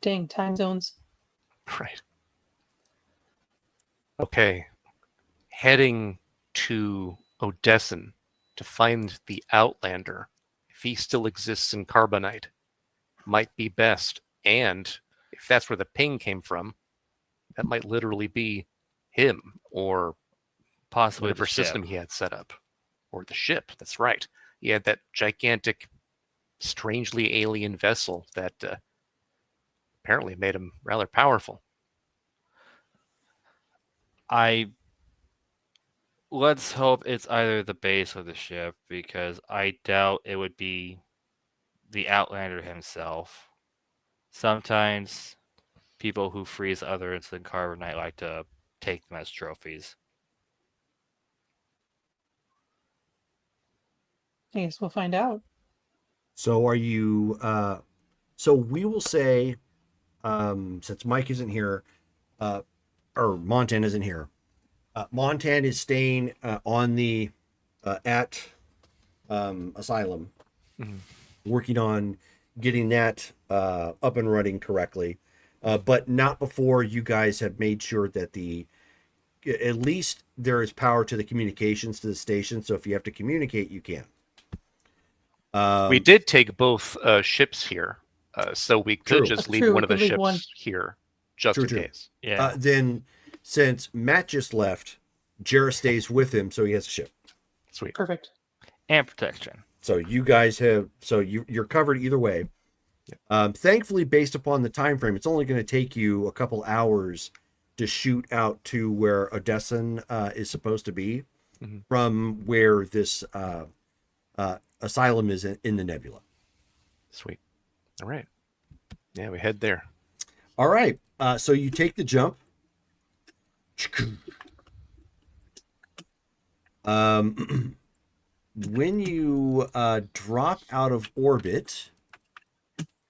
Dang, time zones. Right. Okay. Heading to Odessan to find the Outlander, if he still exists in Carbonite, might be best. And if that's where the ping came from, that might literally be him or Possibly whatever the ship. system he had set up. Or the ship, that's right. He had that gigantic, strangely alien vessel that apparently made him rather powerful. Let's hope it's either the base or the ship, because I doubt it would be the Outlander himself. Sometimes people who freeze others in Carbonite like to take them as trophies. I guess we'll find out. So are you so we will say since Mike isn't here or Montan isn't here, Montan is staying on the at Asylum, working on getting that up and running correctly, but not before you guys have made sure that at least there is power to the communications to the station. So if you have to communicate, you can. We did take both ships here, so we could True. just That's leave true, one we of the could leave ships one. here, just True, in true. case. Yeah. Then since Matt just left, Jarrah stays with him, so he has a ship. Sweet. Perfect. And protection. So you guys you're covered either way. Thankfully, based upon the time frame, it's only going to take you a couple hours to shoot out to where Odesson is supposed to be Mhm. from where this asylum is in the nebula. Sweet. All right. Yeah, we head there. All right. So you take the jump. When you drop out of orbit,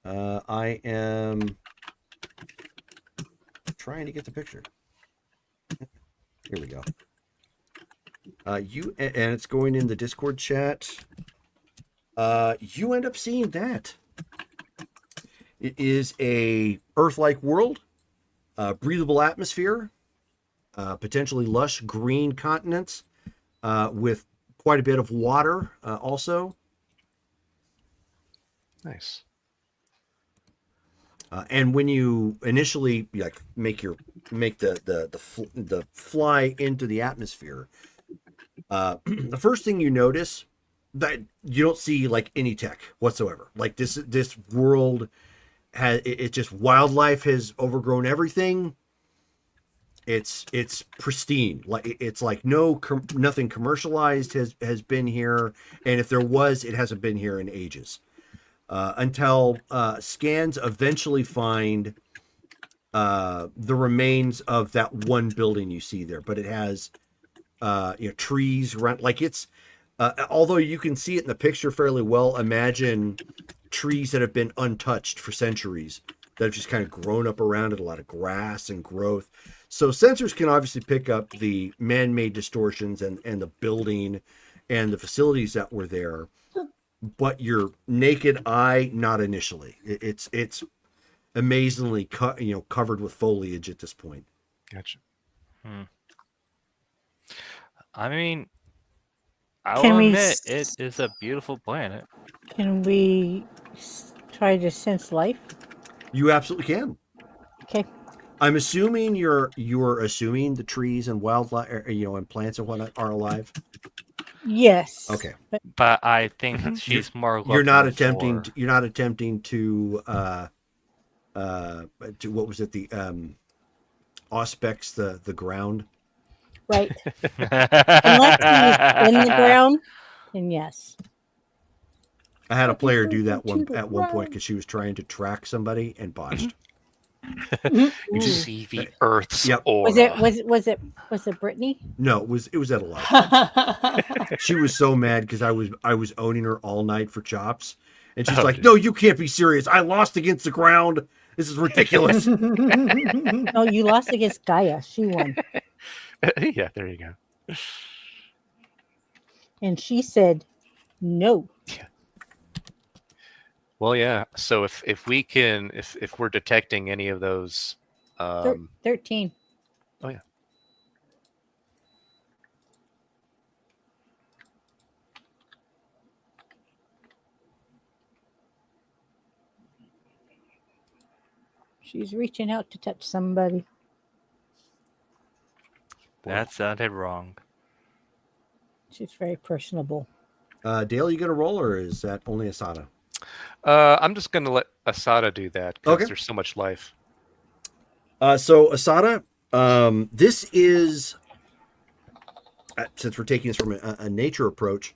I am trying to get the picture. Here we go. And it's going in the Discord chat. You end up seeing that. It is a Earth-like world, breathable atmosphere, potentially lush green continents with quite a bit of water also. Nice. And when you initially like make the fly into the atmosphere, the first thing you notice that you don't see like any tech whatsoever. Like this world has it just wildlife has overgrown everything. It's pristine. Like it's like nothing commercialized has been here, and if there was, it hasn't been here in ages. Until scans eventually find the remains of that one building you see there, but it has trees around. Like it's although you can see it in the picture fairly well, imagine trees that have been untouched for centuries that have just kind of grown up around it, a lot of grass and growth. So sensors can obviously pick up the man-made distortions and the building and the facilities that were there, but your naked eye, not initially. It's amazingly covered with foliage at this point. Gotcha. I mean, I Can will we admit it is a beautiful planet. Can we try to sense life? You absolutely can. Okay. I'm assuming you're assuming the trees and wildlife, and plants and whatnot are alive. Yes. Okay. But I think Mhm. she's more looking You're not attempting. for... You're not attempting to. To what was it? The auspex the ground. Right. Unless he's in the ground, then yes. I had a player do that at one point because she was trying to track somebody and botched. You Ooh. see the Earth's Yep. aura. Was it Brittany? No, it was at a live. She was so mad because I was owning her all night for chops, and she's Oh, like, geez. "No, you can't be serious. I lost against the ground. This is ridiculous." No, you lost against Gaia. She won. Yeah, there you go. And she said no. Well, yeah. So if we can if we're detecting any of those, 13. oh yeah. She's reaching out to touch somebody. That sounded wrong. She's very personable. Dale, you gonna roll, or is that only Asada? I'm just gonna let Asada do that because Okay. there's so much life. So Asada, this is since we're taking this from a nature approach,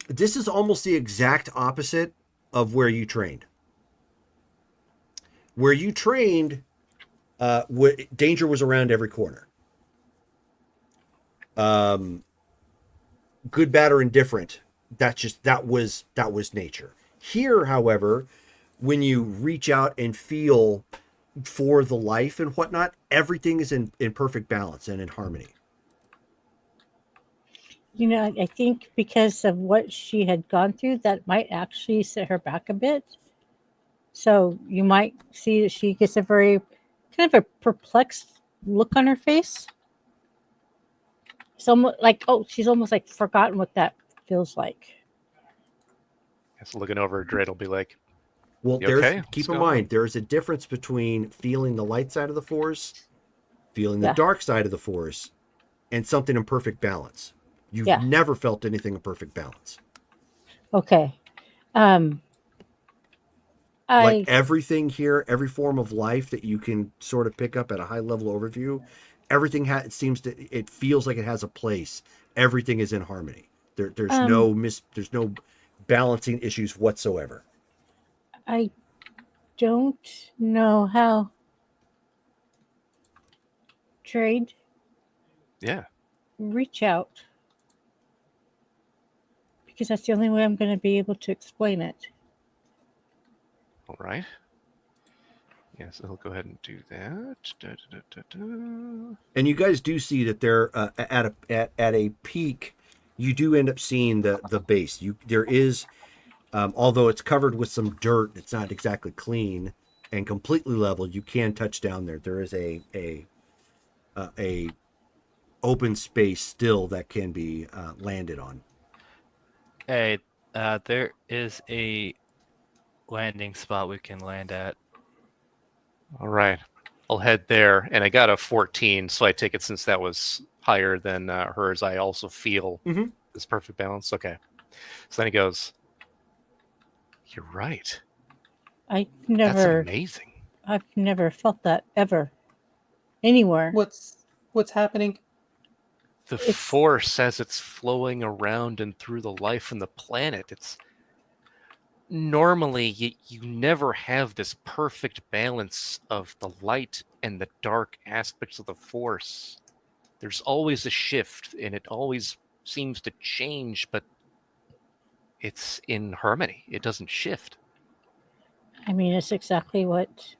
this is almost the exact opposite of where you trained. Where you trained, danger was around every corner. Good, bad, or indifferent. That was nature. Here, however, when you reach out and feel for the life and whatnot, everything is in perfect balance and in harmony. I think because of what she had gone through, that might actually set her back a bit. So you might see that she gets a very kind of a perplexed look on her face. Somewhat like, oh, she's almost like forgotten what that feels like. So looking over at Dread will be like, Well, "You okay? keep What's in going mind, on?" there's a difference between feeling the light side of the force, feeling the Yeah. dark side of the force, and something in perfect balance. You've Yeah. never felt anything in perfect balance. Okay. Like I everything here, every form of life that you can sort of pick up at a high level overview, everything it seems to, it feels like it has a place. Everything is in harmony. um There's no balancing issues whatsoever. I don't know how trade Yeah. reach out because that's the only way I'm going to be able to explain it. All right. Yes, I'll go ahead and do that. Da, da, da, da, da. And you guys do see that they're at a peak. You do end up seeing the base. There is, although it's covered with some dirt, it's not exactly clean and completely level. You can touch down there. There is a open space still that can be landed on. Hey, there is a landing spot we can land at. All right. I'll head there. And I got a 14, so I take it since that was higher than hers, I also feel Mhm. this perfect balance. Okay. So then he goes, "You're right. I That's never amazing. I've never felt that ever anywhere. What's happening? The It's force as it's flowing around and through the life on the planet, it's normally you never have this perfect balance of the light and the dark aspects of the force. There's always a shift and it always seems to change, but it's in harmony. It doesn't shift. I mean it's exactly what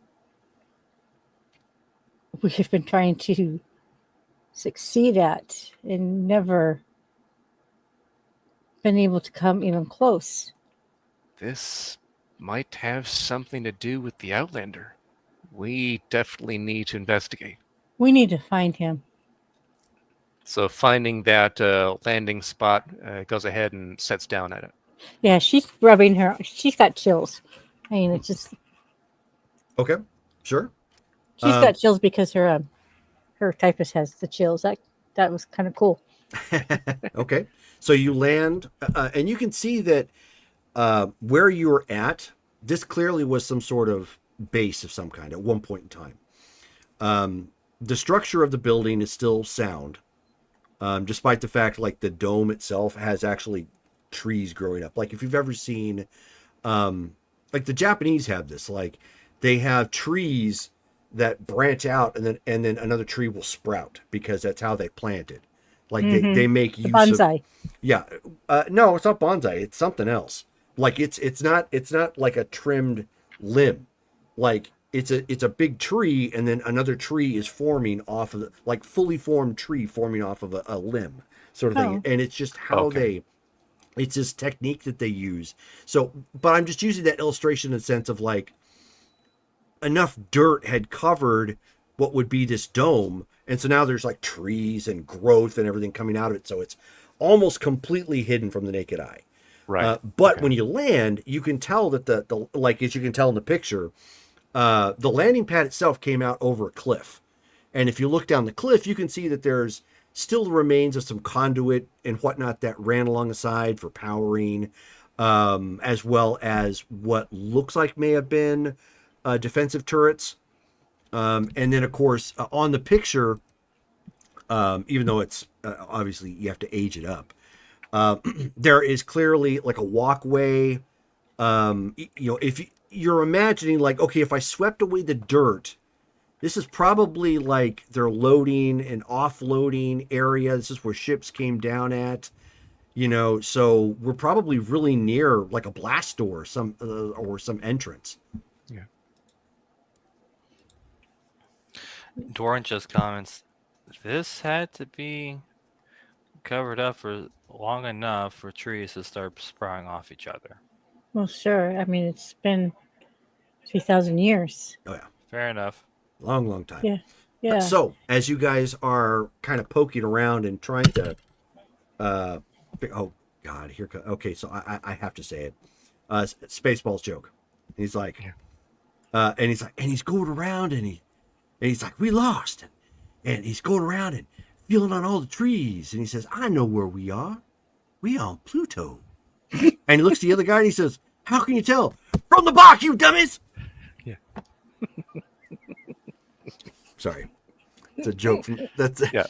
we've been trying to succeed at and never been able to come even close. This might have something to do with the Outlander. We definitely need to investigate. We need to find him. So finding that landing spot, goes ahead and sets down at it. Yeah, she's rubbing her. She's got chills. I mean, it's just Okay, sure. she's got chills because her typist has the chills. That was kind of cool. Okay, so you land, and you can see that where you were at, this clearly was some sort of base of some kind at one point in time. The structure of the building is still sound, despite the fact like the dome itself has actually trees growing up. Like if you've ever seen, like the Japanese have this, like they have trees that branch out and then another tree will sprout because that's how they plant it. Like they make The use of, bonsai. yeah, no, it's not bonsai. It's something else. Like it's not like a trimmed limb. Like it's a big tree, and then another tree is forming off of the, like fully formed tree forming off of a limb, sort of thing. Oh, And it's just how Okay. it's this technique that they use. So, but I'm just using that illustration in the sense of like enough dirt had covered what would be this dome, and so now there's like trees and growth and everything coming out of it, so it's almost completely hidden from the naked eye. Right. But Okay. when you land, you can tell that the like as you can tell in the picture, the landing pad itself came out over a cliff, and if you look down the cliff, you can see that there's still the remains of some conduit and whatnot that ran along the side for powering, as well as what looks like may have been defensive turrets. And then, of course, on the picture, even though it's obviously you have to age it up, there is clearly like a walkway. If you're imagining, like, okay, if I swept away the dirt, this is probably like their loading and offloading area. This is where ships came down at. So we're probably really near like a blast door, or some entrance. Yeah. Doran just comments, this had to be covered up for long enough for trees to start sprouting off each other. well, sure. I mean, it's been 3,000 years. Oh yeah, Fair enough. long time. Yeah, yeah. So as you guys are kind of poking around and trying to, uh, oh God, okay, so I have to say it, Spaceballs joke. He's like, Yeah. and he's going around and he's like, we lost, and he's going around and feeling on all the trees, and he says, I know where we are. We on Pluto. And he looks at the other guy and he says, How can you tell? From the box, you dummies! Yeah. Sorry. It's a joke from that's Yeah.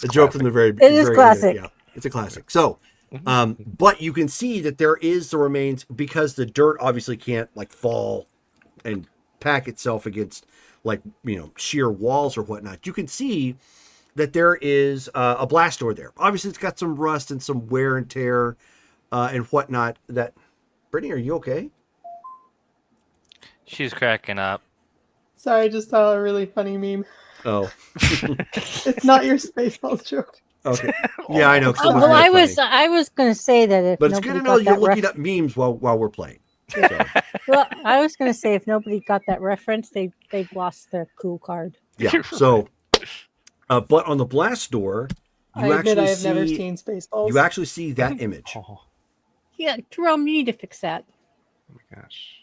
a joke from the very It is very end of it. classic. Yeah. It's a classic. So Mhm. but you can see that there is the remains because the dirt obviously can't like fall and pack itself against like sheer walls or whatnot. You can see that there is a blast door there. Obviously, it's got some rust and some wear and tear and whatnot. That Brittany, are you okay? She's cracking up. Sorry, I just saw a really funny meme. Oh, It's not your Spaceballs joke. okay. Yeah, I know because it was Well, really I was going to say that if But it's good nobody to know got you're that looking up memes while we're playing. So, well, I was going to say if nobody got that reference, they've lost their cool card. yeah. So, but on the blast door, I you admit I actually have never see seen Spaceballs. that image. Oh, Yeah, Jerome, you need to fix that my gosh.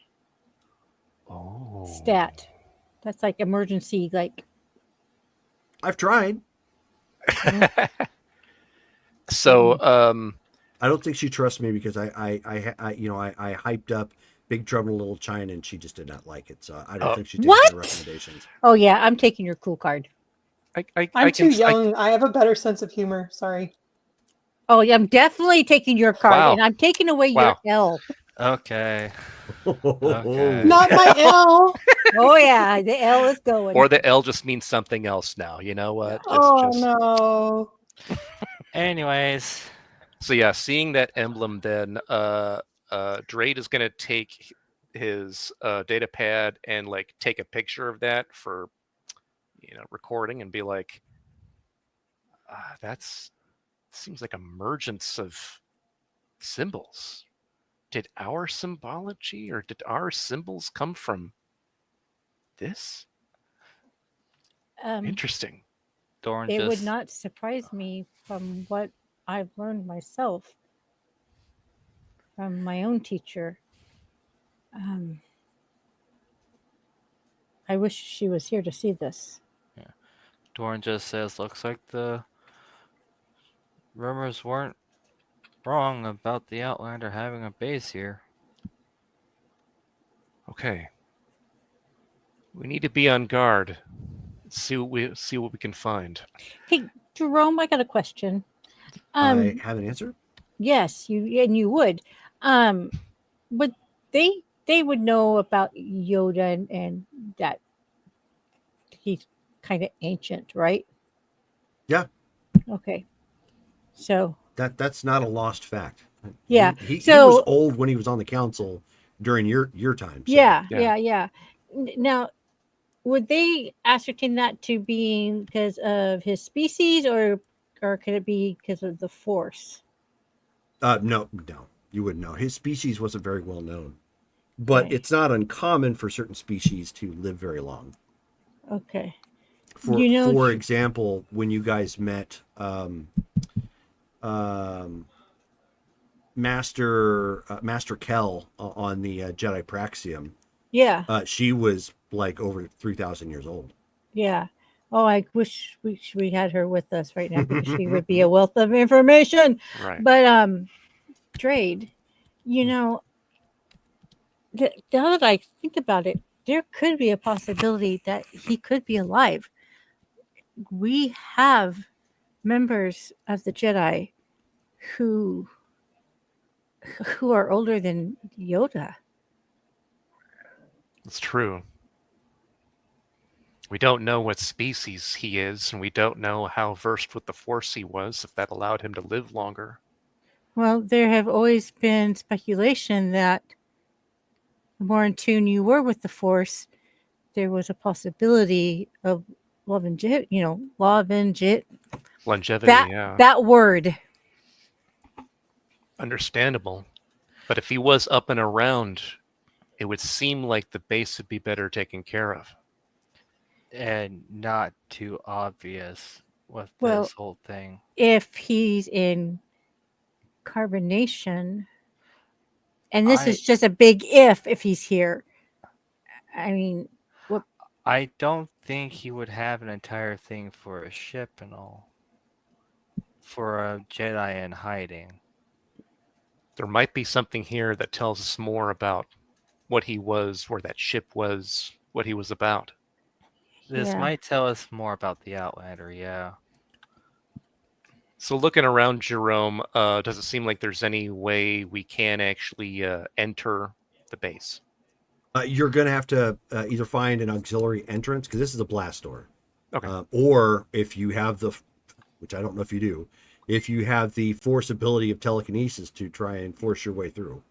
Oh. stat. That's like emergency, like I've tried. So, I don't think she trusts me because I hyped up Big Trouble in Little China and she just did not like it. So I don't Oh. think she takes What? my recommendations. oh yeah, I'm taking your cool card. I'm too can, young. I have a better sense of humor. Sorry. Oh yeah, I'm definitely taking your card, Wow. and I'm taking away your Wow. L. Okay. Okay. Not my L. Oh yeah, the L is going. Or the L just means something else now. You know what? It's Oh just no. Anyways, so yeah. Seeing that emblem, then Drade is gonna take his data pad and like take a picture of that for recording and be like, that's seems like a mergence of symbols. Did our symbology or did our symbols come from this? Um, Interesting. Dorn it would just not surprise me from what I've learned myself from my own teacher. Um, I wish she was here to see this. Dorn just says looks like the rumors weren't wrong about the Outlander having a base here. Okay. We need to be on guard. See what we can find. Hey, Jerome, I got a question. I have an answer. Yes, you would. Um, but they would know about Yoda and that he's kind of ancient, right? Yeah, Okay. So that's not a lost fact. yeah. He was So old when he was on the council during your time. So yeah, Yeah. yeah. Now, would they ascertain that to being because of his species, or could it be because of the Force? no, you wouldn't know. His species wasn't very well known, but Okay. it's not uncommon for certain species to live very long. Okay. For You know, for example, when you guys met Master Kel on the Jedi Praxium, yeah, she was like over 3,000 years old. yeah. Oh, I wish we had her with us right now because she would be a wealth of information. Right. But Drade, you know, now that I think about it, there could be a possibility that he could be alive. We have members of the Jedi who who are older than Yoda. It's true. We don't know what species he is, and we don't know how versed with the Force he was, if that allowed him to live longer. Well, there have always been speculation that the more in tune you were with the Force, there was a possibility of longevity. Longevity, That yeah. that word. Understandable. But if he was up and around, it would seem like the base would be better taken care of. And not too obvious with Well, this whole thing. if he's in carbonation, and this I is just a big if he's here. I mean, what? I don't think he would have an entire thing for a ship and all. For a Jedi in hiding. There might be something here that tells us more about what he was, where that ship was, what he was about. This Yeah. might tell us more about the Outlander, yeah. So looking around, Jerome, does it seem like there's any way we can actually enter the base? You're going to have to either find an auxiliary entrance, because this is a blast door. Okay. Or if you have which I don't know if you do, if you have the force ability of telekinesis to try and force your way through.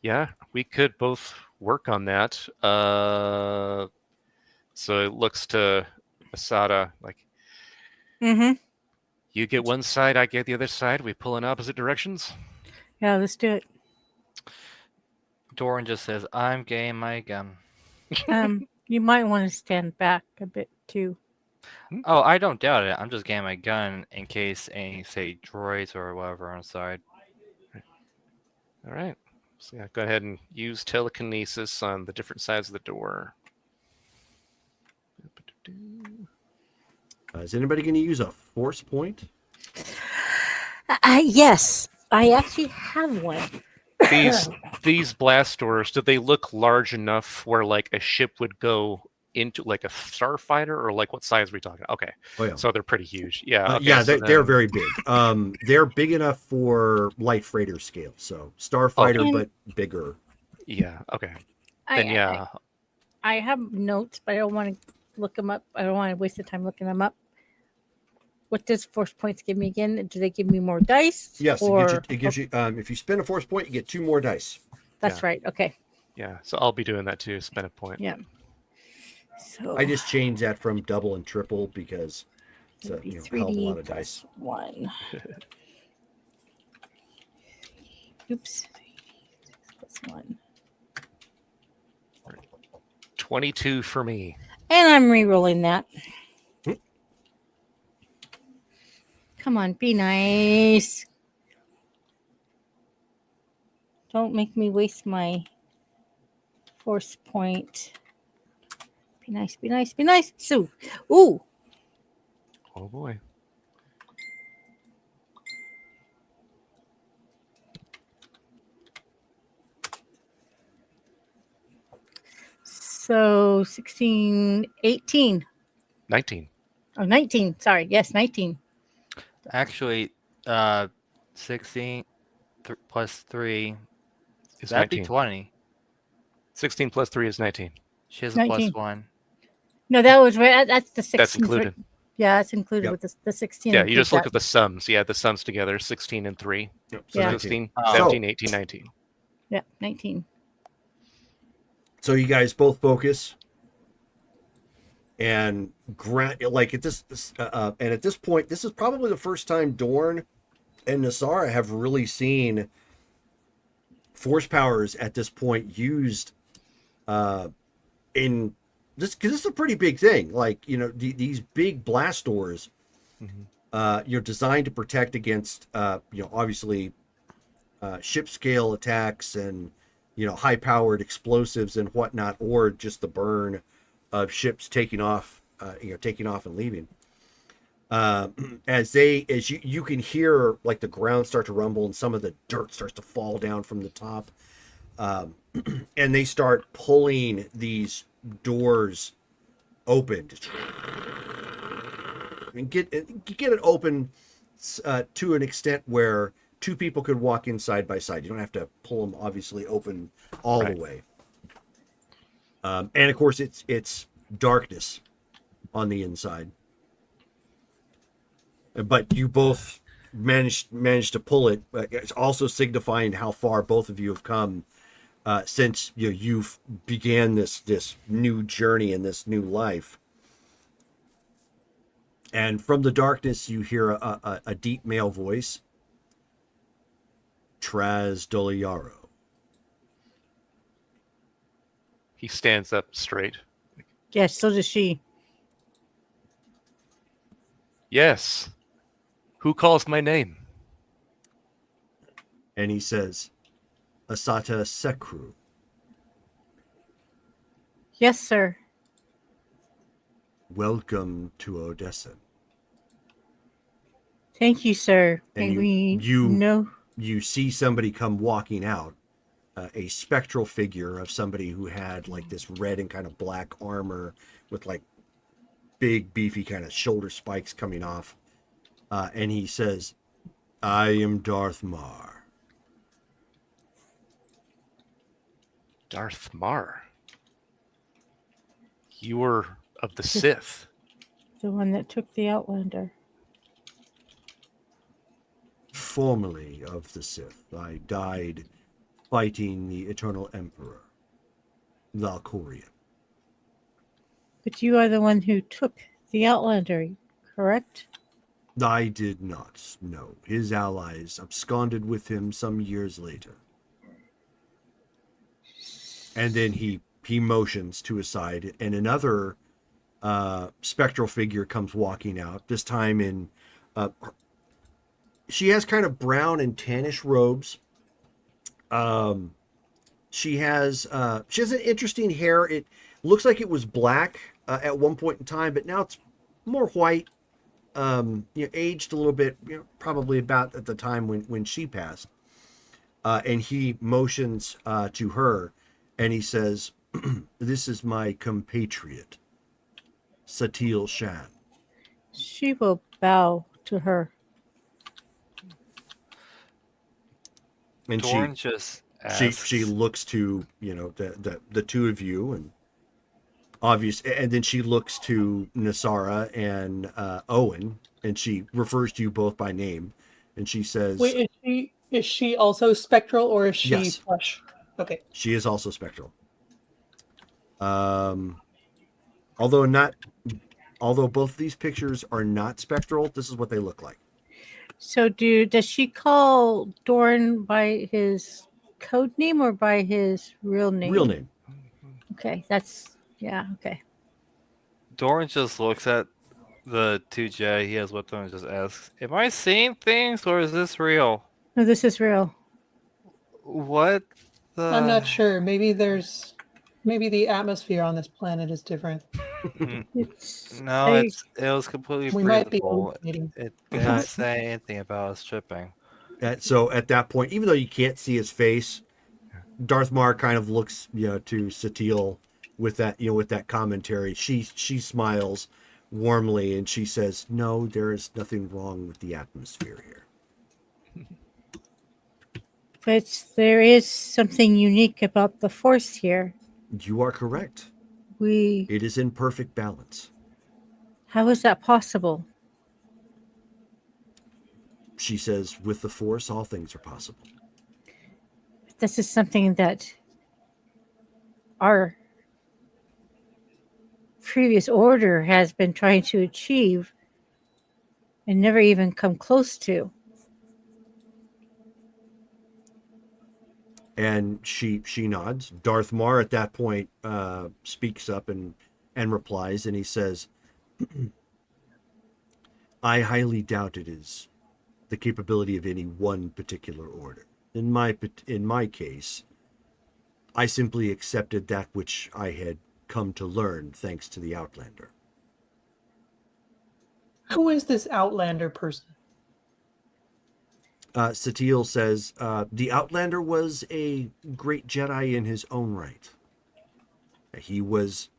Yeah, we could both work on that. So it looks to Asada like, Mm-hmm. you get one side, I get the other side. We pull in opposite directions. Yeah, let's do it. Doran just says, I'm game my gun. You might want to stand back a bit too. Oh, I don't doubt it. I'm just getting my gun in case any, say, droids or whatever on the side. All right. So yeah, go ahead and use telekinesis on the different sides of the door. Is anybody going to use a force point? Yes, I actually have one. These blast doors, do they look large enough where like a ship would go into, like a starfighter, or like what size are we talking? Okay, Oh yeah. so they're pretty huge. Yeah. Okay, yeah, so they're then- very big. They're big enough for light freighter scale, so starfighter, Okay. but bigger. Yeah. Okay. Then yeah. I have notes, but I don't want to look them up. I don't want to waste the time looking them up. What does force points give me again? Do they give me more dice? Yes, Or it gives you. If you spend a force point, you get 2 more dice. that's Yeah. right. Okay. Yeah. So I'll be doing that too. Spend a point. Yeah. So I just changed that from double and triple because it's a it'd be hell of a lot of 3D dice. plus 1. Oops. 6+1. 22 for me. And I'm re-rolling that. Hmm. Come on, be nice. Don't make me waste my force point. Be nice, be nice, be nice. So, ooh, Oh boy. so 16, 18. 19. Oh, 19. Sorry. Yes, 19. Actually, 16 plus 3, Is that'd be 19. 20. 16 plus 3 is 19. She has a plus 19. 1. No, that was right. That's the 16. That's included. Yeah, that's included Yep. with the 16. Yeah, you just look includes at the sums. Yeah, the sums together, 16 and 3. Yep, Yeah. 19. 16, Oh. 17, 18, 19. that. Yeah, 19. So you guys both focus and like at this and at this point, this is probably the first time Dorn and Nasara have really seen force powers at this point used in this, because this is a pretty big thing. Like, these big blast doors, you're designed to protect against obviously ship scale attacks and high powered explosives and whatnot, or just the burn of ships taking off and leaving. As you can hear like the ground start to rumble and some of the dirt starts to fall down from the top, and they start pulling these doors open and get it open to an extent where 2 people could walk in side by side. You don't have to pull them obviously open all the way. And of course it's darkness on the inside, but you both managed to pull it. It's also signifying how far both of you have come since you've began this new journey and this new life. And from the darkness you hear a deep male voice. Traz Doliaro. He stands up straight. Yes, so does she. Yes. Who calls my name? And he says, Asata Sekru. Yes, sir. Welcome to Odessa. Thank you, sir. And And we you know. you see somebody come walking out, a spectral figure of somebody who had like this red and kind of black armor with like big, beefy kind of shoulder spikes coming off. And he says, I am Darth Mar. Darth Mar. You were of the Sith. The one that took the Outlander. Formerly of the Sith. I died fighting the Eternal Emperor, Valkorion. But you are the one who took the Outlander, correct? I did not, no. His allies absconded with him some years later. And then he motions to his side, and another spectral figure comes walking out, this time in... she has kind of brown and tannish robes. She has an interesting hair. It looks like it was black at one point in time, but now it's more white. Aged a little bit, probably about at the time when she passed. And he motions to her, and he says, "This is my compatriot, Satil Shan." She will bow to her. And Dorn just asks. she looks to the two of you, and and then she looks to Nasara and Owen, and she refers to you both by name, and she says, Wait, is she also spectral or is she Yes. flesh? Okay. she is also spectral. Although both of these pictures are not spectral, this is what they look like. So does she call Dorn by his code name or by his real name? Real name. Okay, okay. Dorn just looks at the two Jedi he has with them and just asks, "Am I seeing things or is this real? No, this is real. What the?" I'm not sure. Maybe the atmosphere on this planet is different. No, it was completely We might be breathable. hallucinating. It didn't say anything about us tripping. So at that point, even though you can't see his face, Darth Mar kind of looks, to Satil with that commentary. She smiles warmly and she says, "No, there is nothing wrong with the atmosphere here." But there is something unique about the Force here. You are correct. It is in perfect balance. How is that possible? She says, "With the Force, all things are possible." This is something that our previous order has been trying to achieve and never even come close to. And she nods. Darth Mar at that point speaks up and replies, and he says, "I highly doubt it is the capability of any one particular order. In my case, I simply accepted that which I had come to learn thanks to the Outlander." Who is this Outlander person? Satil says, "The Outlander was a great Jedi in his own right. He was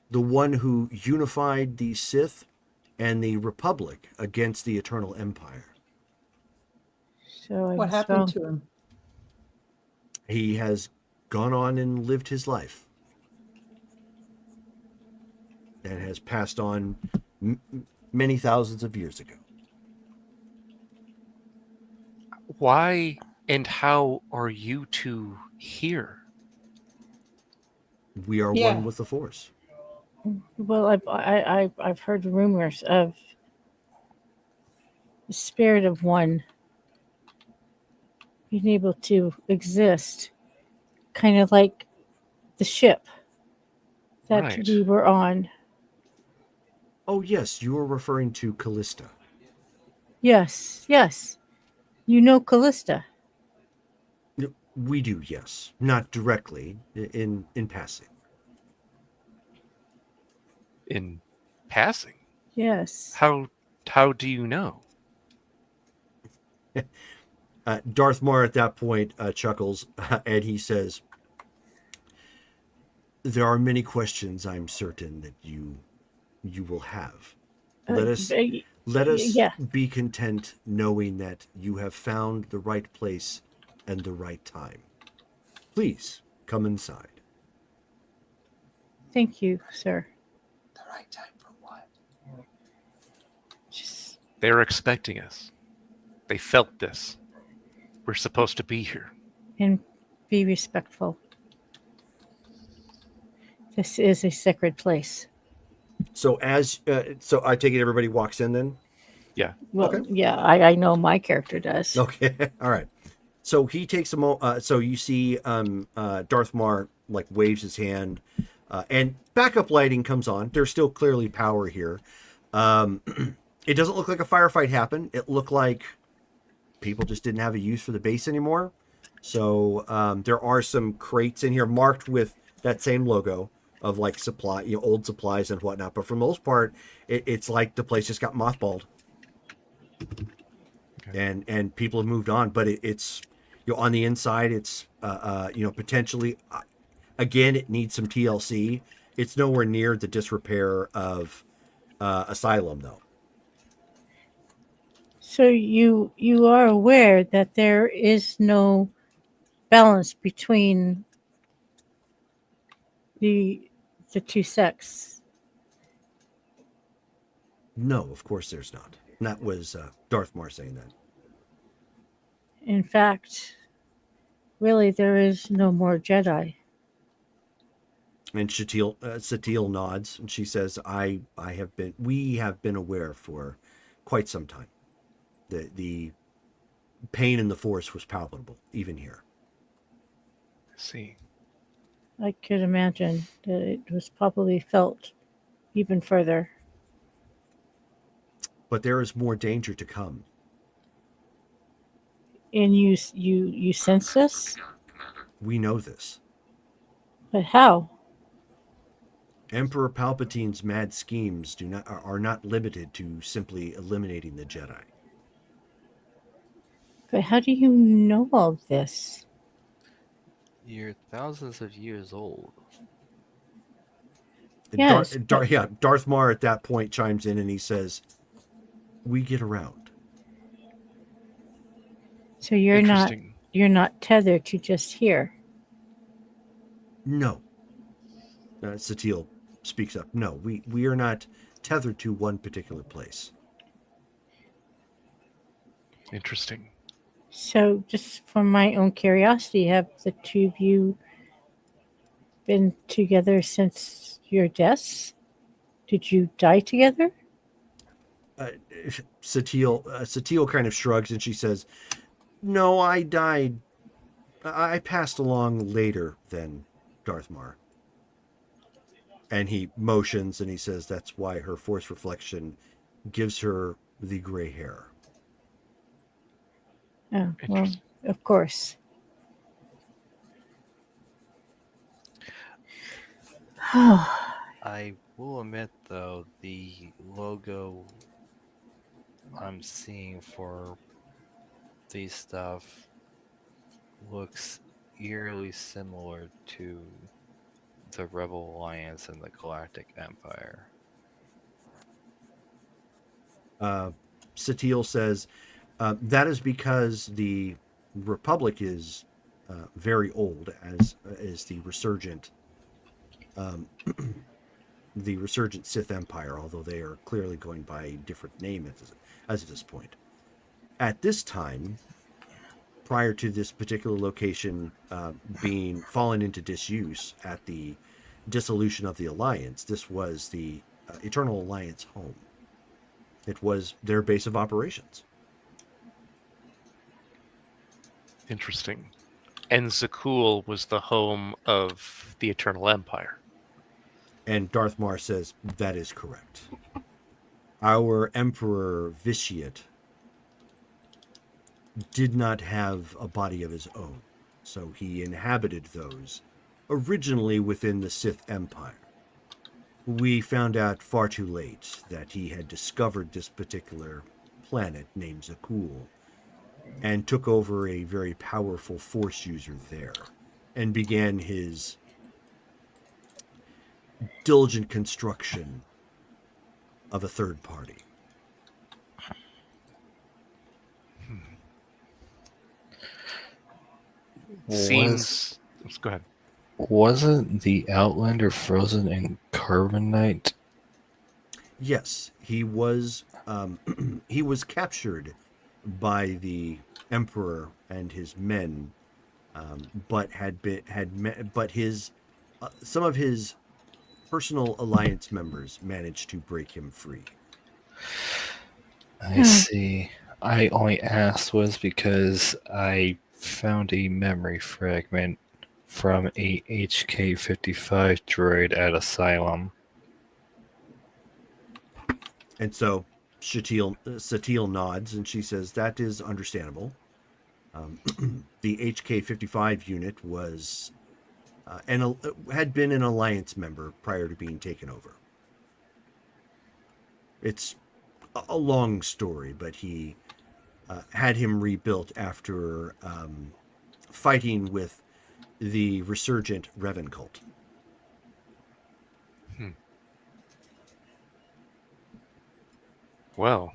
the one who unified the Sith and the Republic against the Eternal Empire. So What happened to him? He has gone on and lived his life and has passed on many thousands of years ago." Why and how are you two here? We are Yeah. one with the Force. Well, I've heard rumors of the spirit of one being able to exist, kind of like the ship that Right. we were on. Oh, yes, you are referring to Callista. Yes. You know Callista. We do, yes. Not directly, in passing. In passing? Yes. How do you know? Darth Maul at that point chuckles and he says, "There are many questions I'm certain that you will have. Let us let us yeah. be content knowing that you have found the right place and the right time. Please come inside." Thank you, sir. The right time for what? Just They're expecting us. They felt this. We're supposed to be here. and be respectful. This is a sacred place. So so I take it everybody walks in then. Yeah. Well, Okay. yeah, I know my character does. Okay. All right. So he takes a moment. So you see, Darth Mar like waves his hand, and backup lighting comes on. There's still clearly power here. Um, it doesn't look like a firefight happened. It looked like people just didn't have a use for the base anymore. So there are some crates in here marked with that same logo of like supply, old supplies and whatnot. But for the most part, it's like the place just got mothballed, Okay. and people have moved on. But it's on the inside, it's potentially again it needs some TLC. It's nowhere near the disrepair of Asylum though. So you are aware that there is no balance between the the two sects. No, of course there's not. And that was Darth Mar saying that. In fact, really, there is no more Jedi. And Satil nods and she says, we have been aware for quite some time. The pain in the force was palpable, even here. See. I could imagine that it was probably felt even further. But there is more danger to come. And you sense this, We know this. but how? Emperor Palpatine's mad schemes are not limited to simply eliminating the Jedi. But how do you know all this? You're thousands of years old. Yes, but Darth Mar at that point chimes in and he says, "We get around." so Interesting. you're not tethered to just here. No, Satil speaks up. No, we are not tethered to one particular place. Interesting. So, just from my own curiosity, have the two of you been together since your deaths? Did you die together? uh, Satil kind of shrugs and she says, "No, I died. I passed along later than Darth Mar." And he motions and he says that's why her force reflection gives her the gray hair. Oh, well, Interesting. of course. I will admit, though, the logo I'm seeing for these stuff looks eerily similar to the Rebel Alliance and the Galactic Empire. Satil says that is because the Republic is very old, as is um, the resurgent Sith Empire, although they are clearly going by a different name as of this point. At this time, prior to this particular location being fallen into disuse at the dissolution of the Alliance, this was the Eternal Alliance home. It was their base of operations. Interesting. And Zakul was the home of the Eternal Empire. And Darth Mar says that is correct. Our Emperor Vitiate did not have a body of his own, so he inhabited those originally within the Sith Empire. We found out far too late that he had discovered this particular planet named Zakul and took over a very powerful force user there and began his diligent construction of a third party. Seems. Go ahead. Wasn't the Outlander frozen in carbonite? Yes, he was. He was captured by the emperor and his men, but but his some of his personal alliance members managed to break him free. I see. I only asked was because I found a memory fragment from a HK-55 droid at Asylum. And so Satil nods and she says, "That is understandable." The HK-55 unit was had been an alliance member prior to being taken over. It's a long story, but he had him rebuilt after fighting with the resurgent Revan cult. Well,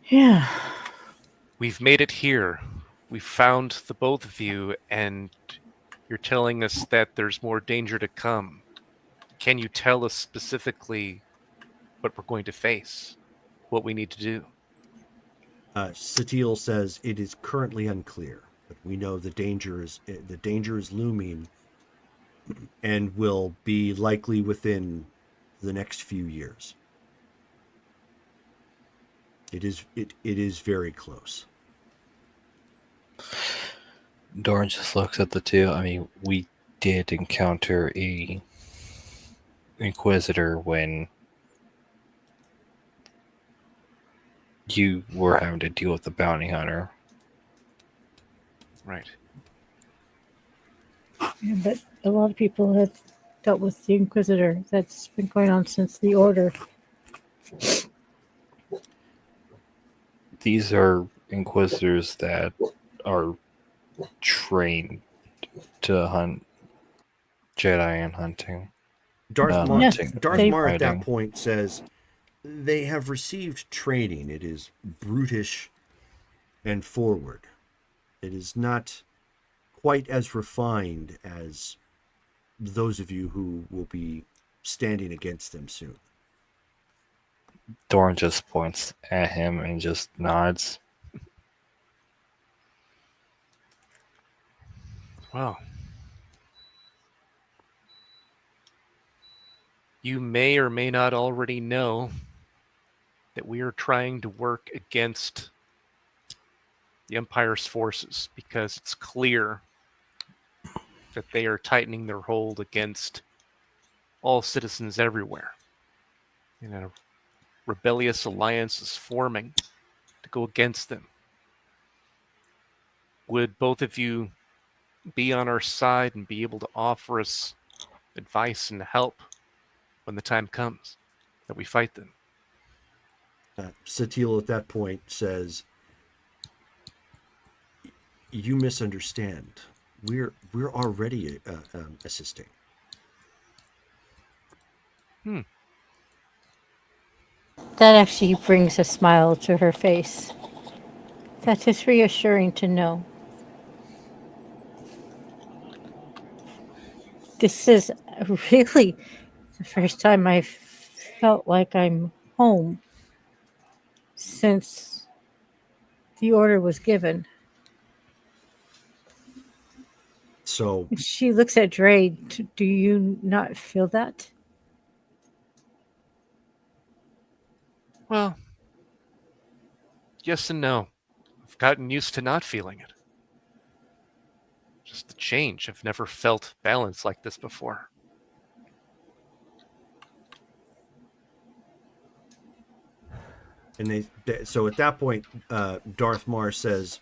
Yeah. we've made it here. We've found the both of you, and you're telling us that there's more danger to come. Can you tell us specifically what we're going to face? What we need to do? Satil says it is currently unclear, but we know the danger is looming, and will be likely within the next few years. It is very close. Doran just looks at the two. I mean, we did encounter a Inquisitor when you were having to deal with the bounty hunter. Right. Yeah, but a lot of people have dealt with the Inquisitor. That's been going on since the Order. These are Inquisitors that are trained to hunt Jedi and hunting. Darth They- Mar at that fighting. point says they have received training. It is brutish and forward. It is not quite as refined as those of you who will be standing against them soon. Doran just points at him and just nods. Well, you may or may not already know that we are trying to work against the Empire's forces because it's clear that they are tightening their hold against all citizens everywhere. A rebellious alliance is forming to go against them. Would both of you be on our side and be able to offer us advice and help when the time comes that we fight them? Satil at that point says, "You misunderstand. We're already assisting." That actually brings a smile to her face. That is reassuring to know. This is really the first time I've felt like I'm home since the order was given. So She looks at Dre. Do you not feel that? Well, yes and no. I've gotten used to not feeling it. Just the change. I've never felt balance like this before. and so at that point, Darth Mar says,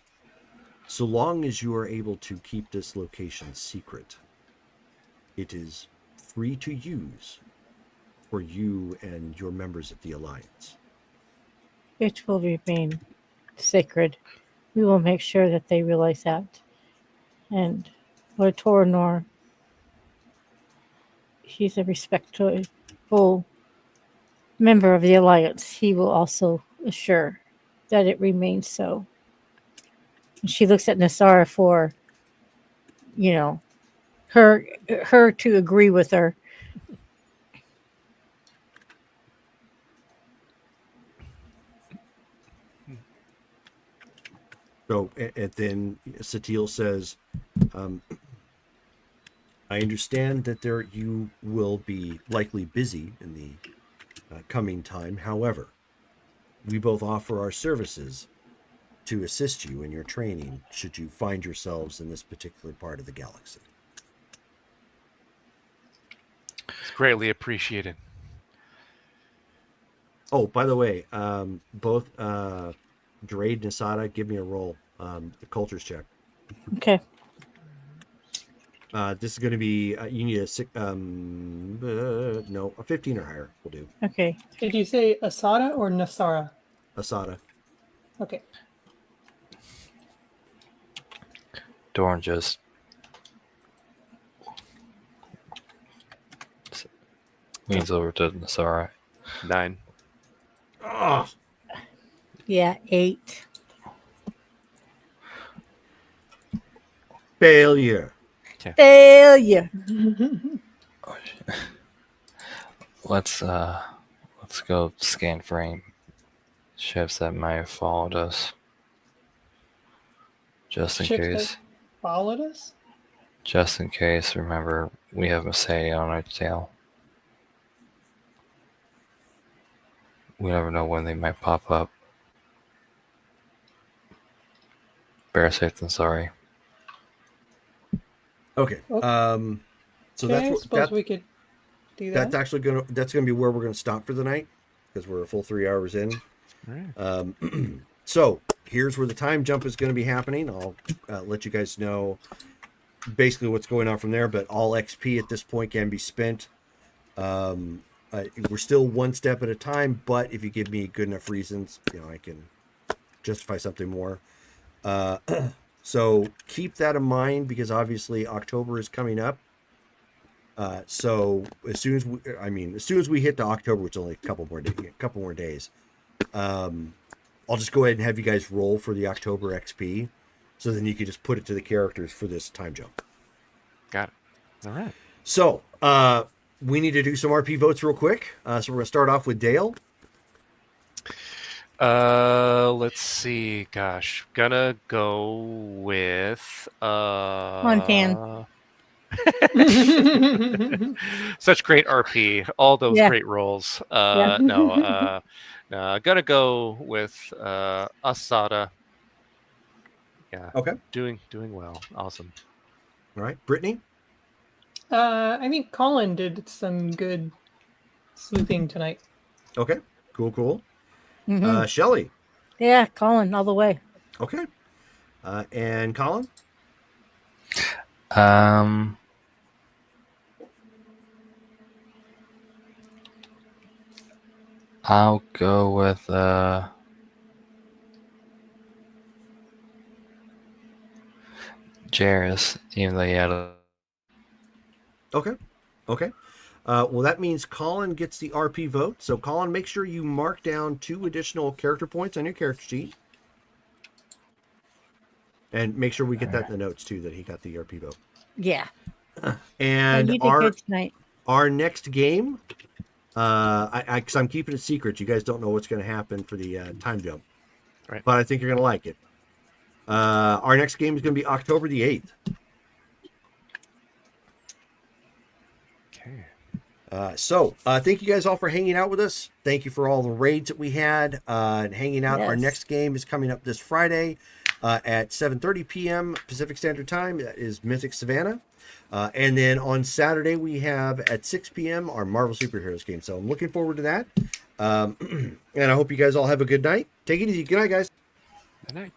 "So long as you are able to keep this location secret, it is free to use for you and your members of the Alliance." It will remain sacred. We will make sure that they realize that. And Lord Toranor, he's a respectful member of the Alliance. He will also assure that it remains so. And she looks at Nasara for, you know, her her to agree with her. So, and then Satil says, I understand that you will be likely busy in the coming time. However, we both offer our services to assist you in your training should you find yourselves in this particular part of the galaxy. It's greatly appreciated. Oh, by the way, both Drade and Asada, give me a roll. The cultures check. Okay. This is going to be you need a no, a 15 or higher will do. Okay. Did you say Asada or Nasara? Asada. Okay. Dorn just leans over to Nasara. 9. Oh, Yeah, 8. failure. Failure. Let's go scan for any ships that might have followed us. Just in Ships that case. followed us? Just in case, remember, we have Messiah on our tail. We never know when they might pop up. Better safe than sorry. Okay. Okay. So Okay, I suppose we could do that. that's gonna be where we're gonna stop for the night because we're a full 3 hours in. All right. So here's where the time jump is going to be happening. I'll let you guys know basically what's going on from there, but all XP at this point can be spent. We're still one step at a time, but if you give me good enough reasons, I can justify something more. So keep that in mind because obviously October is coming up. So as soon as we hit to October, which is only a couple more days, I'll just go ahead and have you guys roll for the October XP, so then you can just put it to the characters for this time jump. Got it. All right. So we need to do some RP votes real quick. So we're going to start off with Dale. Let's see. Gosh, gonna go with Montan. Such great RP. All those Yeah. great rolls. Yeah. No, gonna go with Asada. Yeah. Okay. Doing well. Awesome. All right. Brittany. I think Colin did some good sleuthing tonight. Okay. Cool. Mhm. Shelly. Yeah, Colin, all the way. Okay. And Colin. I'll go with Jairus, even though he had a Okay. Well, that means Colin gets the RP vote. So, Colin, make sure you mark down 2 additional character points on your character sheet. And make sure we get that in the notes, too, that he got the RP vote. Yeah. And you did good tonight. our next game, because I'm keeping it secret. You guys don't know what's going to happen for the time jump. Right. But I think you're going to like it. Our next game is going to be October the 8th. Okay. So thank you guys all for hanging out with us. Thank you for all the raids that we had and hanging out. Our Yes. next game is coming up this Friday at 7:30 p.m. Pacific Standard Time. That is Mythic Savannah. And then on Saturday, we have at 6 p.m. our Marvel Superheroes game. So I'm looking forward to that. And I hope you guys all have a good night. Take it easy. Good night, guys. Good night.